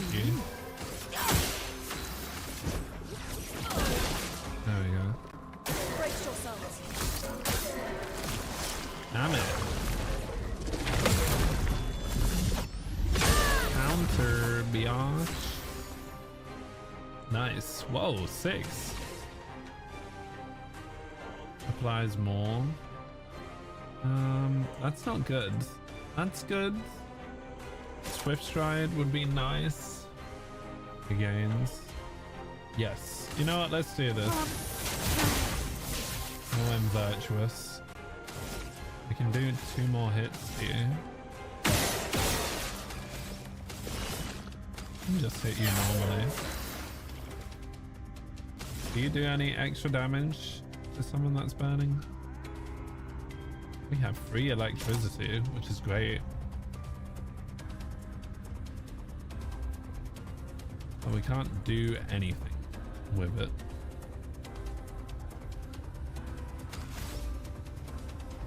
There we go. Brace yourselves. Damn it. Counter biatch. Nice. Whoa, 6. Applies more. That's not good. That's good. Swift stride would be nice. Gains. Yes. You know what? Let's do this. Oh, I'm virtuous. I can do 2 more hits here. I'll just hit you normally. Do you do any extra damage to someone that's burning? We have free electricity, which is great. But we can't do anything with it.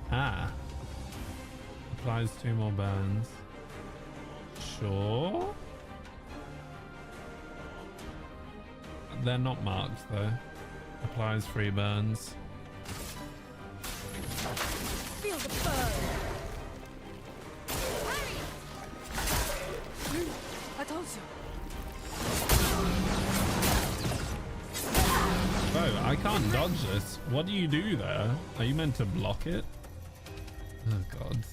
Ah. Applies 2 more burns. Sure. They're not marked though. Applies 3 burns. Feel the burn. I told you. Bro, I can't dodge this. What do you do there? Are you meant to block it? Oh god.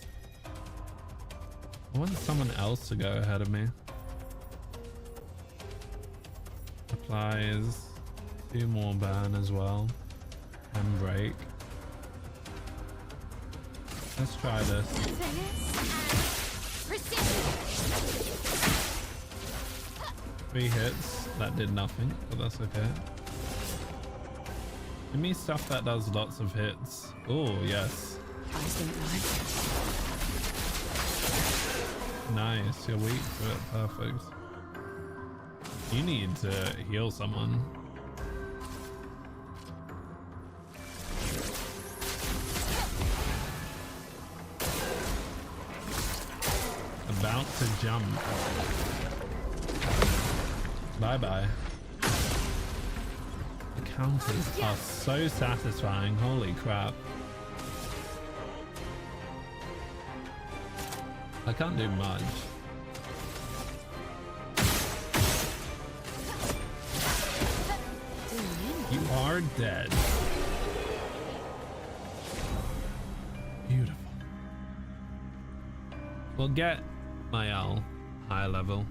I want someone else to go ahead of me. Applies 2 more burn as well. And break. Let's try this. 3 hits. That did nothing, but that's okay. Give me stuff that does lots of hits. Oh, yes. Nice. You're weak to it. Perfect. You need to heal someone. About to jump. Bye-bye. The counters are so satisfying. Holy crap. I can't do much. You are dead. Beautiful. We'll get Mayal higher level.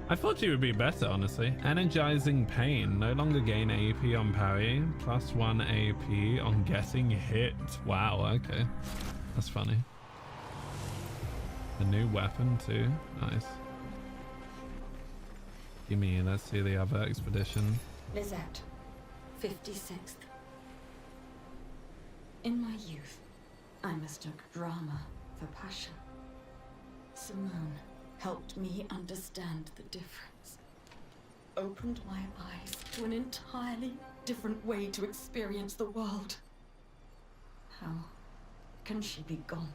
I thought she would be better, honestly. Energizing Pain. No longer gain AP on parrying. +1 AP on getting hit. Wow, okay. That's funny. A new weapon too. Nice. Gimme, let's see the other expedition. Lizette, 56th. In my youth, I mistook drama for passion. Simone helped me understand the difference. Opened my eyes to an entirely different way to experience the world. How can she be gone?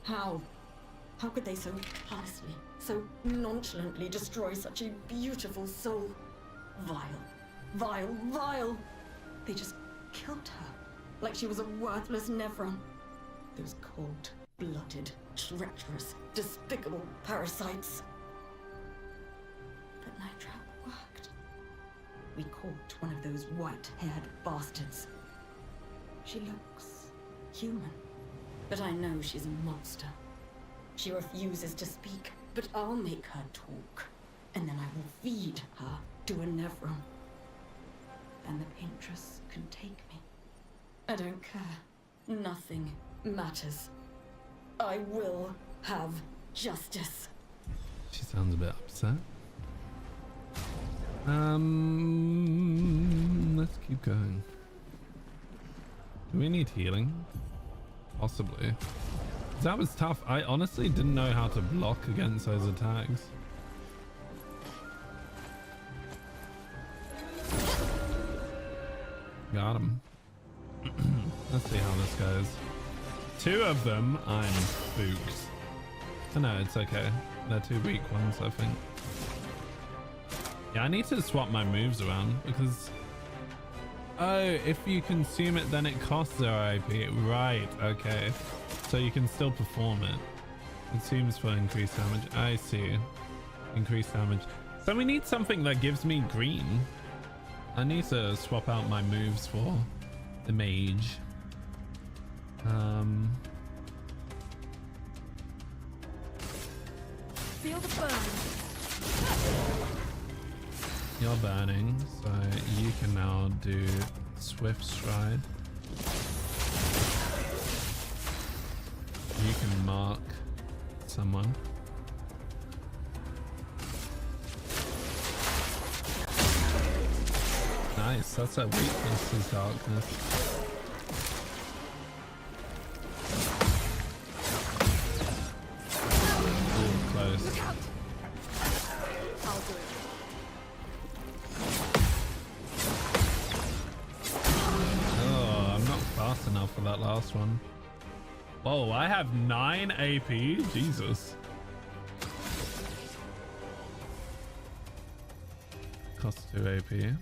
How could they so callously, so nonchalantly destroy such a beautiful soul? Vile, vile, vile! They just killed her, like she was a worthless Nevron. Those cold-blooded, treacherous, despicable parasites. But Night Trap worked. We caught one of those white-haired bastards. She looks human, but I know she's a monster. She refuses to speak, but I'll make her talk, and then I will feed her to a Nevron. And the Paintress can take me. I don't care. Nothing matters. I will have justice. She sounds a bit upset. Let's keep going. Do we need healing? Possibly. That was tough. I honestly didn't know how to block against those attacks. Got him. Let's see how this goes. 2 of them, I'm spooked. Oh, no, it's okay. They're 2 weak ones, I think. Yeah, I need to swap my moves around because... Oh, if you consume it, then it costs 0 AP. Right, okay. So you can still perform it. Consumes for increased damage. I see. Increased damage. So we need something that gives me green. I need to swap out my moves for the mage. Feel the burn. You're burning, so you can now do Swift Stride. You can mark someone. Nice, that's a weakness is darkness. Ooh, close. Oh, I'm not fast enough for that last one. Whoa, I have 9 AP? Jesus. Costs 2 AP.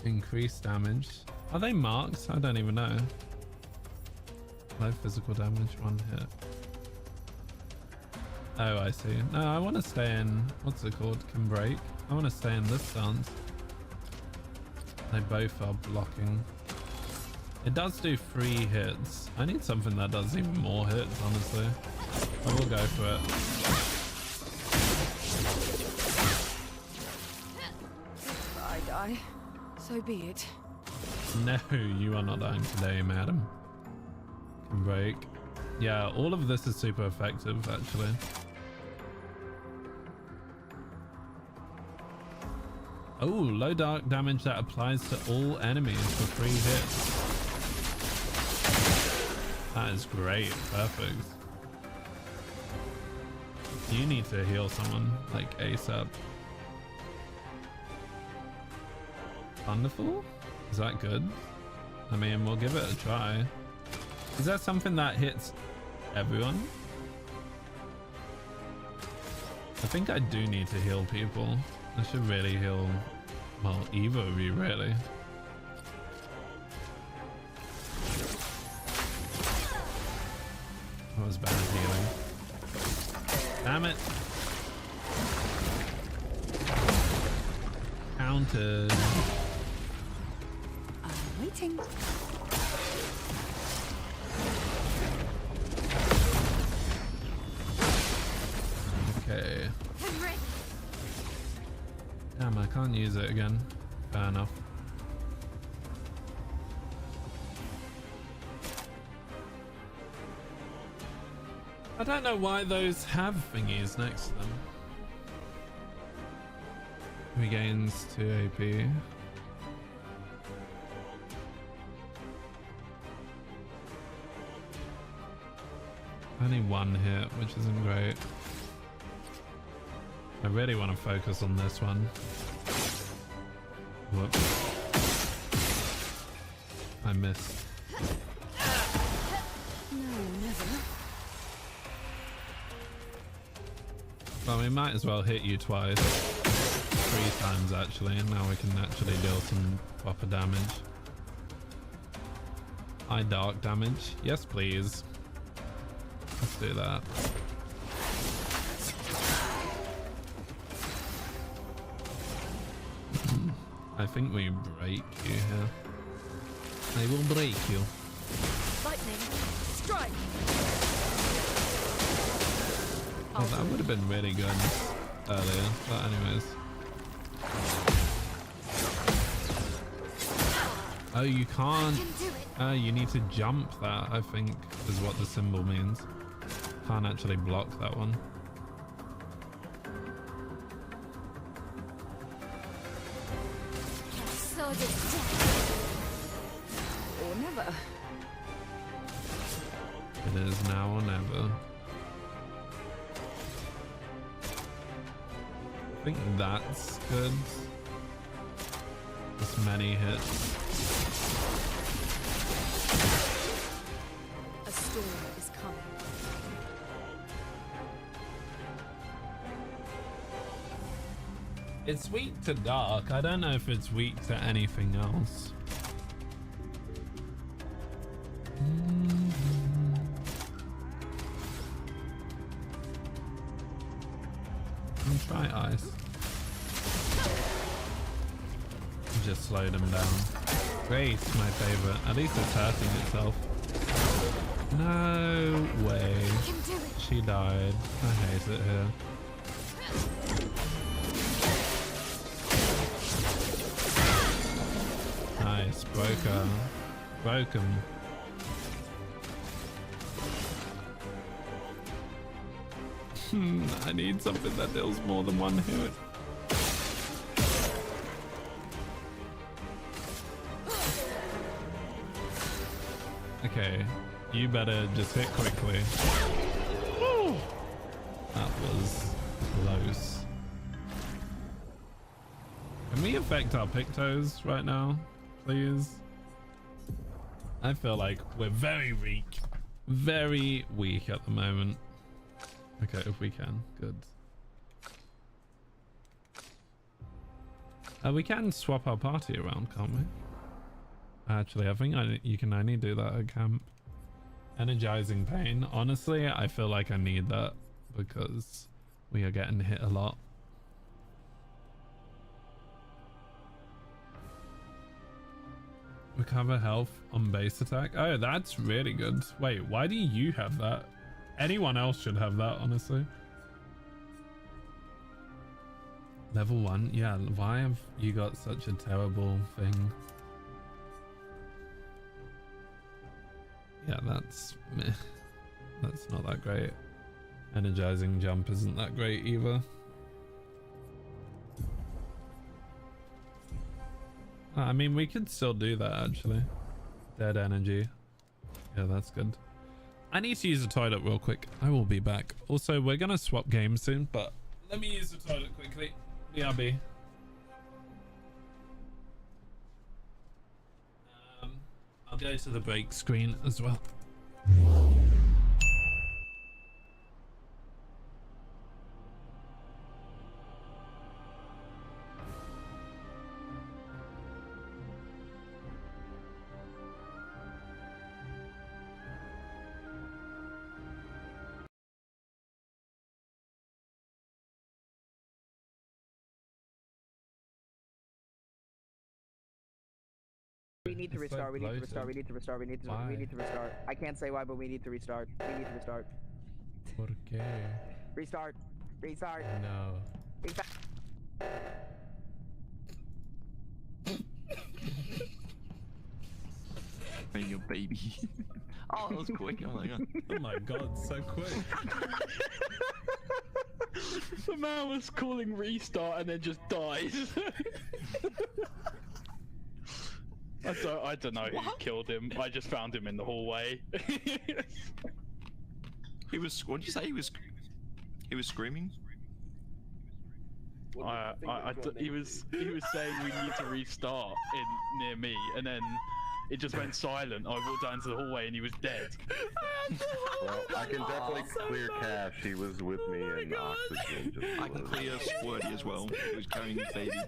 Increased damage. Are they marked? I don't even know. Low physical damage, 1 hit. Oh, I see. No, I want to stay in... What's it called? Can break. I want to stay in this stance. They both are blocking. It does do 3 hits. I need something that does even more hits, honestly. I will go for it. If I die, so be it. No, you are not dying today, madam. Can break. Yeah, all of this is super effective, actually. Oh, low dark damage that applies to all enemies for 3 hits. That is great. Perfect. You need to heal someone, like ASAP. Wonderful? Is that good? I mean, we'll give it a try. Is that something that hits everyone? I think I do need to heal people. I should really heal, well, either of you, really. That was bad healing. Damn it. Counted. I'm waiting. Okay. Damn, I can't use it again. Fair enough. I don't know why those have thingies next to them. Regains 2 AP. Only 1 hit, which isn't great. I really want to focus on this one. Whoops. I missed. No, never. Well, we might as well hit you twice. 3 times actually, and now we can actually deal some proper damage. High dark damage. Yes, please. Let's do that. I think we break you here. I will break you. Lightning, strike. Oh, that would have been really good earlier, but anyways. Oh, you can't. You need to jump that, I think, is what the symbol means. Can't actually block that one. Or never. It is now or never. I think that's good. This many hits. A storm is coming. It's weak to dark. I don't know if it's weak to anything else. Try ice. Just slowed him down. Great, my favorite. At least it's hurting itself. No way. She died. I hate it here. Nice, broke her. Broke him. I need something that deals more than 1 hit. Okay, you better just hit quickly. Woo! That was close. Can we affect our Pictos right now, please? I feel like we're very weak. Very weak at the moment. Okay, if we can. Good. We can swap our party around, can't we? Actually, I think you can only do that at camp. Energizing pain. Honestly, I feel like I need that because we are getting hit a lot. Recover health on base attack. Oh, that's really good. Wait, why do you have that? Anyone else should have that, honestly. Level 1? Yeah, why have you got such a terrible thing? Yeah, that's meh. That's not that great. Energizing jump isn't that great either. I mean, we could still do that actually. Dead energy. Yeah, that's good. I need to use the toilet real quick. I will be back. Also, we're gonna swap games soon, but let me use the toilet quickly. BRB. I'll go to the break screen as well. We need to restart. We need to restart. We need to restart. We need to. We need to restart. I can't say why, but we need to restart. We need to restart. ¿Por qué? Restart. Restart. No. Restart. Being your baby. Oh, that was quick. Oh my god. Oh my god, so quick. The man was calling restart and then just died. I don't know who killed him. I just found him in the hallway. He was. What did you say? He was screaming. He was saying we need to restart near me, and then it just went silent. I walked down to the hallway and he was dead. Well, I can definitely clear cache. He was with me and oxygen. Just I can clear Squirty as well. He was carrying his baby.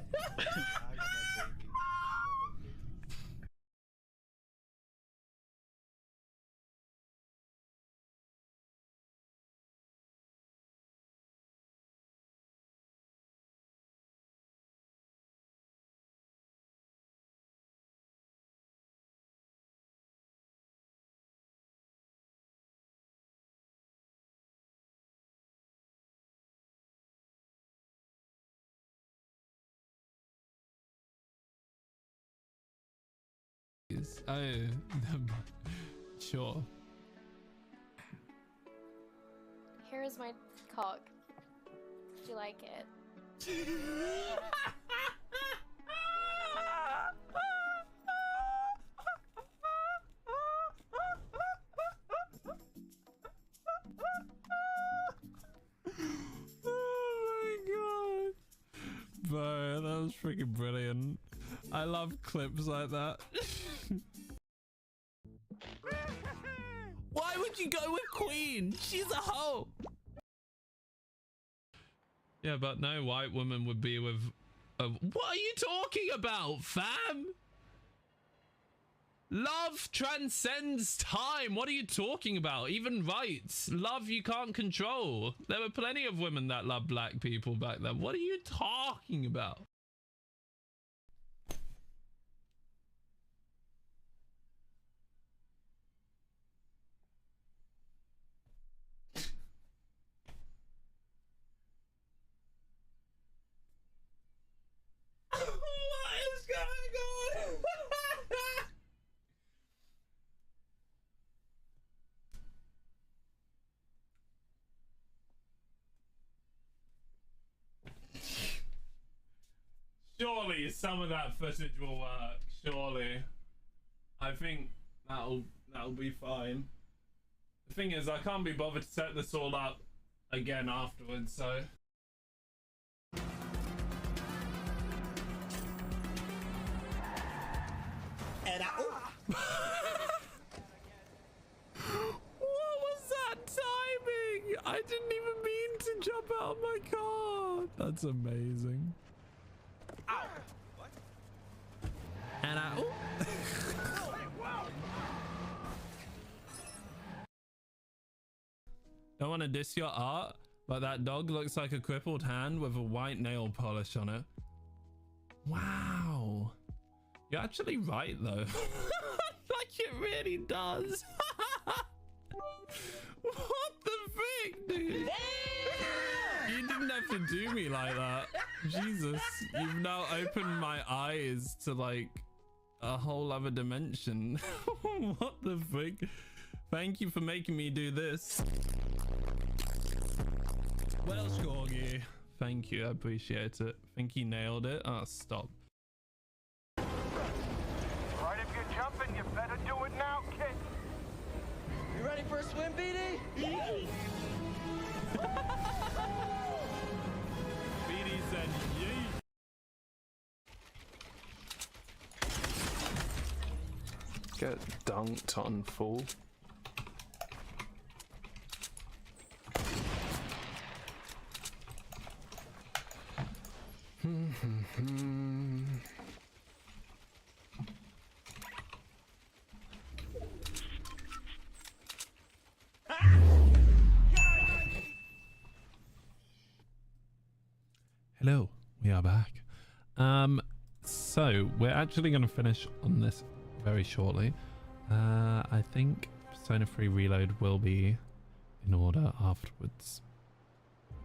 Oh, sure. Here is my cock. Do you like it? Oh my god. Bro, that was freaking brilliant. I love clips like that. Why would you go with Queen? She's a hoe. Yeah, but no white woman would be with... what are you talking about, fam? Love transcends time. What are you talking about? Even rights. Love you can't control. There were plenty of women that loved black people back then. What are you talking about? Surely some of that footage will work. Surely, I think that'll be fine. The thing is, I can't be bothered to set this all up again afterwards, so. What was that timing? I didn't even mean to jump out of my car. That's amazing. Ow. What? And I... Don't want to diss your art, but that dog looks like a crippled hand with a white nail polish on it. Wow. You're actually right, though. Like it really does. What the frick, dude? You didn't have to do me like that. Jesus, you've now opened my eyes to like a whole other dimension. What the frick? Thank you for making me do this. Welsh Corgi. Thank you, I appreciate it. Think he nailed it? Ah, stop. Right, if you're jumping, you better do it now, kid. You ready for a swim, BD? BD said yeet. Get dunked on, fool. Hello, we are back. So we're actually going to finish on this very shortly. I think Persona 3 Reload will be in order afterwards.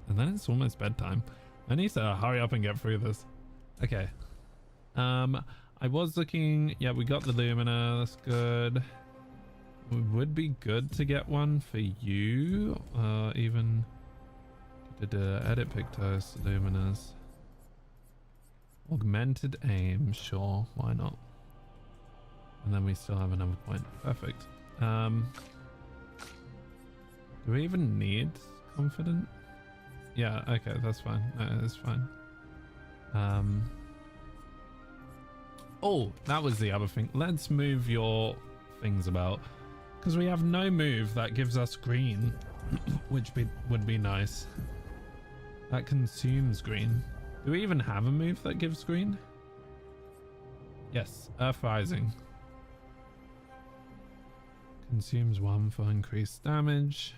And then it's almost bedtime. I need to hurry up and get through this. Okay. I was looking, yeah, we got the Lumina, that's good. It would be good to get one for you. Even edit Pictos, Luminas. Augmented aim, sure, why not? And then we still have another point. Perfect. Do we even need confident? Yeah, okay, that's fine. No, that's fine. Oh, that was the other thing. Let's move your things about, because we have no move that gives us green, which would be nice. That consumes green. Do we even have a move that gives green? Yes, Earth Rising. Consumes 1 for increased damage.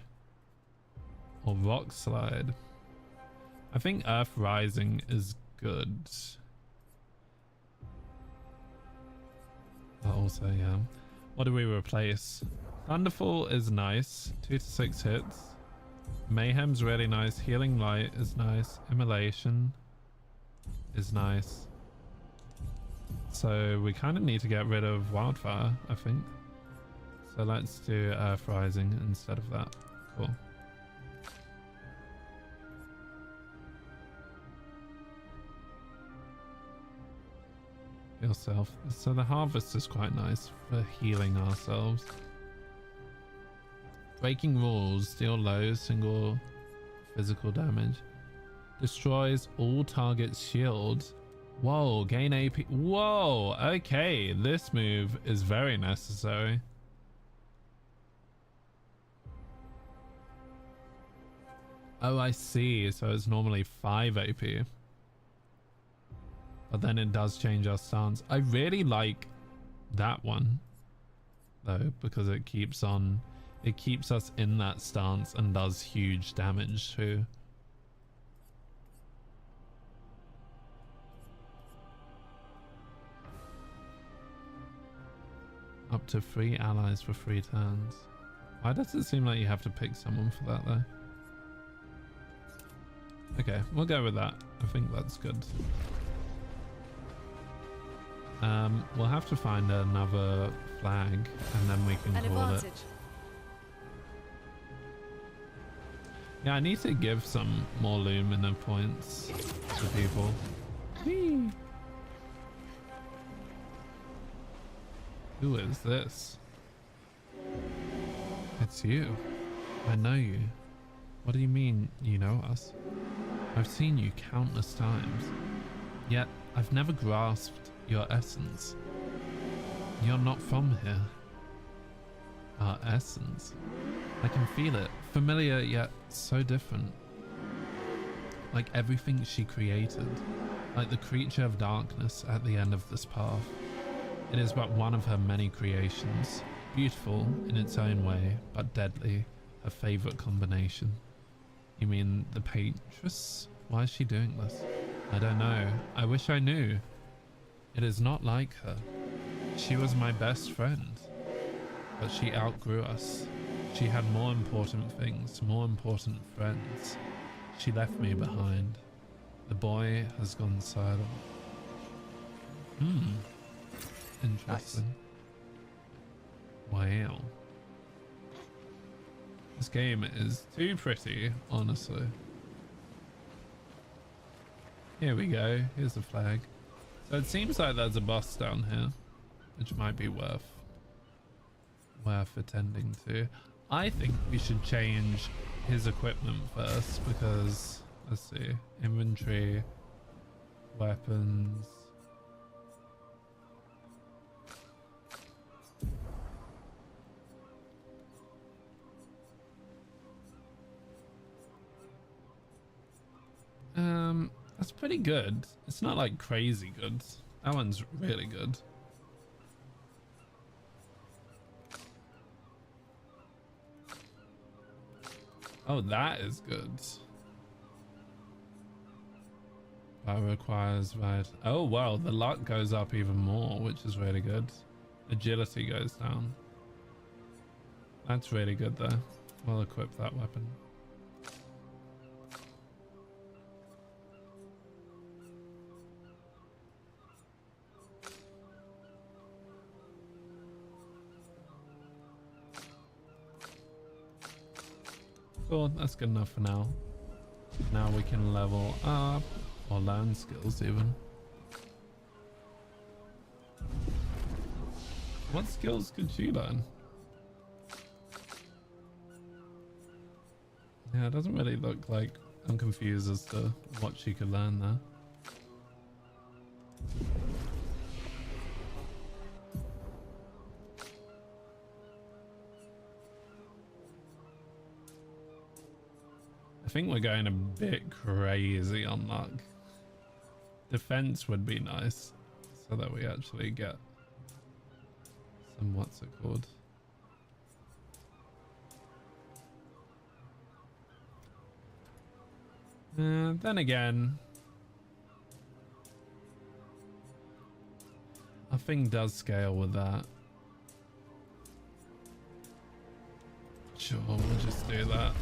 Or Rock Slide. I think Earth Rising is good. But also, yeah. What do we replace? Thunderfall is nice. 2 to 6 hits. Mayhem's really nice. Healing Light is nice. Immolation is nice. So we kind of need to get rid of Wildfire, I think. So let's do Earth Rising instead of that. Cool. Yourself. So the Harvest is quite nice for healing ourselves. Breaking Rules, deal low single physical damage. Destroys all targets' shields. Whoa, gain AP. Whoa, okay, this move is very necessary. Oh, I see. So it's normally 5 AP. But then it does change our stance. I really like that one, though, because it keeps us in that stance and does huge damage too. Up to 3 allies for 3 turns. Why does it seem like you have to pick someone for that though? Okay, we'll go with that. I think that's good. We'll have to find another flag and then we can call it. Yeah, I need to give some more Lumina points to people. Whee! Who is this? It's you. I know you. What do you mean you know us? I've seen you countless times. Yet, I've never grasped your essence. You're not from here. Our essence. I can feel it. Familiar yet so different. Like everything she created. Like the creature of darkness at the end of this path. It is but one of her many creations. Beautiful in its own way, but deadly. Her favorite combination. You mean the Patress? Why is she doing this? I don't know. I wish I knew. It is not like her. She was my best friend. But she outgrew us. She had more important things, more important friends. She left me behind. The boy has gone silent. Interesting. Nice. Wow. This game is too pretty, honestly. Here we go. Here's the flag. So it seems like there's a boss down here, which might be worth attending to. I think we should change his equipment first because, let's see, inventory, weapons. That's pretty good. It's not like crazy good. That one's really good. Oh, that is good. That requires right. Oh wow, the luck goes up even more, which is really good. Agility goes down. That's really good though. We'll equip that weapon. Cool, that's good enough for now. Now we can level up or learn skills even. What skills could she learn? Yeah, it doesn't really look like. I'm confused as to what she could learn there. I think we're going a bit crazy on luck. Defense would be nice so that we actually get some, what's it called? Then again, our thing does scale with that. Sure, we'll just do that.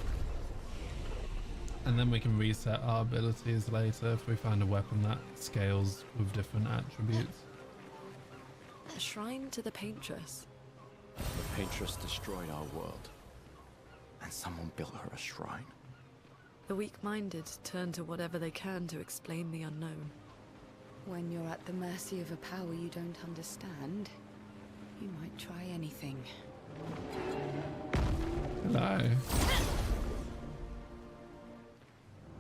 And then we can reset our abilities later if we find a weapon that scales with different attributes. A shrine to the Paintress. The Paintress destroyed our world, and someone built her a shrine. The weak-minded turn to whatever they can to explain the unknown. When you're at the mercy of a power you don't understand, you might try anything. Hello.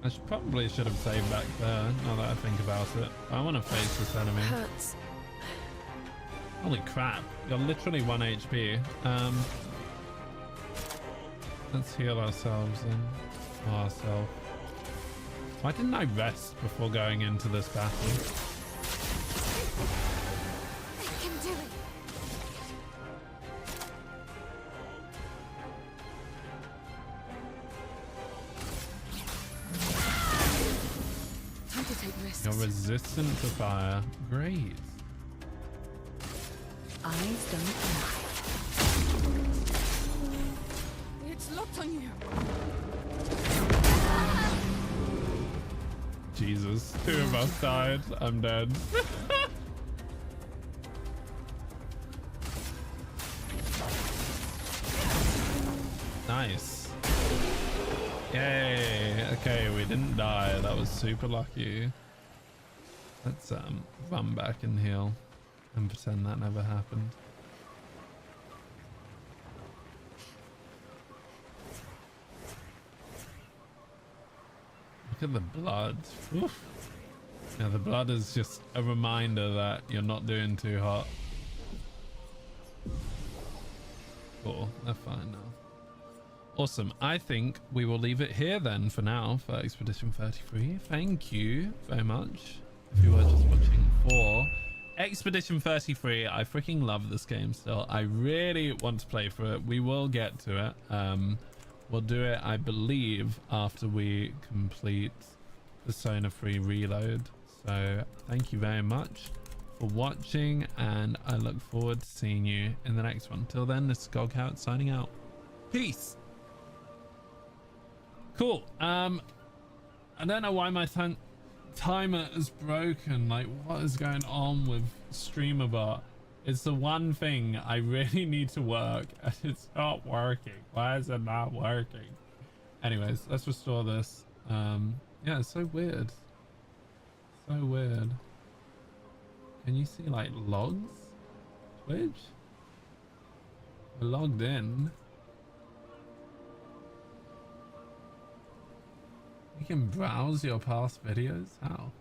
I probably should have saved back there, now that I think about it. I want to face this enemy. Hurts. Holy crap, you're literally 1 HP. Let's heal ourselves and ourselves. Why didn't I rest before going into this battle? I can do it. Time to take risks. You're resistant to fire. Great. Eyes don't lie. It's locked on you. Jesus, 2 of us died. I'm dead. Nice. Yay. Okay, we didn't die. That was super lucky. Let's run back and heal and pretend that never happened. Look at the blood. Oof. Yeah, the blood is just a reminder that you're not doing too hot. Cool, they're fine now. Awesome. I think we will leave it here then for now for Expedition 33. Thank you very much if you were just watching for Expedition 33. I freaking love this game still. I really want to play through it. We will get to it. We'll do it, I believe, after we complete Persona 3 Reload. So thank you very much for watching, and I look forward to seeing you in the next one. Till then, this is Goghout signing out. Peace. Cool. I don't know why my timer is broken. Like, what is going on with StreamerBot? It's the one thing I really need to work, and it's not working. Why is it not working? Anyways, let's restore this. Yeah, it's so weird. So weird. Can you see like logs? Twitch? We're logged in. You can browse your past videos? How?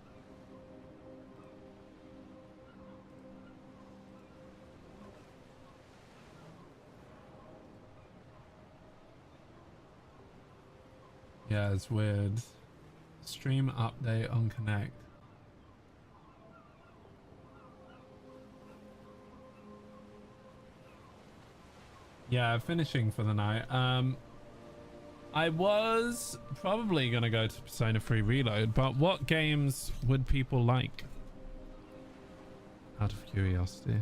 Yeah, it's weird. Stream update on Connect. Yeah, finishing for the night. I was probably gonna go to Persona 3 Reload, but what games would people like? Out of curiosity.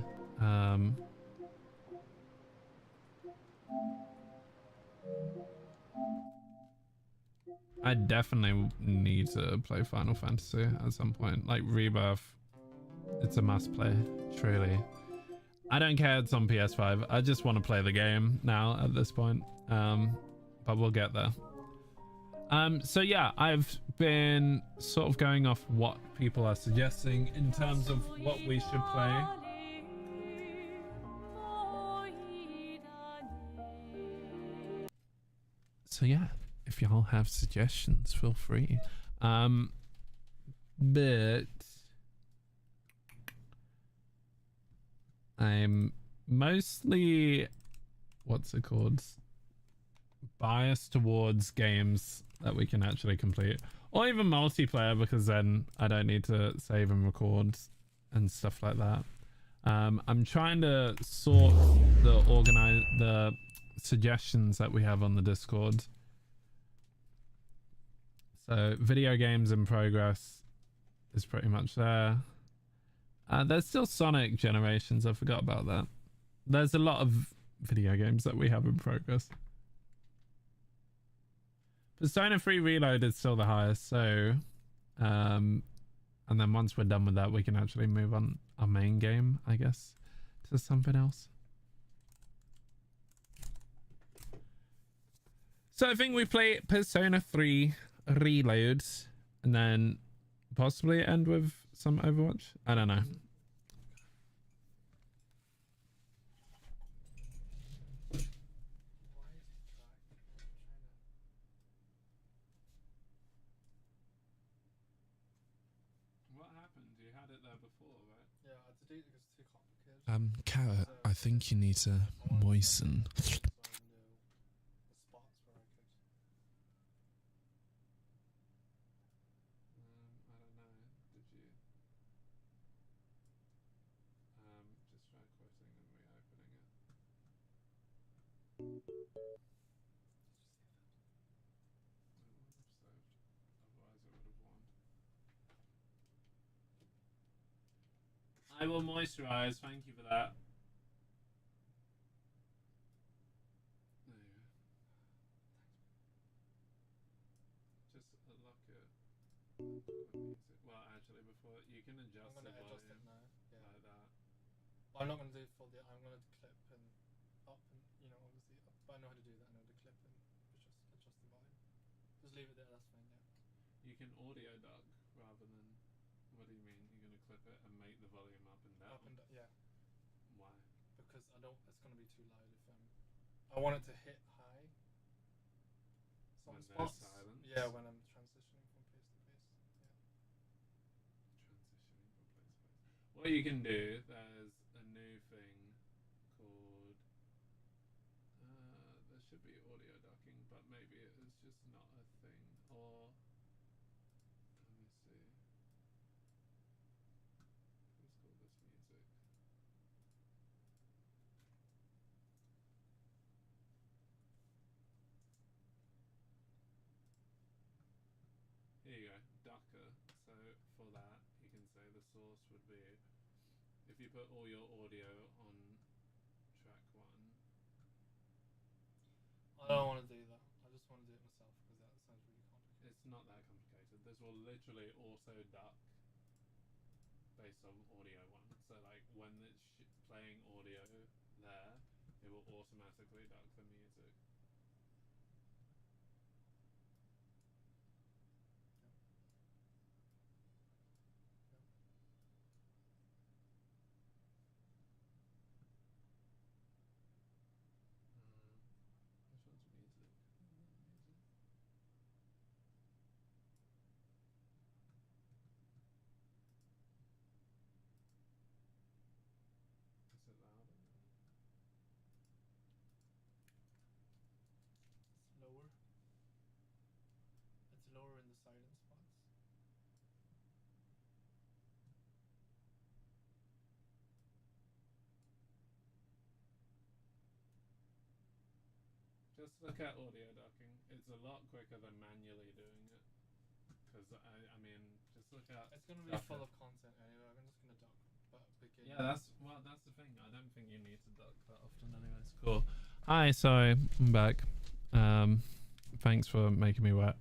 I definitely need to play Final Fantasy at some point. Like Rebirth, it's a must play, truly. I don't care it's on PS5. I just want to play the game now at this point. But we'll get there. So yeah, I've been sort of going off what people are suggesting in terms of what we should play. So yeah, if y'all have suggestions, feel free. But I'm mostly, what's it called, biased towards games that we can actually complete, or even multiplayer, because then I don't need to save and record and stuff like that. I'm trying to sort the suggestions that we have on the Discord. So video games in progress is pretty much there. There's still Sonic Generations. I forgot about that. There's a lot of video games that we have in progress. Persona 3 Reload is still the highest, so and then once we're done with that, we can actually move on our main game, I guess, to something else. So I think we play Persona 3 Reload and then possibly end with some Overwatch. I don't know. What happened? You had it there before, right? Yeah, I deleted it because it's too complicated. Carrot, I think you need to moisten. I will moisturize. Thank you for that. There you go. Just lock it. Well, actually, before you can adjust the volume like that. I'm not going to do full. I'm going to clip and up, and obviously, but I know how to do that. I know the clip and adjust the volume. Just leave it there. That's fine. Yeah. You can audio duck rather than. What do you mean? You're going to clip it and make the volume up and down? Up and down, yeah. Why? Because I don't. It's going to be too loud if I want it to hit high. Some When there's spots. silence? Yeah, when I'm transitioning from place to place. What you can do, there's a new thing called, there should be audio ducking, but maybe it is just not a thing, or, let me see, let's call this music. Here you go, ducker. So for that, you can say the source would be, if you put all your audio on track 1. I don't want to do that. I just want to do it myself because that sounds really complicated. It's not that complicated. This will literally auto duck based on audio 1. So like when it's playing audio there, it will automatically duck the music. Which one's music? Is it louder? It's lower. It's lower in the silent spots. Just look at audio ducking. It's a lot quicker than manually doing it. Because I mean, just look at. It's gonna be full of content anyway. I'm just gonna duck. But begin. Yeah, that's the thing. I don't think you need to duck that often, anyways. Cool. Hi, sorry, I'm back. Thanks for making me wet.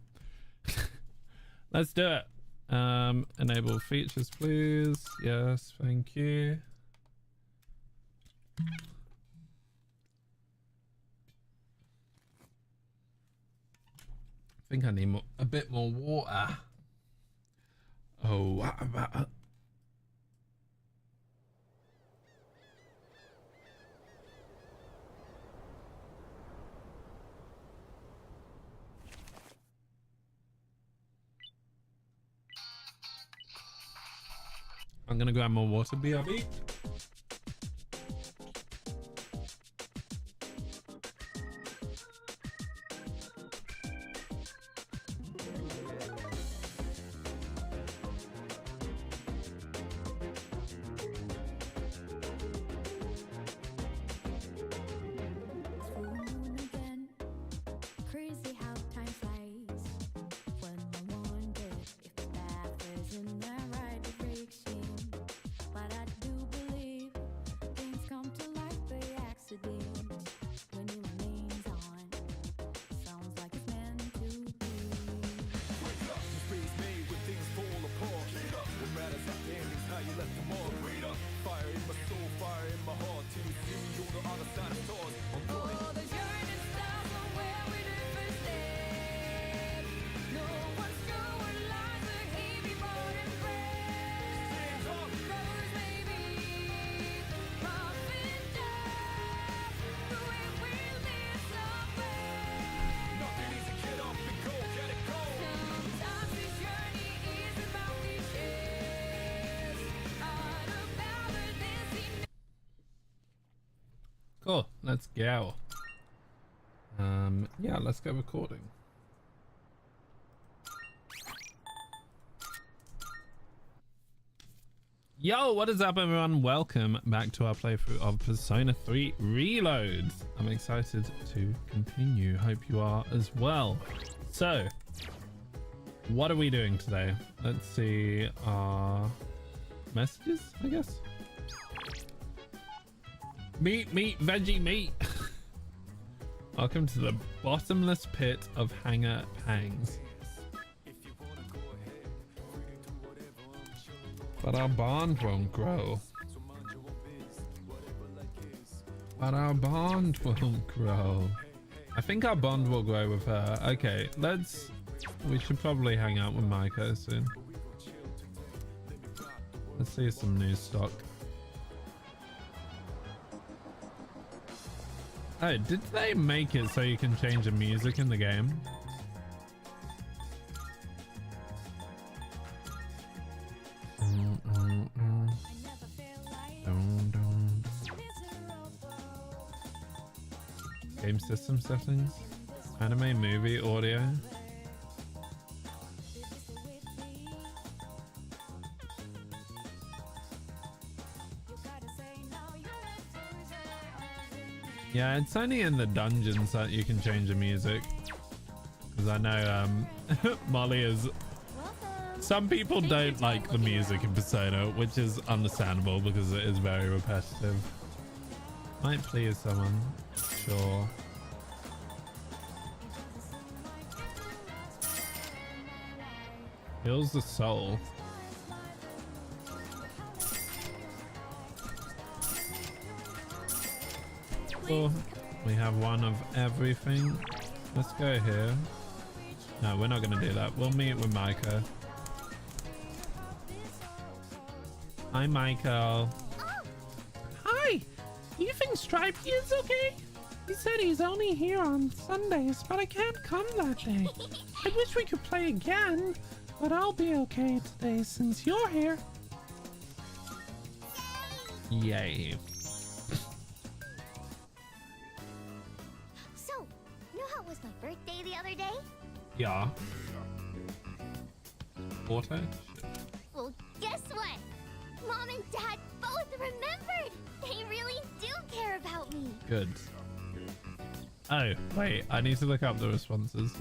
Let's do it. Enable features, please. Yes, thank you. I think I need a bit more water. Oh, what about... I'm gonna grab more water, BRB. Crazy how time flies when I wonder if the path is in the right direction. But I do believe things come to light by accident when your name's on. Sounds like it's meant to be. Wake up, you freeze me when things fall apart. What matters at the end is how you left them all. Fire in my soul, fire in my heart. Till you see me on the other side of stars. Oh, the journey starts from where we did first step. No one's sure what lies ahead before it breaks. Brothers may be rough and tough, but we will live somewhere. Nothing easy, get up and go, get it go. Sometimes this journey is about riches, not about the destination. Cool, let's go. Yeah, let's go recording. Yo, what is up everyone? Welcome back to our playthrough of Persona 3 Reloads. I'm excited to continue. Hope you are as well. So, what are we doing today? Let's see our messages, I guess. Meat, veggie, meat. Welcome to the bottomless pit of Hanger Pangs. But our bond won't grow. But our bond won't grow. I think our bond will grow with her. Okay, we should probably hang out with Maiko soon. Let's see some new stock. Oh, did they make it so you can change the music in the game? Game system settings, anime, movie, audio. Yeah, it's only in the dungeons that you can change the music. Because I know Molly is... Some people don't like the music in Persona, which is understandable because it is very repetitive. Might please someone. Sure. Heals the soul. Cool. We have one of everything. Let's go here. No, we're not going to do that. We'll meet with Michael. Hi, Michael. Hi! You think Stripey is okay? He said he's only here on Sundays, but I can't come that day. I wish we could play again, but I'll be okay today since you're here. Yay. So, you know how it was my birthday the other day? Yeah. Auto? Well, guess what? Mom and Dad both remembered! They really do care about me! Good. Oh, wait. I need to look up the responses.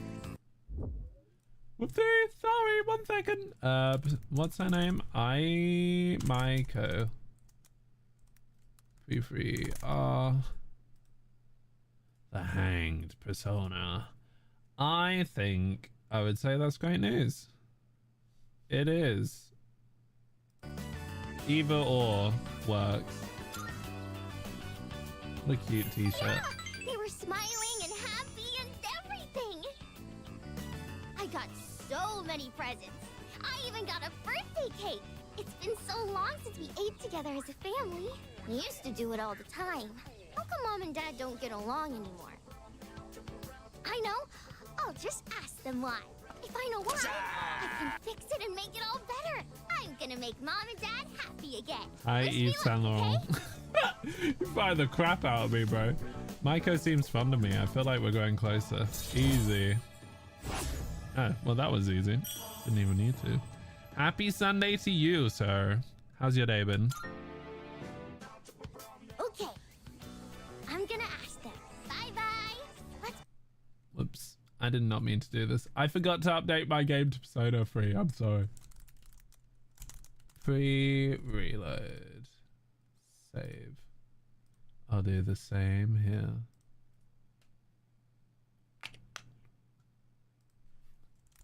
Whoopsie! Sorry, 1 second. What's her name? Maiko. Free. The Hanged Persona. I think I would say that's great news. It is. Either or works. What a cute t-shirt. Yeah, they were smiling and happy and everything! I got so many presents. I even got a birthday cake. It's been so long since we ate together as a family. We used to do it all the time. How come Mom and Dad don't get along anymore? I know. I'll just ask them why. If I know why, I can fix it and make it all better. I'm gonna make Mom and Dad happy again. Hi, Wish me Yves Saint luck, Laurent. You fire the crap out of me, bro. Maiko seems fun to me. I feel like we're going closer. Easy. Oh, well, that was easy. Didn't even need to. Happy Sunday to you, sir. How's your day been? Okay. I'm gonna ask them. Bye-bye. Let's... Whoops. I did not mean to do this. I forgot to update my game to Persona 3. I'm sorry. Free reload. Save. I'll do the same here.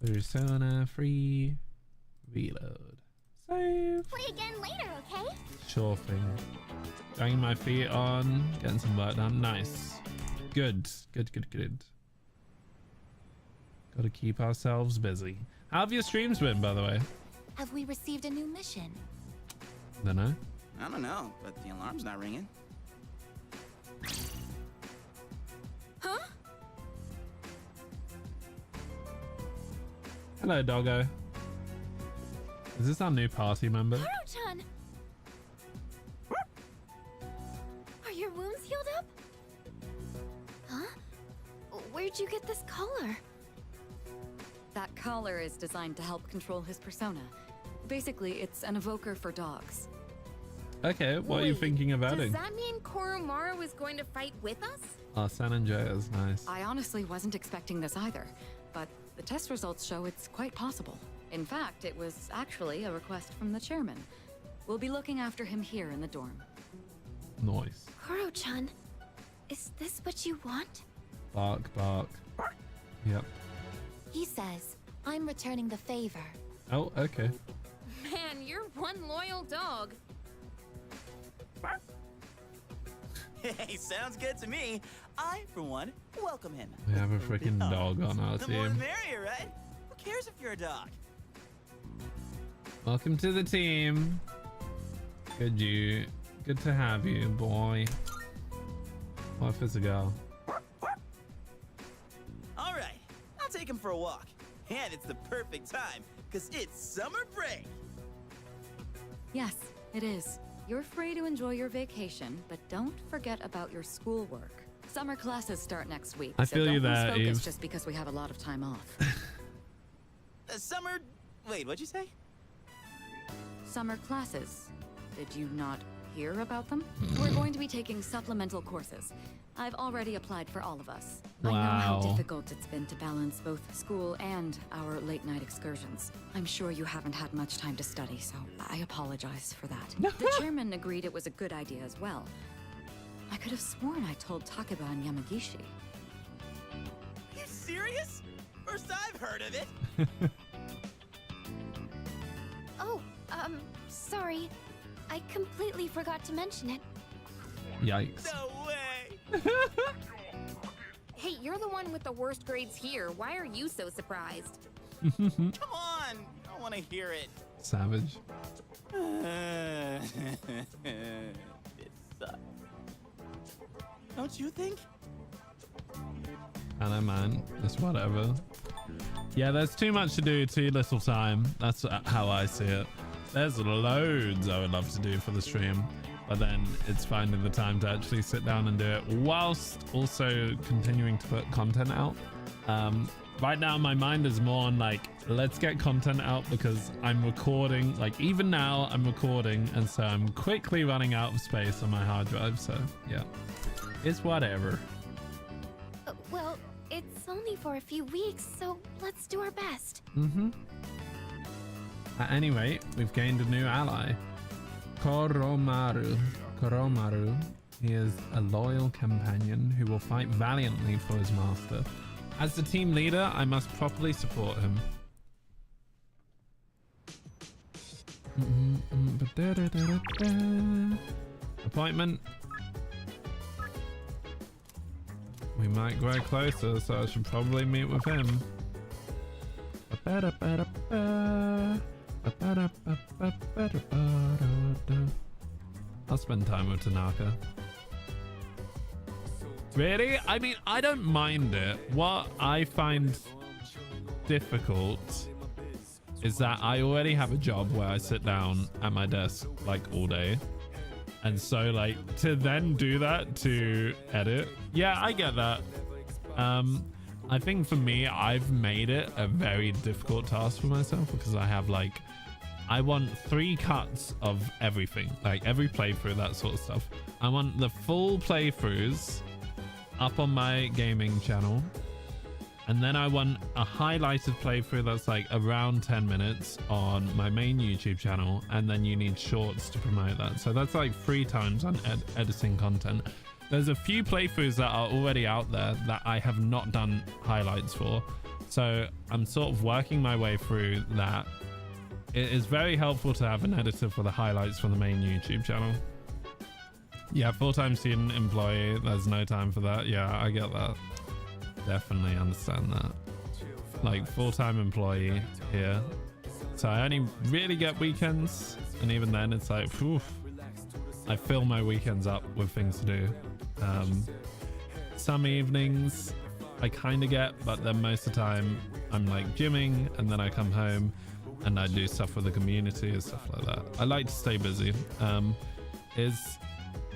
Persona 3 reload. Save. Play again later, okay? Sure thing. Banging my feet on, getting some work done. Nice. Good. Gotta keep ourselves busy. How have your streams been, by the way? Have we received a new mission? Dunno. I don't know, but the alarm's not ringing. Huh? Hello, doggo. Is this our new party member? Koro-chan! Are your wounds healed up? Huh? Where'd you get this collar? That collar is designed to help control his persona. Basically, it's an evoker for dogs. Okay, what are you thinking of adding? Does that mean Koromaru is going to fight with us? Oh, San Andreas, nice. I honestly wasn't expecting this either, but the test results show it's quite possible. In fact, it was actually a request from the chairman. We'll be looking after him here in the dorm. Nice. Koro-chan, is this what you want? Bark. Yep. He says, I'm returning the favor. Oh, okay. Man, you're one loyal dog. Hey, sounds good to me. I, for one, welcome him. We have a freaking dog on our The more the team. merrier, right? Who cares if you're a dog? Welcome to the team. Good to have you, boy. What if it's a girl? All right, I'll take him for a walk. And it's the perfect time, because it's summer break. Yes, it is. You're free to enjoy your vacation, but don't forget about your schoolwork. Summer classes start next week. I so feel don't you lose there, focus Eve. just because we have a lot of time off. Summer... Wait, what'd you say? Summer classes. Did you not hear about them? We're going to be taking supplemental courses. I've already applied for all of us. I know how Wow. difficult it's been to balance both school and our late-night excursions. I'm sure you haven't had much time to study, so I apologize for that. The chairman agreed it was a good idea as well. I could have sworn I told Takeba and Yamagishi. Are you serious? First I've heard of it. Oh, sorry. I completely forgot to mention it. Yikes. No way. Hey, you're the one with the worst grades here. Why are you so surprised? Come on! I want to hear it. Savage. It sucks. Don't you think? I don't know, man. It's whatever. Yeah, there's too much to do, too little time. That's how I see it. There's loads I would love to do for the stream, but then it's finding the time to actually sit down and do it whilst also continuing to put content out. Right now my mind is more on like, let's get content out because I'm recording, like even now I'm recording, and so I'm quickly running out of space on my hard drive. So yeah, it's whatever. Well, it's only for a few weeks, so let's do our best. At any rate, we've gained a new ally, Koromaru. He is a loyal companion who will fight valiantly for his master. As the team leader, I must properly support him. Appointment. We might grow closer, so I should probably meet with him. I'll spend time with Tanaka. Really? I mean, I don't mind it. What I find difficult is that I already have a job where I sit down at my desk like all day. And so like to then do that to edit. Yeah, I get that. I think for me, I've made it a very difficult task for myself because I have like, I want 3 cuts of everything, like every playthrough, that sort of stuff. I want the full playthroughs up on my gaming channel, and then I want a highlighted playthrough that's like around 10 minutes on my main YouTube channel, and then you need shorts to promote that. So that's like 3 times on editing content. There's a few playthroughs that are already out there that I have not done highlights for, so I'm sort of working my way through that. It is very helpful to have an editor for the highlights for the main YouTube channel. Yeah, full-time student employee, there's no time for that. Yeah, I get that. Definitely understand that. Like full-time employee here, so I only really get weekends, and even then it's like, phew, I fill my weekends up with things to do. Some evenings I kind of get, but then most of the time I'm like gymming, and then I come home and I do stuff with the community and stuff like that. I like to stay busy.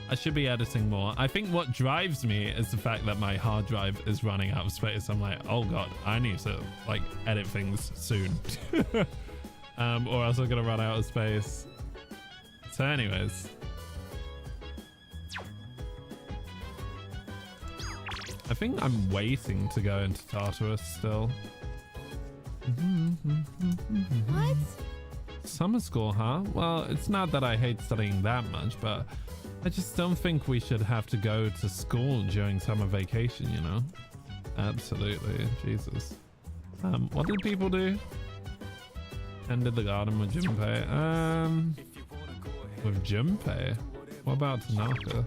I should be editing more. I think what drives me is the fact that my hard drive is running out of space. I'm like, oh god, I need to like edit things soon. Or else I'm gonna run out of space. So anyways, I think I'm waiting to go into Tartarus still. What? Summer school, huh? Well, it's not that I hate studying that much, but I just don't think we should have to go to school during summer vacation, you know? Absolutely. Jesus. What did people do? Ended the garden with Junpei. With Junpei? What about Tanaka?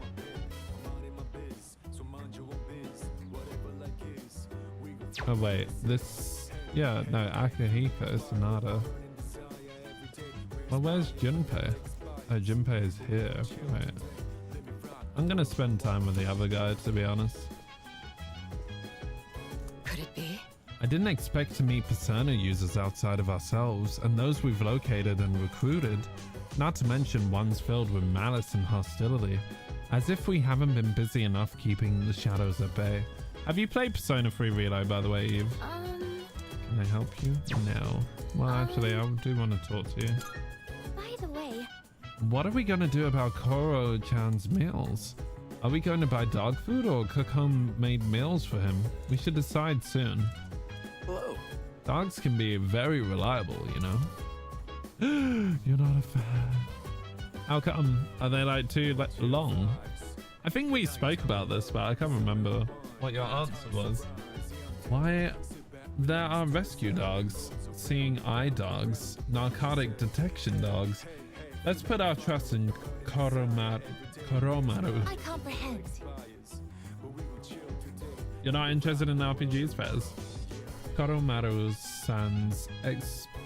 Oh wait, this... Yeah, no, Akihiko is Sonata. Well, where's Junpei? Oh, Junpei is here. Right. I'm gonna spend time with the other guy, to be honest. Could it be? I didn't expect to meet Persona users outside of ourselves, and those we've located and recruited, not to mention ones filled with malice and hostility. As if we haven't been busy enough keeping the shadows at bay. Have you played Persona 3 Reload, by the way, Eve? Can I help you? No. Well, actually, I do want to talk to you. By the way, what are we going to do about Koro-chan's meals? Are we going to buy dog food or cook homemade meals for him? We should decide soon. Hello. Dogs can be very reliable, you know? You're not a fan. How come? Are they like too long? I think we spoke about this, but I can't remember what your answer was. Why? There are rescue dogs, seeing eye dogs, narcotic detection dogs. Let's put our trust in Koromaru. I comprehend. You're not interested in RPGs, Fez? Koromaru-san's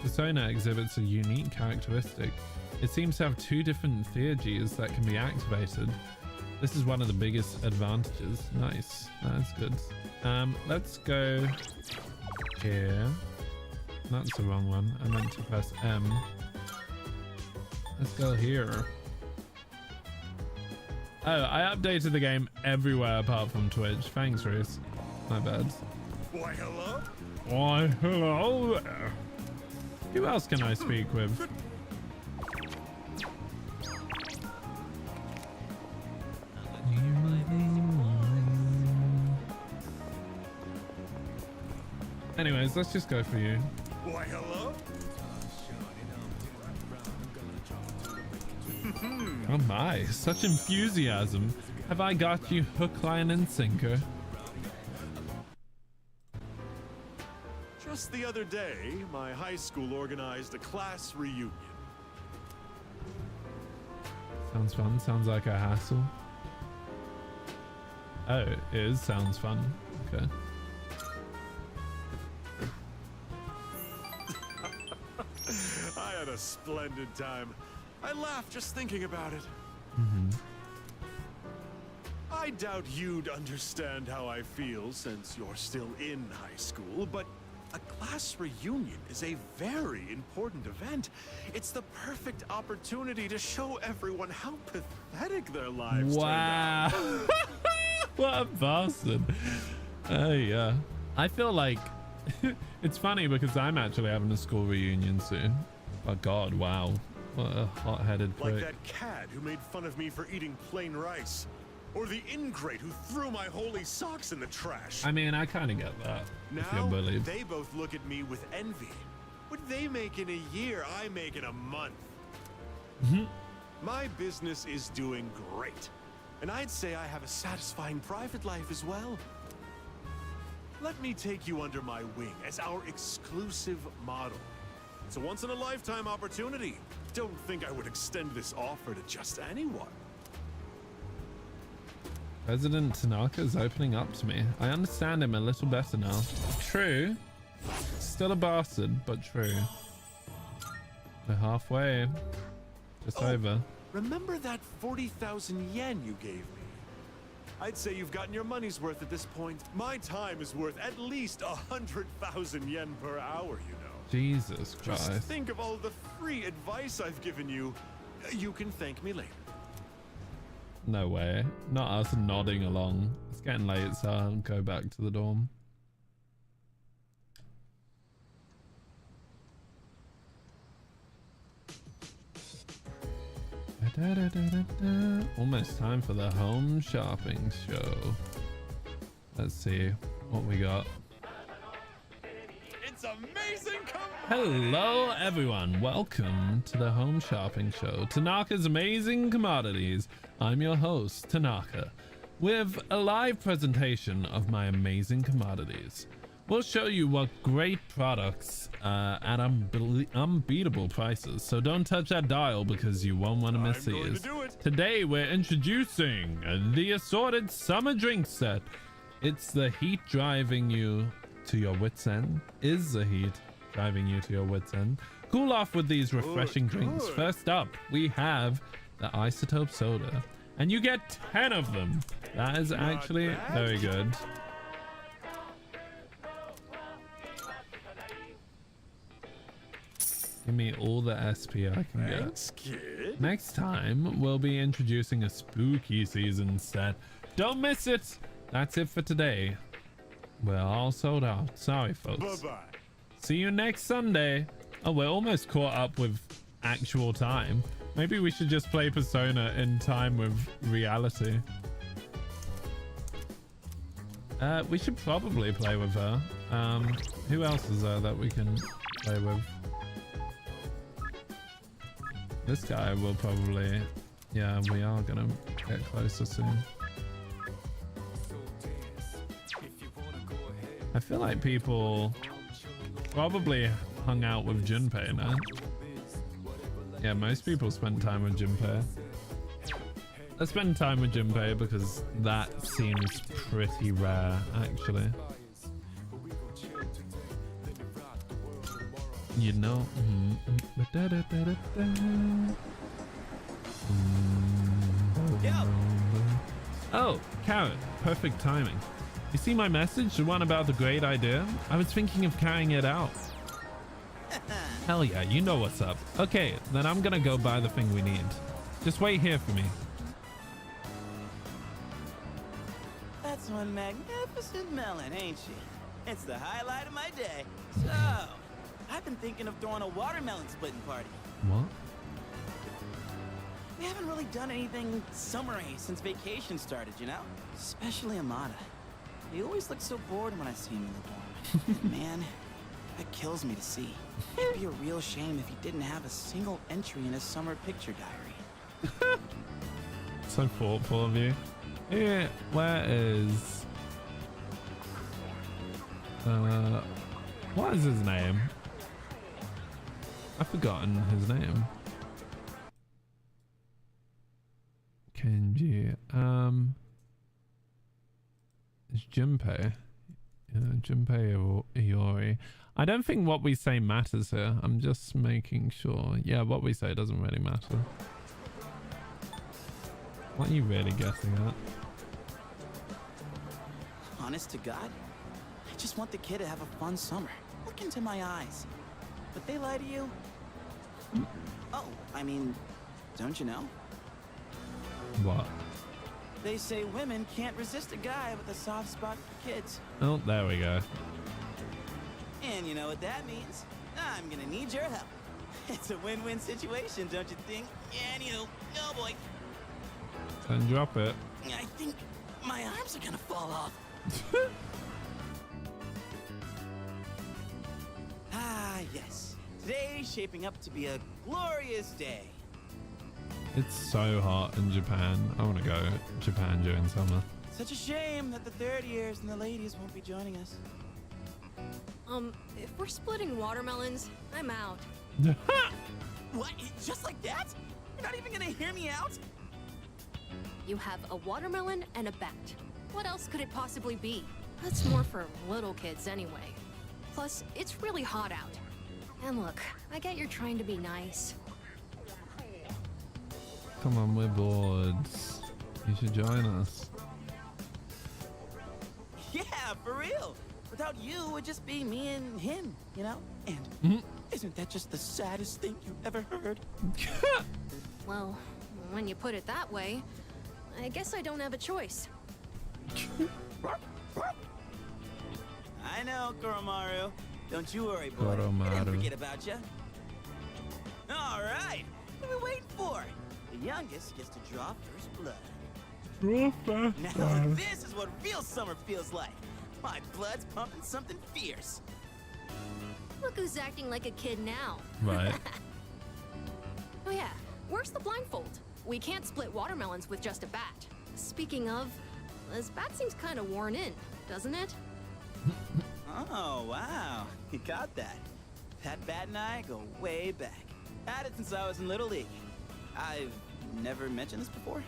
persona exhibits a unique characteristic. It seems to have 2 different theurgies that can be activated. This is one of the biggest advantages. Nice. That's good. Let's go here. That's the wrong one. I meant to press M. Let's go here. Oh, I updated the game everywhere apart from Twitch. Thanks, Reese. My bad. Why, hello? Why, hello there. Who else can I speak with? Anyways, let's just go for you. Why, hello? Oh my, such enthusiasm. Have I got you hook, line, and sinker? Just the other day, my high school organized a class reunion. Sounds fun. Sounds like a hassle. Oh, it is. Sounds fun. Okay. I had a splendid time. I laughed just thinking about it. I doubt you'd understand how I feel since you're still in high school, but a class reunion is a very important event. It's the perfect opportunity to show everyone how pathetic their lives turned out. What a bastard. Oh yeah. I feel like it's funny because I'm actually having a school reunion soon. Oh god, wow. What a hot-headed prick. Like that cad who made fun of me for eating plain rice. Or the ingrate who threw my holy socks in the trash. I mean, I kind of get that. If you're Now, bullied. they both look at me with envy. What they make in a year, I make in a month. My business is doing great. And I'd say I have a satisfying private life as well. Let me take you under my wing as our exclusive model. It's a once-in-a-lifetime opportunity. Don't think I would extend this offer to just anyone. President Tanaka is opening up to me. I understand him a little better now. True. Still a bastard, but true. We're halfway. Just over. Remember that 40,000 yen you gave me? I'd say you've gotten your money's worth at this point. My time is worth at least 100,000 yen per hour, you know. Jesus Christ. Just think of all the free advice I've given you. You can thank me later. No way. Not us nodding along. It's getting late, so I'll go back to the dorm. Almost time for the home shopping show. Let's see what we got. It's amazing. Hello everyone, welcome to the home shopping show, Tanaka's Amazing Commodities. I'm your host, Tanaka, with a live presentation of my amazing commodities. We'll show you what great products at unbeatable prices, so don't touch that dial because you won't want to miss these. Today we're introducing the assorted summer drink set. It's the heat driving you to your wits' end. Is the heat driving you to your wits' end? Cool off with these refreshing drinks. First up, we have the Isotope Soda, and you get 10 of them. That is actually very good. Give me all the SP I can Thanks, get. kid. Next time, we'll be introducing a spooky season set. Don't miss it. That's it for today. We're all sold out. Sorry, folks. Bye-bye. See you next Sunday. Oh, we're almost caught up with actual time. Maybe we should just play Persona in time with reality. We should probably play with her. Who else is there that we can play with? This guy will probably... Yeah, we are gonna get closer soon. I feel like people probably hung out with Junpei now. Yeah, most people spend time with Junpei. Let's spend time with Junpei because that seems pretty rare, actually. You know. Oh, Carrot. Perfect timing. You see my message? The one about the great idea? I was thinking of carrying it out. Hell yeah, you know what's up. Okay, then I'm gonna go buy the thing we need. Just wait here for me. That's one magnificent melon, ain't she? It's the highlight of my day. So, I've been thinking of throwing a watermelon splitting party. What? We haven't really done anything summery since vacation started, you know? Especially Amada. He always looks so bored when I see him in the dorm. Man, that kills me to see. It'd be a real shame if he didn't have a single entry in his summer picture diary. So thoughtful of you. Here, where is... what is his name? I've forgotten his name. Kenji. It's Junpei. Yeah, Junpei Iori. I don't think what we say matters here. I'm just making sure. Yeah, what we say doesn't really matter. What are you really guessing at? Honest to God, I just want the kid to have a fun summer. Look into my eyes. But they lie to you? Oh, I mean, don't you know? What? They say women can't resist a guy with a soft spot for kids. Oh, there we go. And you know what that means? I'm gonna need your help. It's a win-win situation, don't you think? And you, oh boy. Then drop it. I think my arms are gonna fall off. Ah, yes. Today's shaping up to be a glorious day. It's so hot in Japan. I want to go to Japan during summer. Such a shame that the third years and the ladies won't be joining us. If we're splitting watermelons, I'm out. What? Just like that? You're not even gonna hear me out? You have a watermelon and a bat. What else could it possibly be? That's more for little kids anyway. Plus, it's really hot out. And look, I get you're trying to be nice. Come on, we're bored. You should join us. Yeah, for real. Without you, it would just be me and him, you know? And isn't that just the saddest thing you've ever heard? Well, when you put it that way, I guess I don't have a choice. I know, Koromaru. Don't you worry, boy. Koromaru. I didn't forget about you. All right. What are we waiting for? The youngest gets to draw first blood. Now this is what real summer feels like. My blood's pumping something fierce. Look who's acting like a kid now. Right. Oh yeah, where's the blindfold? We can't split watermelons with just a bat. Speaking of, this bat seems kind of worn in, doesn't it? Oh, wow. You got that. That bat and I go way back. Had it since I was in Little League. I've never mentioned this before.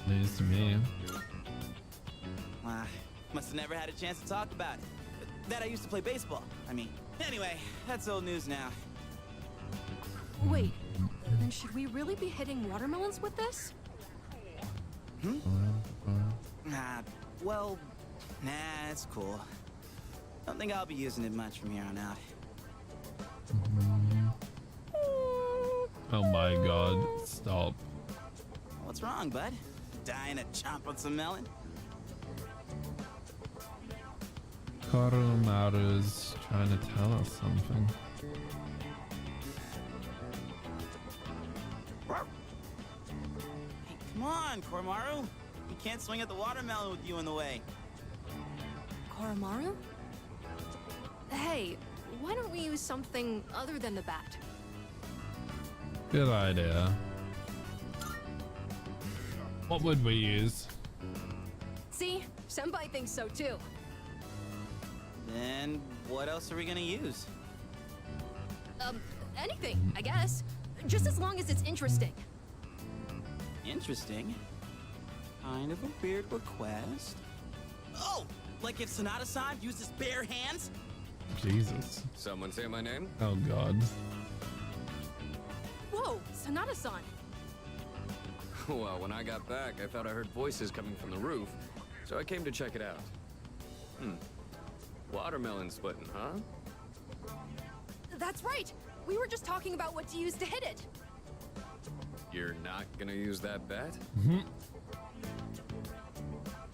News to me. Must have never had a chance to talk about it. That I used to play baseball. I mean, anyway, that's old news now. Wait, then should we really be hitting watermelons with this? Well, nah, it's cool. Don't think I'll be using it much from here on out. Oh my god, stop. What's wrong, bud? Dying to chomp on some melon? Koromaru's trying to tell us something. Hey, come on, Koromaru. You can't swing at the watermelon with you in the way. Koromaru? Hey, why don't we use something other than the bat? Good idea. What would we use? See? Senpai thinks so too. Then what else are we gonna use? Anything, I guess. Just as long as it's interesting. Interesting. Kind of a weird request. Oh, like if Sonata-san used his bare hands? Jesus. Someone say my name? Oh God. Whoa, Sonata-san. Well, when I got back, I thought I heard voices coming from the roof, so I came to check it out. Watermelon splitting, huh? That's right. We were just talking about what to use to hit it. You're not gonna use that bat?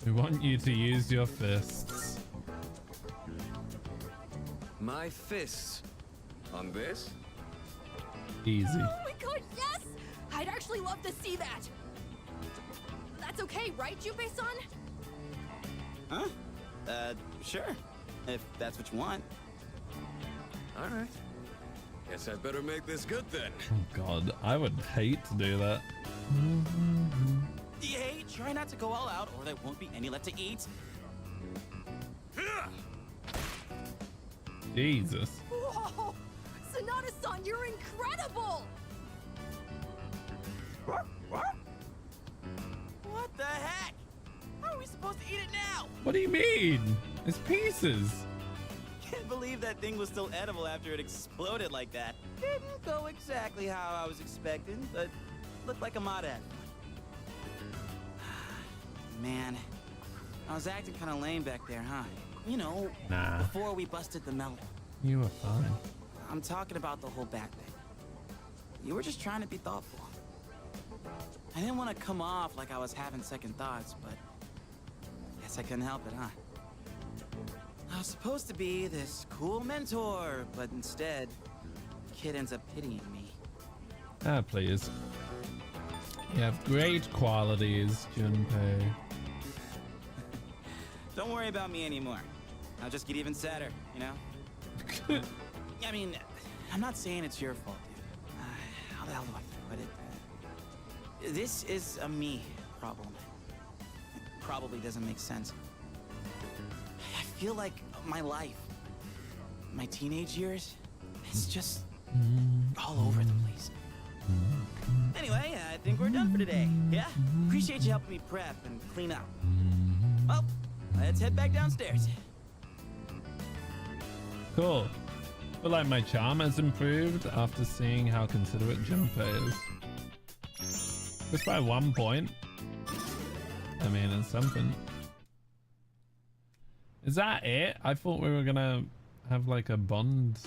We want you to use your fists. My fists? On this? Easy. Oh my god, yes! I'd actually love to see that. That's okay, right, Junpei-san? Huh? Sure. If that's what you want. All right. Guess I'd better make this good then. Oh God, I would hate to do that. Hey, try not to go all out or there won't be any left to eat. Jesus. Whoa! Sonata-san, you're incredible! What the heck? How are we supposed to eat it now? What do you mean? It's pieces. Can't believe that thing was still edible after it exploded like that. Didn't go exactly how I was expecting, but looked like Amada had fun. Man, I was acting kind of lame back there, huh? You know, Nah. before we busted the melon. You were fine. I'm talking about the whole bat thing. You were just trying to be thoughtful. I didn't want to come off like I was having second thoughts, but guess I couldn't help it, huh? I was supposed to be this cool mentor, but instead, kid ends up pitying me. Ah, please. You have great qualities, Junpei. Don't worry about me anymore. I'll just get even sadder, you know? I mean, I'm not saying it's your fault, dude. How the hell do I put it? This is a me problem. It probably doesn't make sense. I feel like my life, my teenage years, it's just all over the place. Anyway, I think we're done for today. Yeah? Appreciate you helping me prep and clean up. Well, let's head back downstairs. Cool. Feel like my charm has improved after seeing how considerate Junpei is. Just by 1 point. I mean, it's something. Is that it? I thought we were gonna have like a bond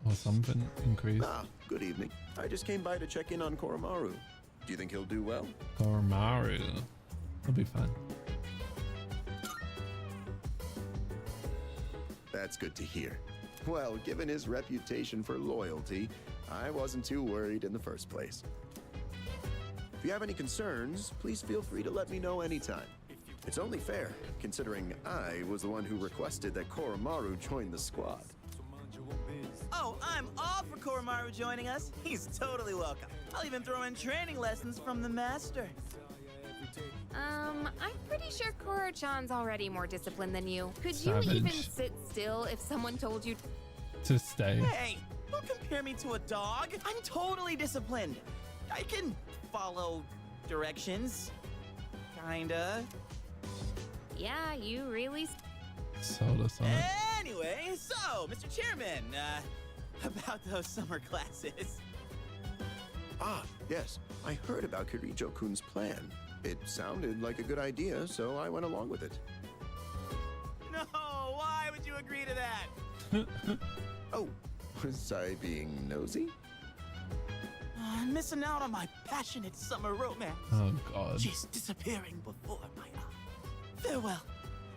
or something increase. Ah, good evening. I just came by to check in on Koromaru. Do you think he'll do well? Koromaru. He'll be fine. That's good to hear. Well, given his reputation for loyalty, I wasn't too worried in the first place. If you have any concerns, please feel free to let me know anytime. It's only fair, considering I was the one who requested that Koromaru join the squad. Oh, I'm all for Koromaru joining us. He's totally welcome. I'll even throw in training lessons from the master. I'm pretty sure Koro-chan's already more disciplined than you. Could Savage. you even sit still if someone told you To stay. Hey, don't compare me to a dog. I'm totally disciplined. I can follow directions. Kinda. Yeah, you really... Soda Sonic. Anyway, so, Mr. Chairman, about those summer classes. Ah, yes. I heard about Kirijo-kun's plan. It sounded like a good idea, so I went along with it. No, why would you agree to that? Oh, was I being nosy? I'm missing out on my passionate summer romance. Oh God. She's disappearing before my eyes. Farewell,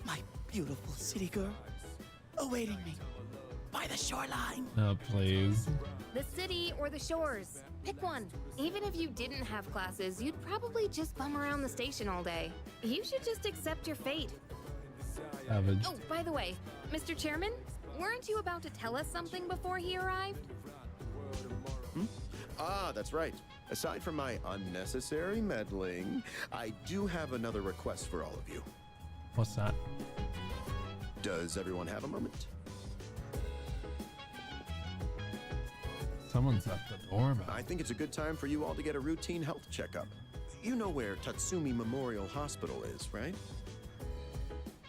my beautiful city girl, awaiting me by the shoreline. Oh, please. The city or the shores. Pick one. Even if you didn't have classes, you'd probably just bum around the station all day. You should just accept your fate. Savage. Oh, by the way, Mr. Chairman, weren't you about to tell us something before he arrived? Ah, that's right. Aside from my unnecessary meddling, I do have another request for all of you. What's that? Does everyone have a moment? Someone's at the door. I think it's a good time for you all to get a routine health checkup. You know where Tatsumi Memorial Hospital is, right?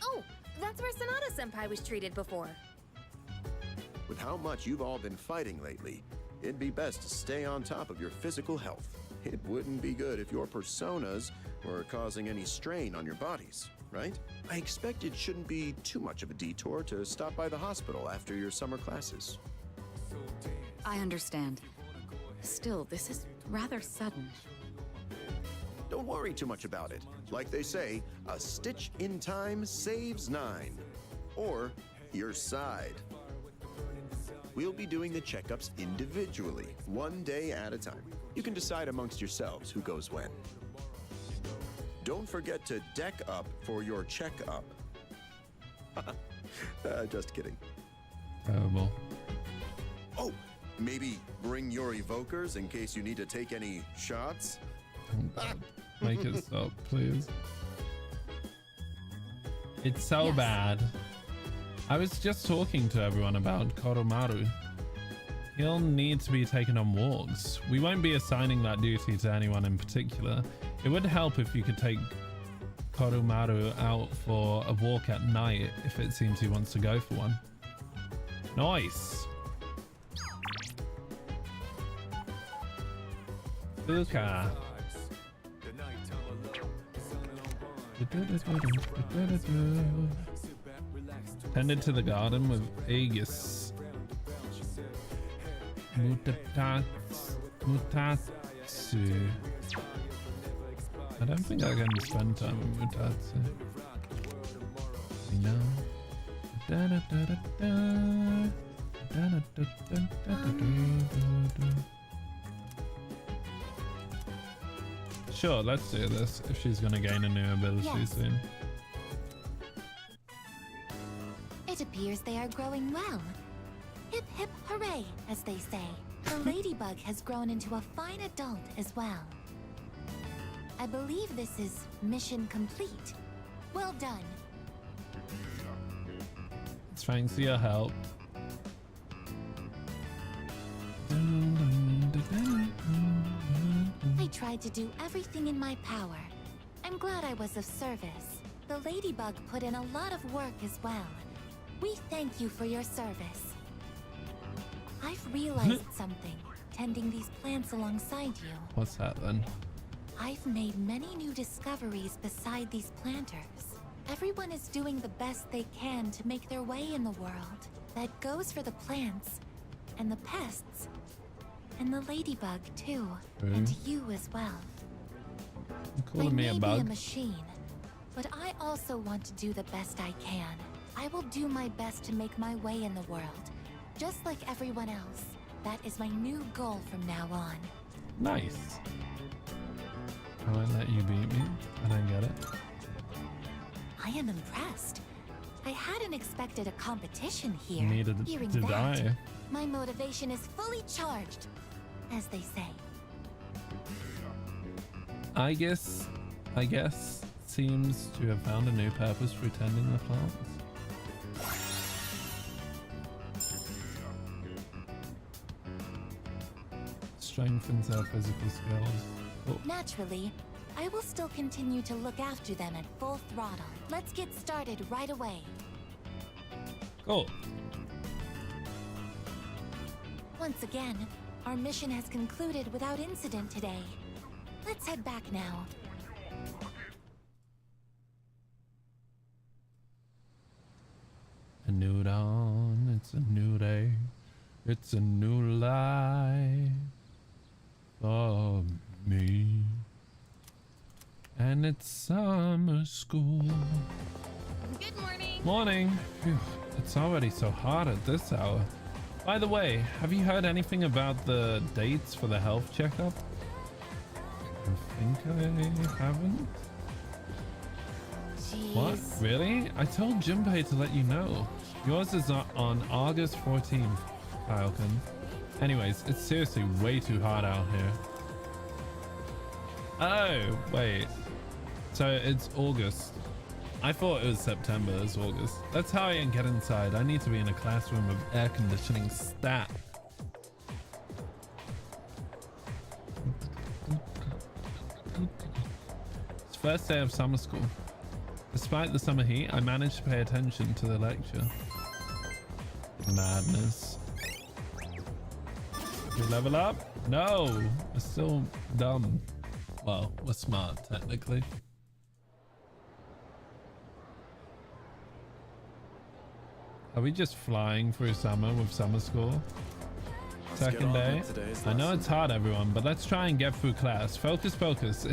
Oh, that's where Sanada-senpai was treated before. With how much you've all been fighting lately, it'd be best to stay on top of your physical health. It wouldn't be good if your personas were causing any strain on your bodies, right? I expect it shouldn't be too much of a detour to stop by the hospital after your summer classes. I understand. Still, this is rather sudden. Don't worry too much about it. Like they say, a stitch in time saves 9. Or your side. We'll be doing the checkups individually, one day at a time. You can decide amongst yourselves who goes when. Don't forget to deck up for your checkup. Just kidding. Terrible. Oh, maybe bring your evokers in case you need to take any shots. Make it stop, please. It's so bad. I was just talking to everyone about Koromaru. He'll need to be taken on walks. We won't be assigning that duty to anyone in particular. It would help if you could take Koromaru out for a walk at night if it seems he wants to go for one. Nice. Fuka. Tended to the garden with Aegis. Mutatsu. I don't think I can spend time with Mutatsu. No. Sure, let's do this if she's gonna gain a new ability soon. It appears they are growing well. Hip hip hooray, as they say. The ladybug has grown into a fine adult as well. I believe this is mission complete. Well done. Thanks for your help. I tried to do everything in my power. I'm glad I was of service. The ladybug put in a lot of work as well. We thank you for your service. I've realized something, tending these plants alongside you. What's that then? I've made many new discoveries beside these planters. Everyone is doing the best they can to make their way in the world. That goes for the plants, and the pests, and the ladybug too, and you as well. You're calling me a I may bug? be a machine, but I also want to do the best I can. I will do my best to make my way in the world, just like everyone else. That is my new goal from now on. Nice. I won't let you beat me. I don't get it. I am impressed. I hadn't expected a competition here. Neither Hearing did that, I. my motivation is fully charged, as they say. I guess seems to have found a new purpose for tending the plants. Strengthens our physical skills. Oh. Naturally, I will still continue to look after them at full throttle. Let's get started right away. Cool. Once again, our mission has concluded without incident today. Let's head back now. A new dawn, it's a new day, it's a new life for me. And it's summer school. Good morning. Morning. Phew, it's already so hot at this hour. By the way, have you heard anything about the dates for the health checkup? I think I haven't. Jeez. What? Really? I told Junpei to let you know. Yours is on August 14th, Kylekin. Anyways, it's seriously way too hot out here. Oh, wait. So it's August. I thought it was September. It's August. Let's hurry and get inside. I need to be in a classroom with air conditioning stat. first day of summer school. Despite the summer heat, I managed to pay attention to the lecture. Madness. We level up? No, we're still dumb. Well, we're smart, technically. Are we just flying through summer with summer school? Second day? I know it's hard, everyone, but let's try and get through class. Focus, focus.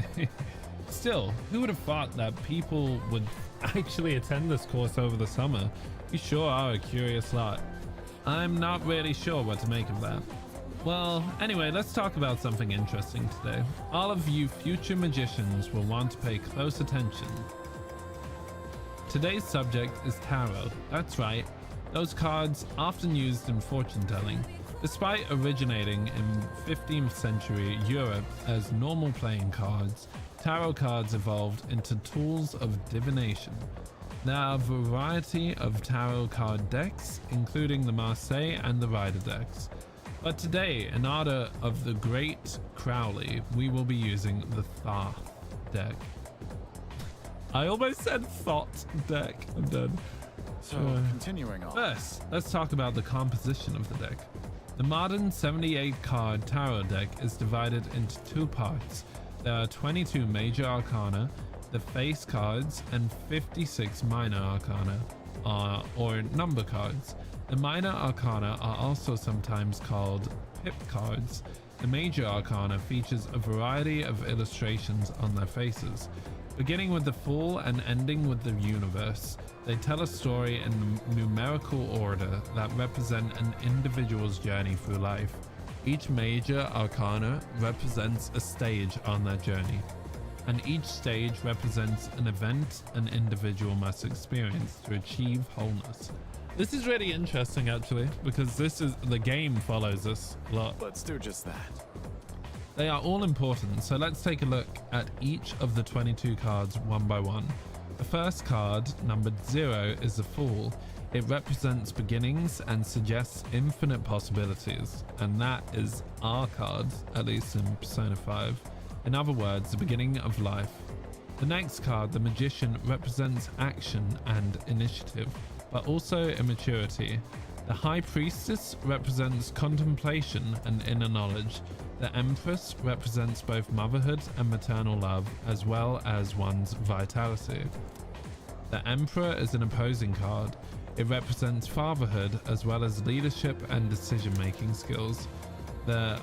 Still, who would have thought that people would actually attend this course over the summer? You sure are a curious lot. I'm not really sure what to make of that. Well, anyway, let's talk about something interesting today. All of you future magicians will want to pay close attention. Today's subject is tarot. That's right, those cards often used in fortune telling. Despite originating in 15th century Europe as normal playing cards, tarot cards evolved into tools of divination. There are a variety of tarot card decks, including the Marseille and the Rider decks. But today, in honor of the great Crowley, we will be using the Thoth deck. I almost said Thought deck. I'm done. So, continuing on. First, let's talk about the composition of the deck. The modern 78 card tarot deck is divided into two parts. There are 22 major arcana, the face cards, and 56 minor arcana, or number cards. The minor arcana are also sometimes called pip cards. The major arcana features a variety of illustrations on their faces. Beginning with the Fool and ending with the Universe, they tell a story in numerical order that represent an individual's journey through life. Each major arcana represents a stage on their journey, and each stage represents an event an individual must experience to achieve wholeness. This is really interesting, actually, because the game follows us a lot. Let's do just that. They are all important, so let's take a look at each of the 22 cards one by one. The first card, numbered 0, is the Fool. It represents beginnings and suggests infinite possibilities, and that is our card, at least in Persona 5. In other words, the beginning of life. The next card, the Magician, represents action and initiative, but also immaturity. The High Priestess represents contemplation and inner knowledge. The Empress represents both motherhood and maternal love, as well as one's vitality. The Emperor is an opposing card. It represents fatherhood as well as leadership and decision-making skills. The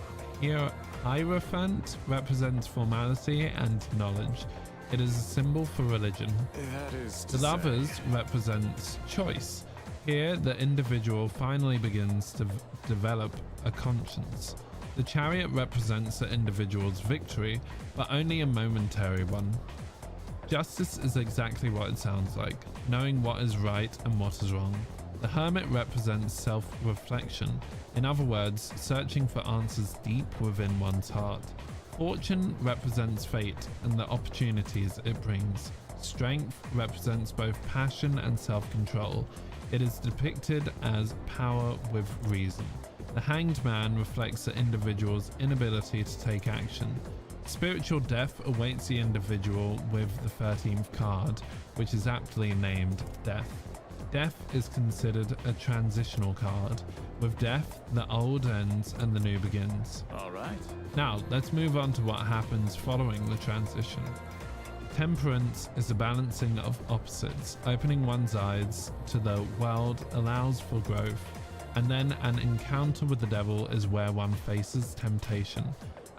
Hierophant represents formality and knowledge. It is a symbol for religion. That is The Lovers represents choice. Here, the individual finally begins to develop a conscience. The Chariot represents the individual's victory, but only a momentary one. Justice is exactly what it sounds like, knowing what is right and what is wrong. The Hermit represents self-reflection, in other words, searching for answers deep within one's heart. Fortune represents fate and the opportunities it brings. Strength represents both passion and self-control. It is depicted as power with reason. The Hanged Man reflects the individual's inability to take action. Spiritual death awaits the individual with the 13th card, which is aptly named Death. Death is considered a transitional card. With death, the old ends and the new begins. All right. Now, let's move on to what happens following the transition. Temperance is a balancing of opposites. Opening one's eyes to the world allows for growth. And then an encounter with the devil is where one faces temptation.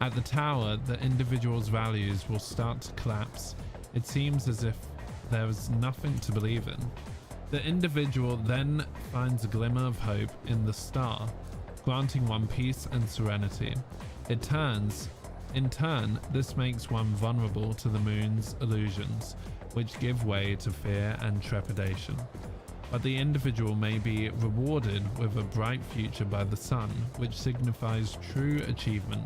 At the tower, the individual's values will start to collapse. It seems as if there is nothing to believe in. The individual then finds a glimmer of hope in the star, granting one peace and serenity. In turn, this makes one vulnerable to the moon's illusions, which give way to fear and trepidation. But the individual may be rewarded with a bright future by the sun, which signifies true achievement.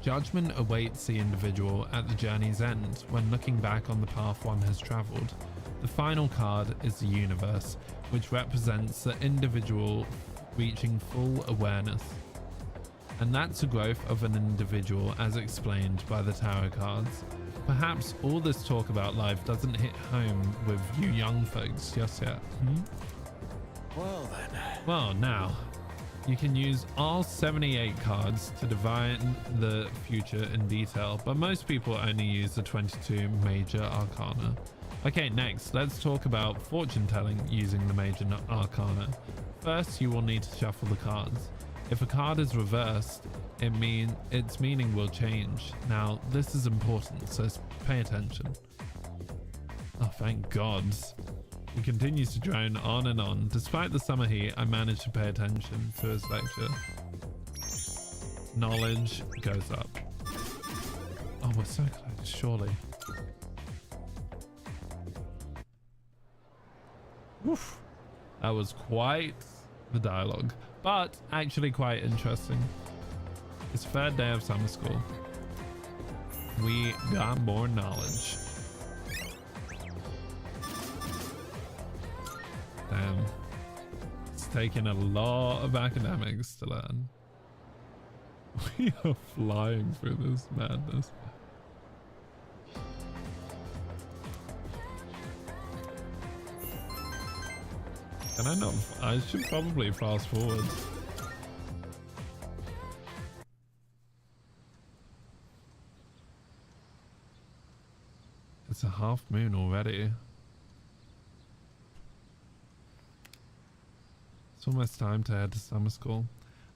Judgment awaits the individual at the journey's end when looking back on the path one has traveled. The final card is the Universe, which represents the individual reaching full awareness. and that's the growth of an individual as explained by the tarot cards. Perhaps all this talk about life doesn't hit home with you young folks just yet. Well then. Well, now, you can use all 78 cards to divine the future in detail, but most people only use the 22 major arcana. Okay, next, let's talk about fortune telling using the major arcana. First, you will need to shuffle the cards. If a card is reversed, its meaning will change. Now, this is important, so pay attention. Oh, thank God. He continues to drone on and on. Despite the summer heat, I managed to pay attention to his lecture. Knowledge goes up. Oh, we're so close, surely. Oof. That was quite the dialogue, but actually quite interesting. It's third day of summer school. We got more knowledge. Damn. It's taking a lot of academics to learn. We are flying through this madness. Can I not? I should probably fast forward. It's a half moon already. It's almost time to head to summer school.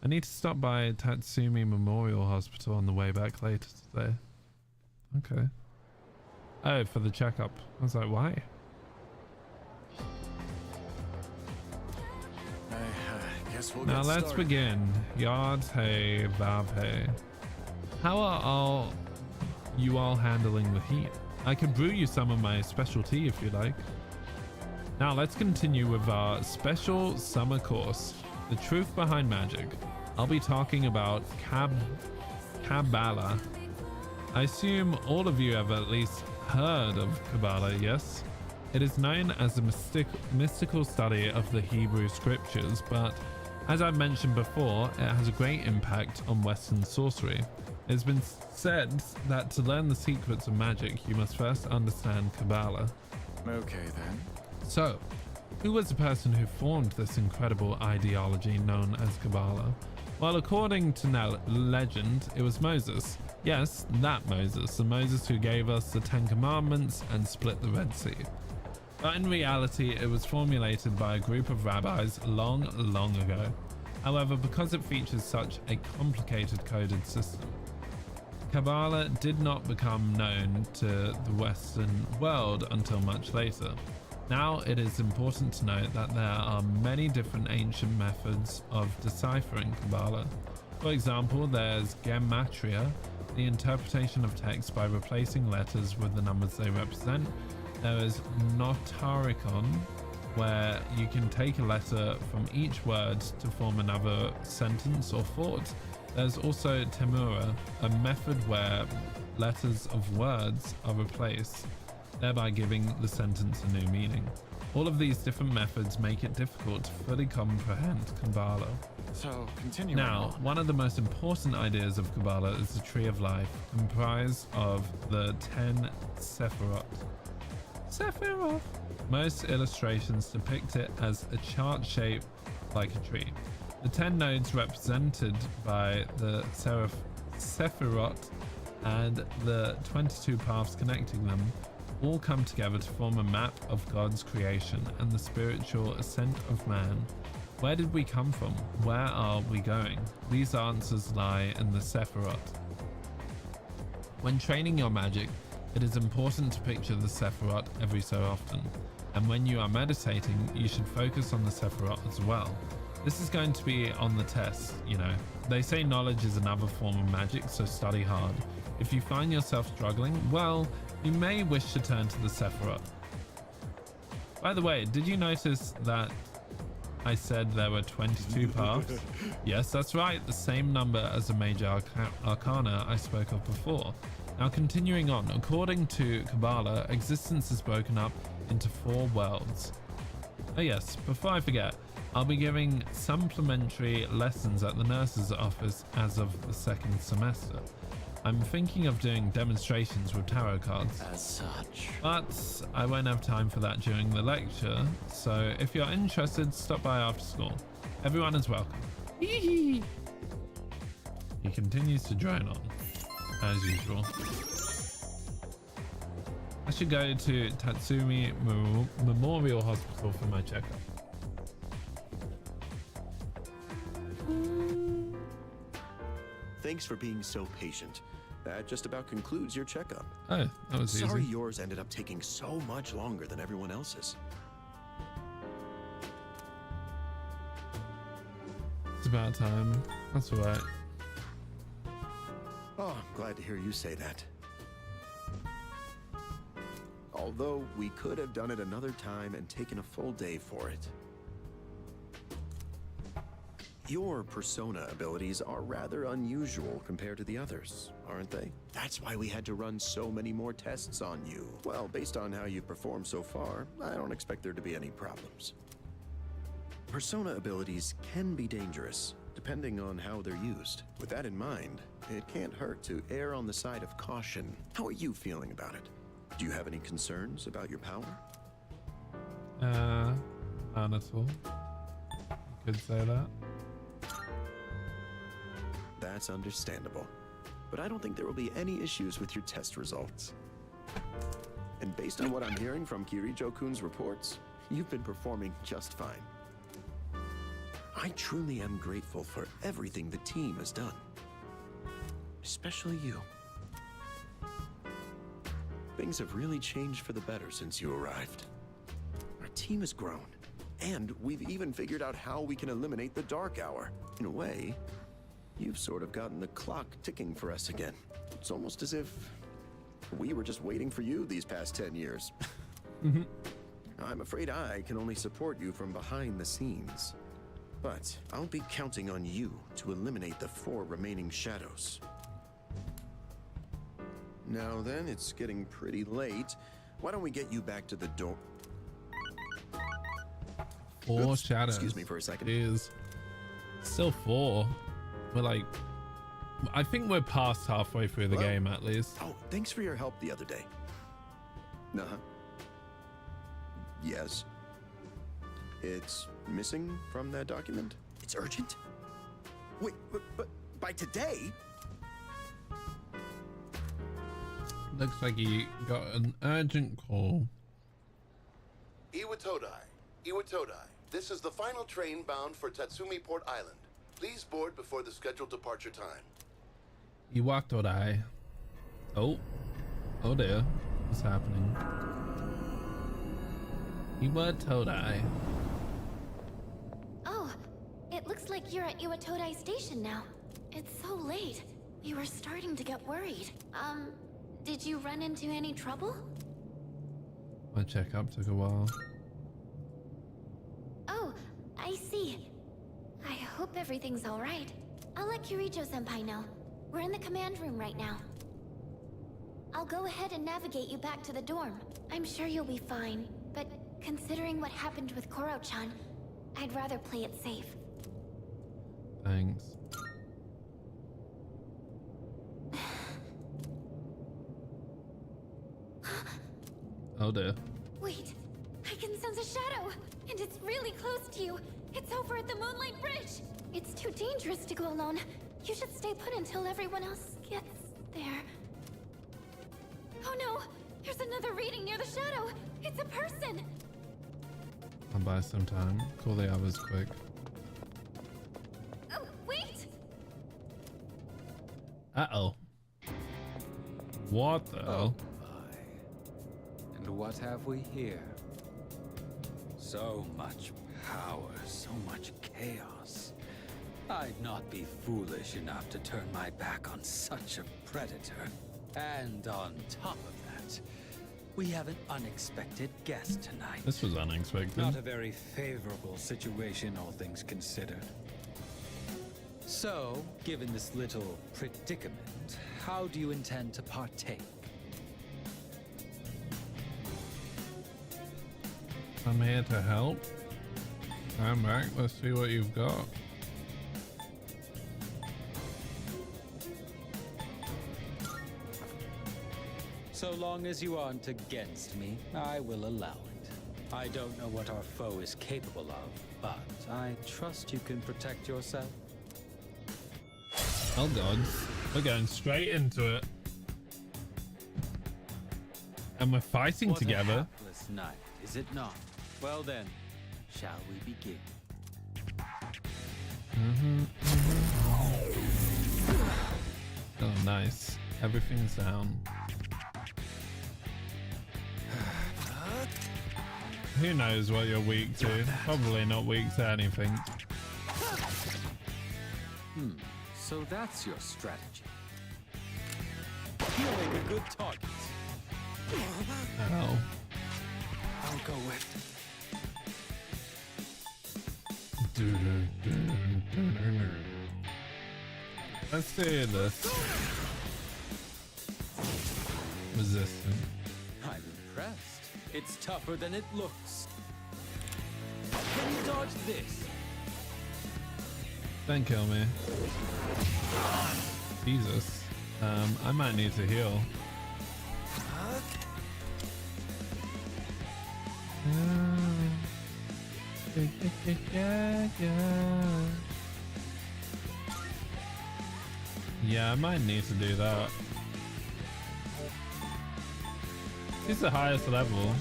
I need to stop by Tatsumi Memorial Hospital on the way back later today. Okay. Oh, for the checkup. I was like, why? Now let's begin. Yard hey, Vav hey. How are you all handling the heat? I can brew you some of my special tea if you like. Now let's continue with our special summer course, The Truth Behind Magic. I'll be talking about Kabbalah. I assume all of you have at least heard of Kabbalah, yes? It is known as the mystical study of the Hebrew scriptures, but as I've mentioned before, it has a great impact on Western sorcery. It's been said that to learn the secrets of magic, you must first understand Kabbalah. Okay then. So, who was the person who formed this incredible ideology known as Kabbalah? Well, according to legend, it was Moses. Yes, that Moses, the Moses who gave us the 10 Commandments and split the Red Sea. But in reality, it was formulated by a group of rabbis long ago. However, because it features such a complicated coded system, Kabbalah did not become known to the Western world until much later. Now, it is important to note that there are many different ancient methods of deciphering Kabbalah. For example, there's Gematria, the interpretation of text by replacing letters with the numbers they represent. There is Notarikon, where you can take a letter from each word to form another sentence or thought. There's also Temura, a method where letters of words are replaced, thereby giving the sentence a new meaning. All of these different methods make it difficult to fully comprehend Kabbalah. So, continuing Now, one of the most important ideas of Kabbalah is the Tree of Life, comprised of the 10 Sephirot. Most illustrations depict it as a chart shaped like a tree. The 10 nodes represented by the Sephirot and the 22 paths connecting them all come together to form a map of God's creation and the spiritual ascent of man. Where did we come from? Where are we going? These answers lie in the Sephirot. When training your magic, it is important to picture the Sephirot every so often, and when you are meditating, you should focus on the Sephirot as well. This is going to be on the test, you know. They say knowledge is another form of magic, so study hard. If you find yourself struggling, well, you may wish to turn to the Sephirot. By the way, did you notice that I said there were 22 paths? Yes, that's right, the same number as the major arcana I spoke of before. Now continuing on, according to Kabbalah, existence is broken up into 4 worlds. Oh yes, before I forget, I'll be giving supplementary lessons at the nurse's office as of the second semester. I'm thinking of doing demonstrations with tarot cards. As such. But I won't have time for that during the lecture, so if you're interested, stop by after school. Everyone is welcome. He continues to drone on, as usual. I should go to Tatsumi Memorial Hospital for my checkup. Thanks for being so patient. That just about concludes your checkup. Oh, that was easy. Sorry yours ended up taking so much longer than everyone else's. It's about time. That's alright. Oh, I'm glad to hear you say that. Although we could have done it another time and taken a full day for it. Your persona abilities are rather unusual compared to the others, aren't they? That's why we had to run so many more tests on you. Well, based on how you've performed so far, I don't expect there to be any problems. Persona abilities can be dangerous, depending on how they're used. With that in mind, it can't hurt to err on the side of caution. How are you feeling about it? Do you have any concerns about your power? None at all. You could say that. That's understandable. But I don't think there will be any issues with your test results. And based on what I'm hearing from Kirijo-kun's reports, you've been performing just fine. I truly am grateful for everything the team has done. Especially you. Things have really changed for the better since you arrived. Our team has grown, and we've even figured out how we can eliminate the Dark Hour. In a way, you've sort of gotten the clock ticking for us again. It's almost as if we were just waiting for you these past 10 years. I'm afraid I can only support you from behind the scenes. But I'll be counting on you to eliminate the 4 remaining shadows. Now then, it's getting pretty late. Why don't we get you back to the door? 4 shadows. Excuse me for a second. Is still 4. We're like, I think we're past halfway through the game at least. Oh, thanks for your help the other day. Uh-huh. Yes. It's missing from that document? It's urgent? Wait, but by today? Looks like he got an urgent call. Iwatodai, this is the final train bound for Tatsumi Port Island. Please board before the scheduled departure time. Iwatodai. Oh dear. What's happening? Iwatodai. Oh, it looks like you're at Iwatodai Station now. It's so late. We were starting to get worried. Did you run into any trouble? My checkup took a while. Oh, I see. I hope everything's all right. I'll let Kirijo-senpai know. We're in the command room right now. I'll go ahead and navigate you back to the dorm. I'm sure you'll be fine, but considering what happened with Koro-chan, I'd rather play it safe. Thanks. Oh dear. Wait, I can sense a shadow, and it's really close to you. It's over at the Moonlight Bridge. It's too dangerous to go alone. You should stay put until everyone else gets there. Oh no, there's another reading near the shadow. It's a person. I'll buy some time. Call the others quick. Oh, wait. Uh-oh. What the hell? And what have we here? So much power, so much chaos. I'd not be foolish enough to turn my back on such a predator. And on top of that, we have an unexpected guest tonight. This was unexpected. Not a very favorable situation, all things considered. So, given this little predicament, how do you intend to partake? I'm here to help. I'm back. Let's see what you've got. So long as you aren't against me, I will allow it. I don't know what our foe is capable of, but I trust you can protect yourself. Oh god, we're going straight into it. And we're fighting What together. A hapless night, is it not? Well then, shall we begin? Oh, nice. Everything's down. Who knows what you're weak to? Probably not weak to anything. So that's your strategy. Killing a good target. Ow. I'll go with. Let's do this. Resistant. I'm impressed. It's tougher than it looks. Can you dodge this? Don't kill me. Jesus. I might need to heal. Yeah, I might need to do that. He's the highest level.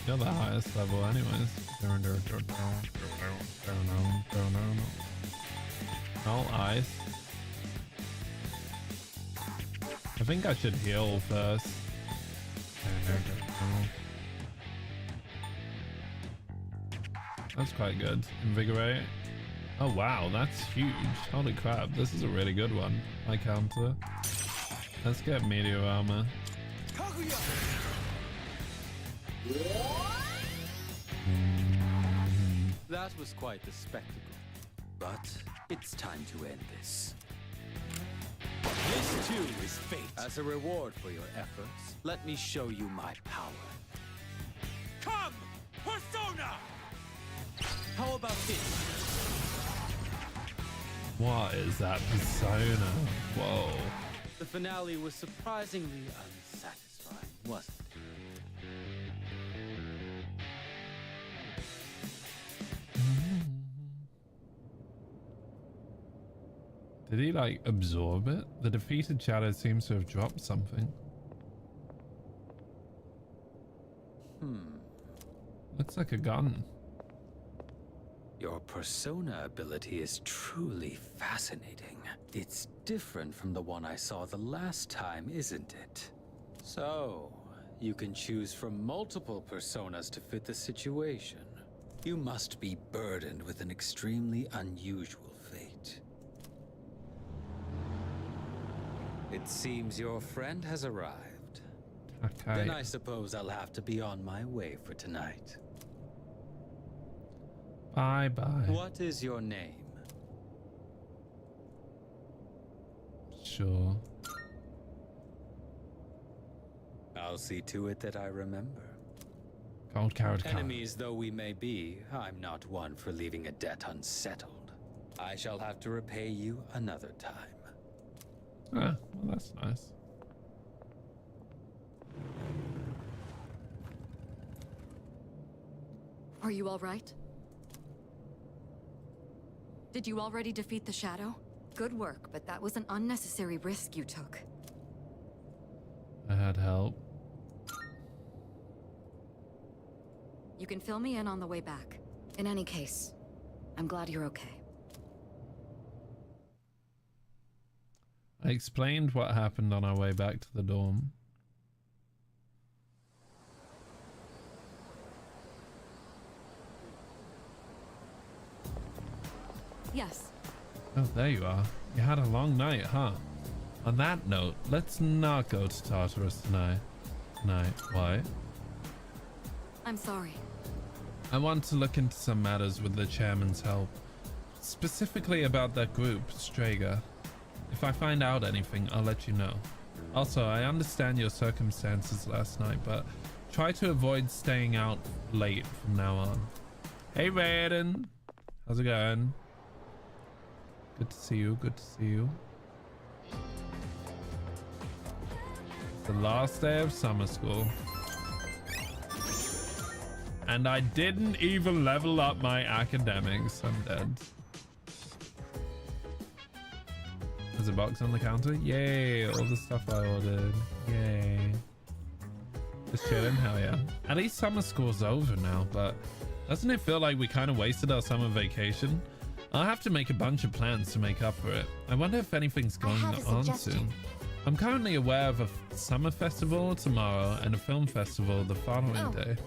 You're the highest level anyways. All ice. I think I should heal first. That's quite good. Invigorate. Oh wow, that's huge. Holy crap, this is a really good one. My counter. Let's get meteor armor. That was quite the spectacle. But it's time to end this. This too is fate. As a reward for your efforts, let me show you my power. Come, Persona! How about this? What is that persona? Whoa. The finale was surprisingly unsatisfying, wasn't it? Did he like absorb it? The defeated shadow seems to have dropped something. Looks like a gun. Your persona ability is truly fascinating. It's different from the one I saw the last time, isn't it? So, you can choose from multiple personas to fit the situation. You must be burdened with an extremely unusual fate. It seems your friend has arrived. Okay. Then I suppose I'll have to be on my way for tonight. Bye bye. What is your name? Sure. I'll see to it that I remember. Gold carrot card. Enemies though we may be, I'm not one for leaving a debt unsettled. I shall have to repay you another time. Ah, well that's nice. Are you all right? Did you already defeat the shadow? Good work, but that was an unnecessary risk you took. I had help. You can fill me in on the way back. In any case, I'm glad you're okay. I explained what happened on our way back to the dorm. Yes. Oh, there you are. You had a long night, huh? On that note, let's not go to Tartarus tonight. Why? I'm sorry. I want to look into some matters with the chairman's help. Specifically about that group, Strega. If I find out anything, I'll let you know. Also, I understand your circumstances last night, but try to avoid staying out late from now on. Hey, Raiden. How's it going? Good to see you. Good to see you. It's the last day of summer school. And I didn't even level up my academics. I'm dead. There's a box on the counter. Yay. All the stuff I ordered. Yay. Just chilling. Hell yeah. At least summer school's over now, but doesn't it feel like we kind of wasted our summer vacation? I'll have to make a bunch of plans to make up for it. I wonder if anything's going on soon. I'm currently aware of a summer festival tomorrow and a film festival the following day.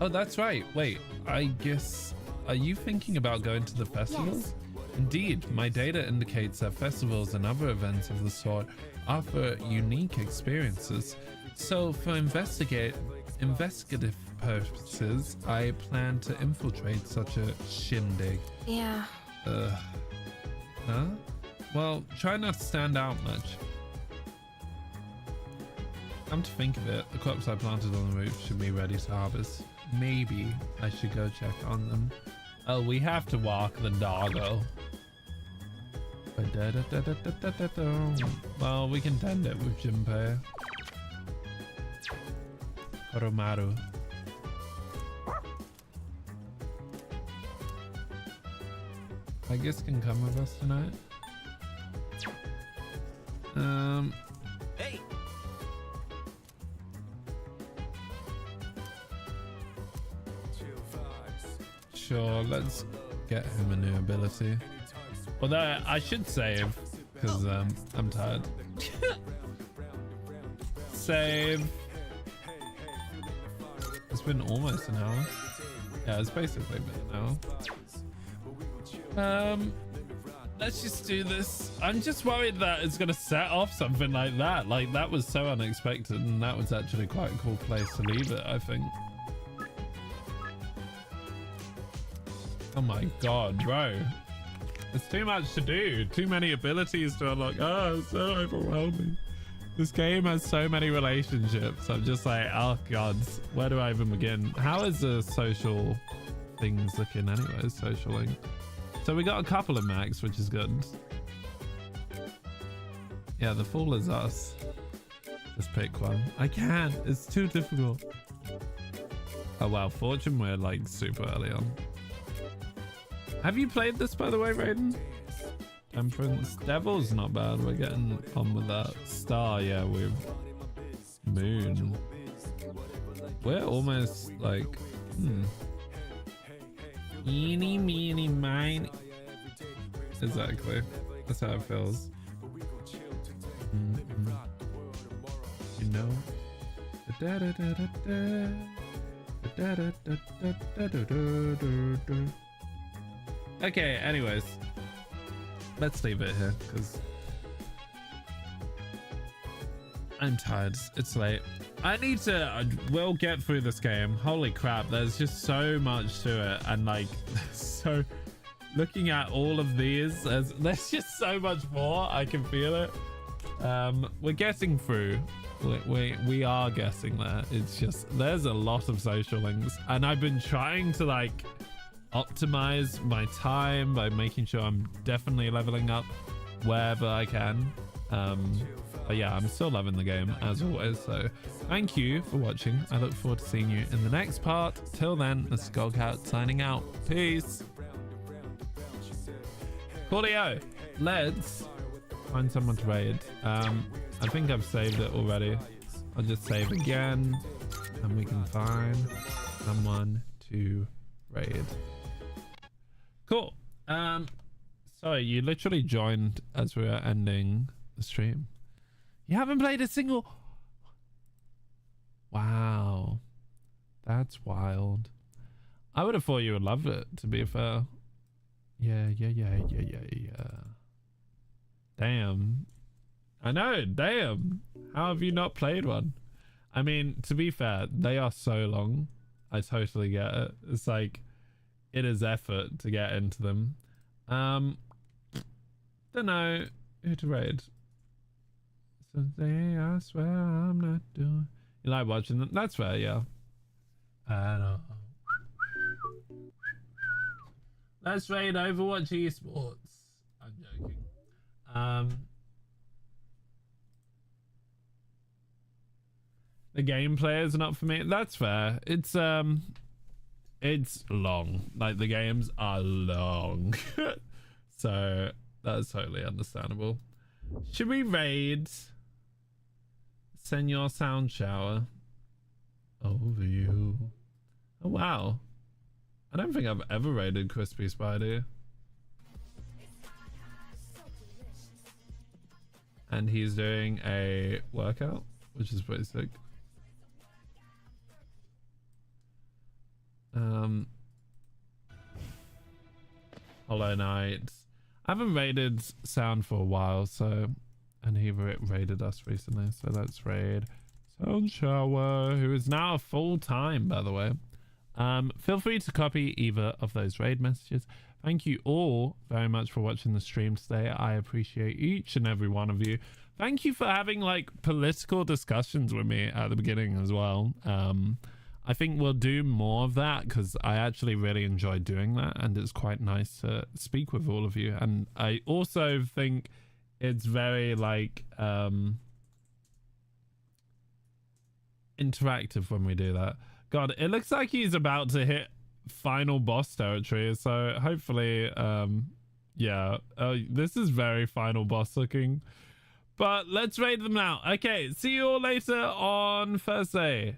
Oh, that's right. Wait, I guess... Are you thinking about going to the festivals? Indeed, my data indicates that festivals and other events of the sort offer unique experiences. So for investigative purposes, I plan to infiltrate such a shindig. Yeah. Huh? Well, try not to stand out much. Come to think of it, the crops I planted on the roof should be ready to harvest. Maybe I should go check on them. Oh, we have to walk the doggo. Well, we can tend it with Junpei. Koromaru. I guess can come with us tonight. Hey. Sure, let's get him a new ability. Although I should save because I'm tired. Save. It's been almost an hour. Yeah, it's basically been an hour. Let's just do this. I'm just worried that it's gonna set off something like that. Like that was so unexpected, and that was actually quite a cool place to leave it, I think. Oh my god, bro. It's too much to do. Too many abilities to unlock. Oh, it's so overwhelming. This game has so many relationships. I'm just like, oh god, where do I even begin? How is the social things looking anyways? Social link. So we got a couple of max, which is good. Yeah, the fool is us. Just pick one. I can't. It's too difficult. Oh wow, fortune we're like super early on. Have you played this, by the way, Raiden? Temperance. Devil's not bad. We're getting on with that. Star, yeah, with Moon. We're almost like... Eeny, meeny, miny. Exactly. That's how it feels. You know? Okay, anyways. Let's leave it here, because I'm tired. It's late. I need to... we'll get through this game. Holy crap, there's just so much to it. And like, so... looking at all of these, there's just so much more. I can feel it. We're getting through. We are getting there. It's just... there's a lot of social links. And I've been trying to like... optimize my time by making sure I'm definitely leveling up wherever I can. But yeah, I'm still loving the game as always. So thank you for watching. I look forward to seeing you in the next part. Till then, the Skullcat signing out. Peace. Coolio, let's find someone to raid. I think I've saved it already. I'll just save again and we can find someone to raid. Cool. Sorry, you literally joined as we were ending the stream. You haven't played a single... Wow. That's wild. I would have thought you would love it, to be fair. Yeah. Damn. I know, damn. How have you not played one? I mean, to be fair, they are so long. I totally get it. It's like... it is effort to get into them. Don't know who to raid. Someday I swear I'm not doing... You like watching them? That's fair, yeah. I know. Let's raid Overwatch Esports. I'm joking. The gameplay is not for me. That's fair. It's long. Like the games are long. So that's totally understandable. Should we raid Senor Sound Shower? Over you. Oh wow. I don't think I've ever raided Crispy Spidey. And he's doing a workout, which is pretty sick. Hollow Knight. I haven't raided Sound for a while, so, and he raided us recently, so let's raid Sound Shower, who is now full-time, by the way. Feel free to copy either of those raid messages. Thank you all very much for watching the stream today. I appreciate each and every one of you. Thank you for having like political discussions with me at the beginning as well. I think we'll do more of that because I actually really enjoy doing that, and it's quite nice to speak with all of you. And I also think it's very like interactive when we do that. God, it looks like he's about to hit final boss territory, so hopefully yeah, this is very final boss looking, but let's raid them now. Okay, see you all later on Thursday.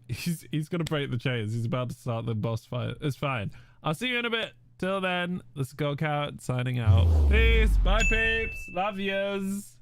He's gonna break the chains. He's about to start the boss fight. It's fine. I'll see you in a bit. Till then, this is GoldCarrot signing out. Peace. Bye peeps. Love yous.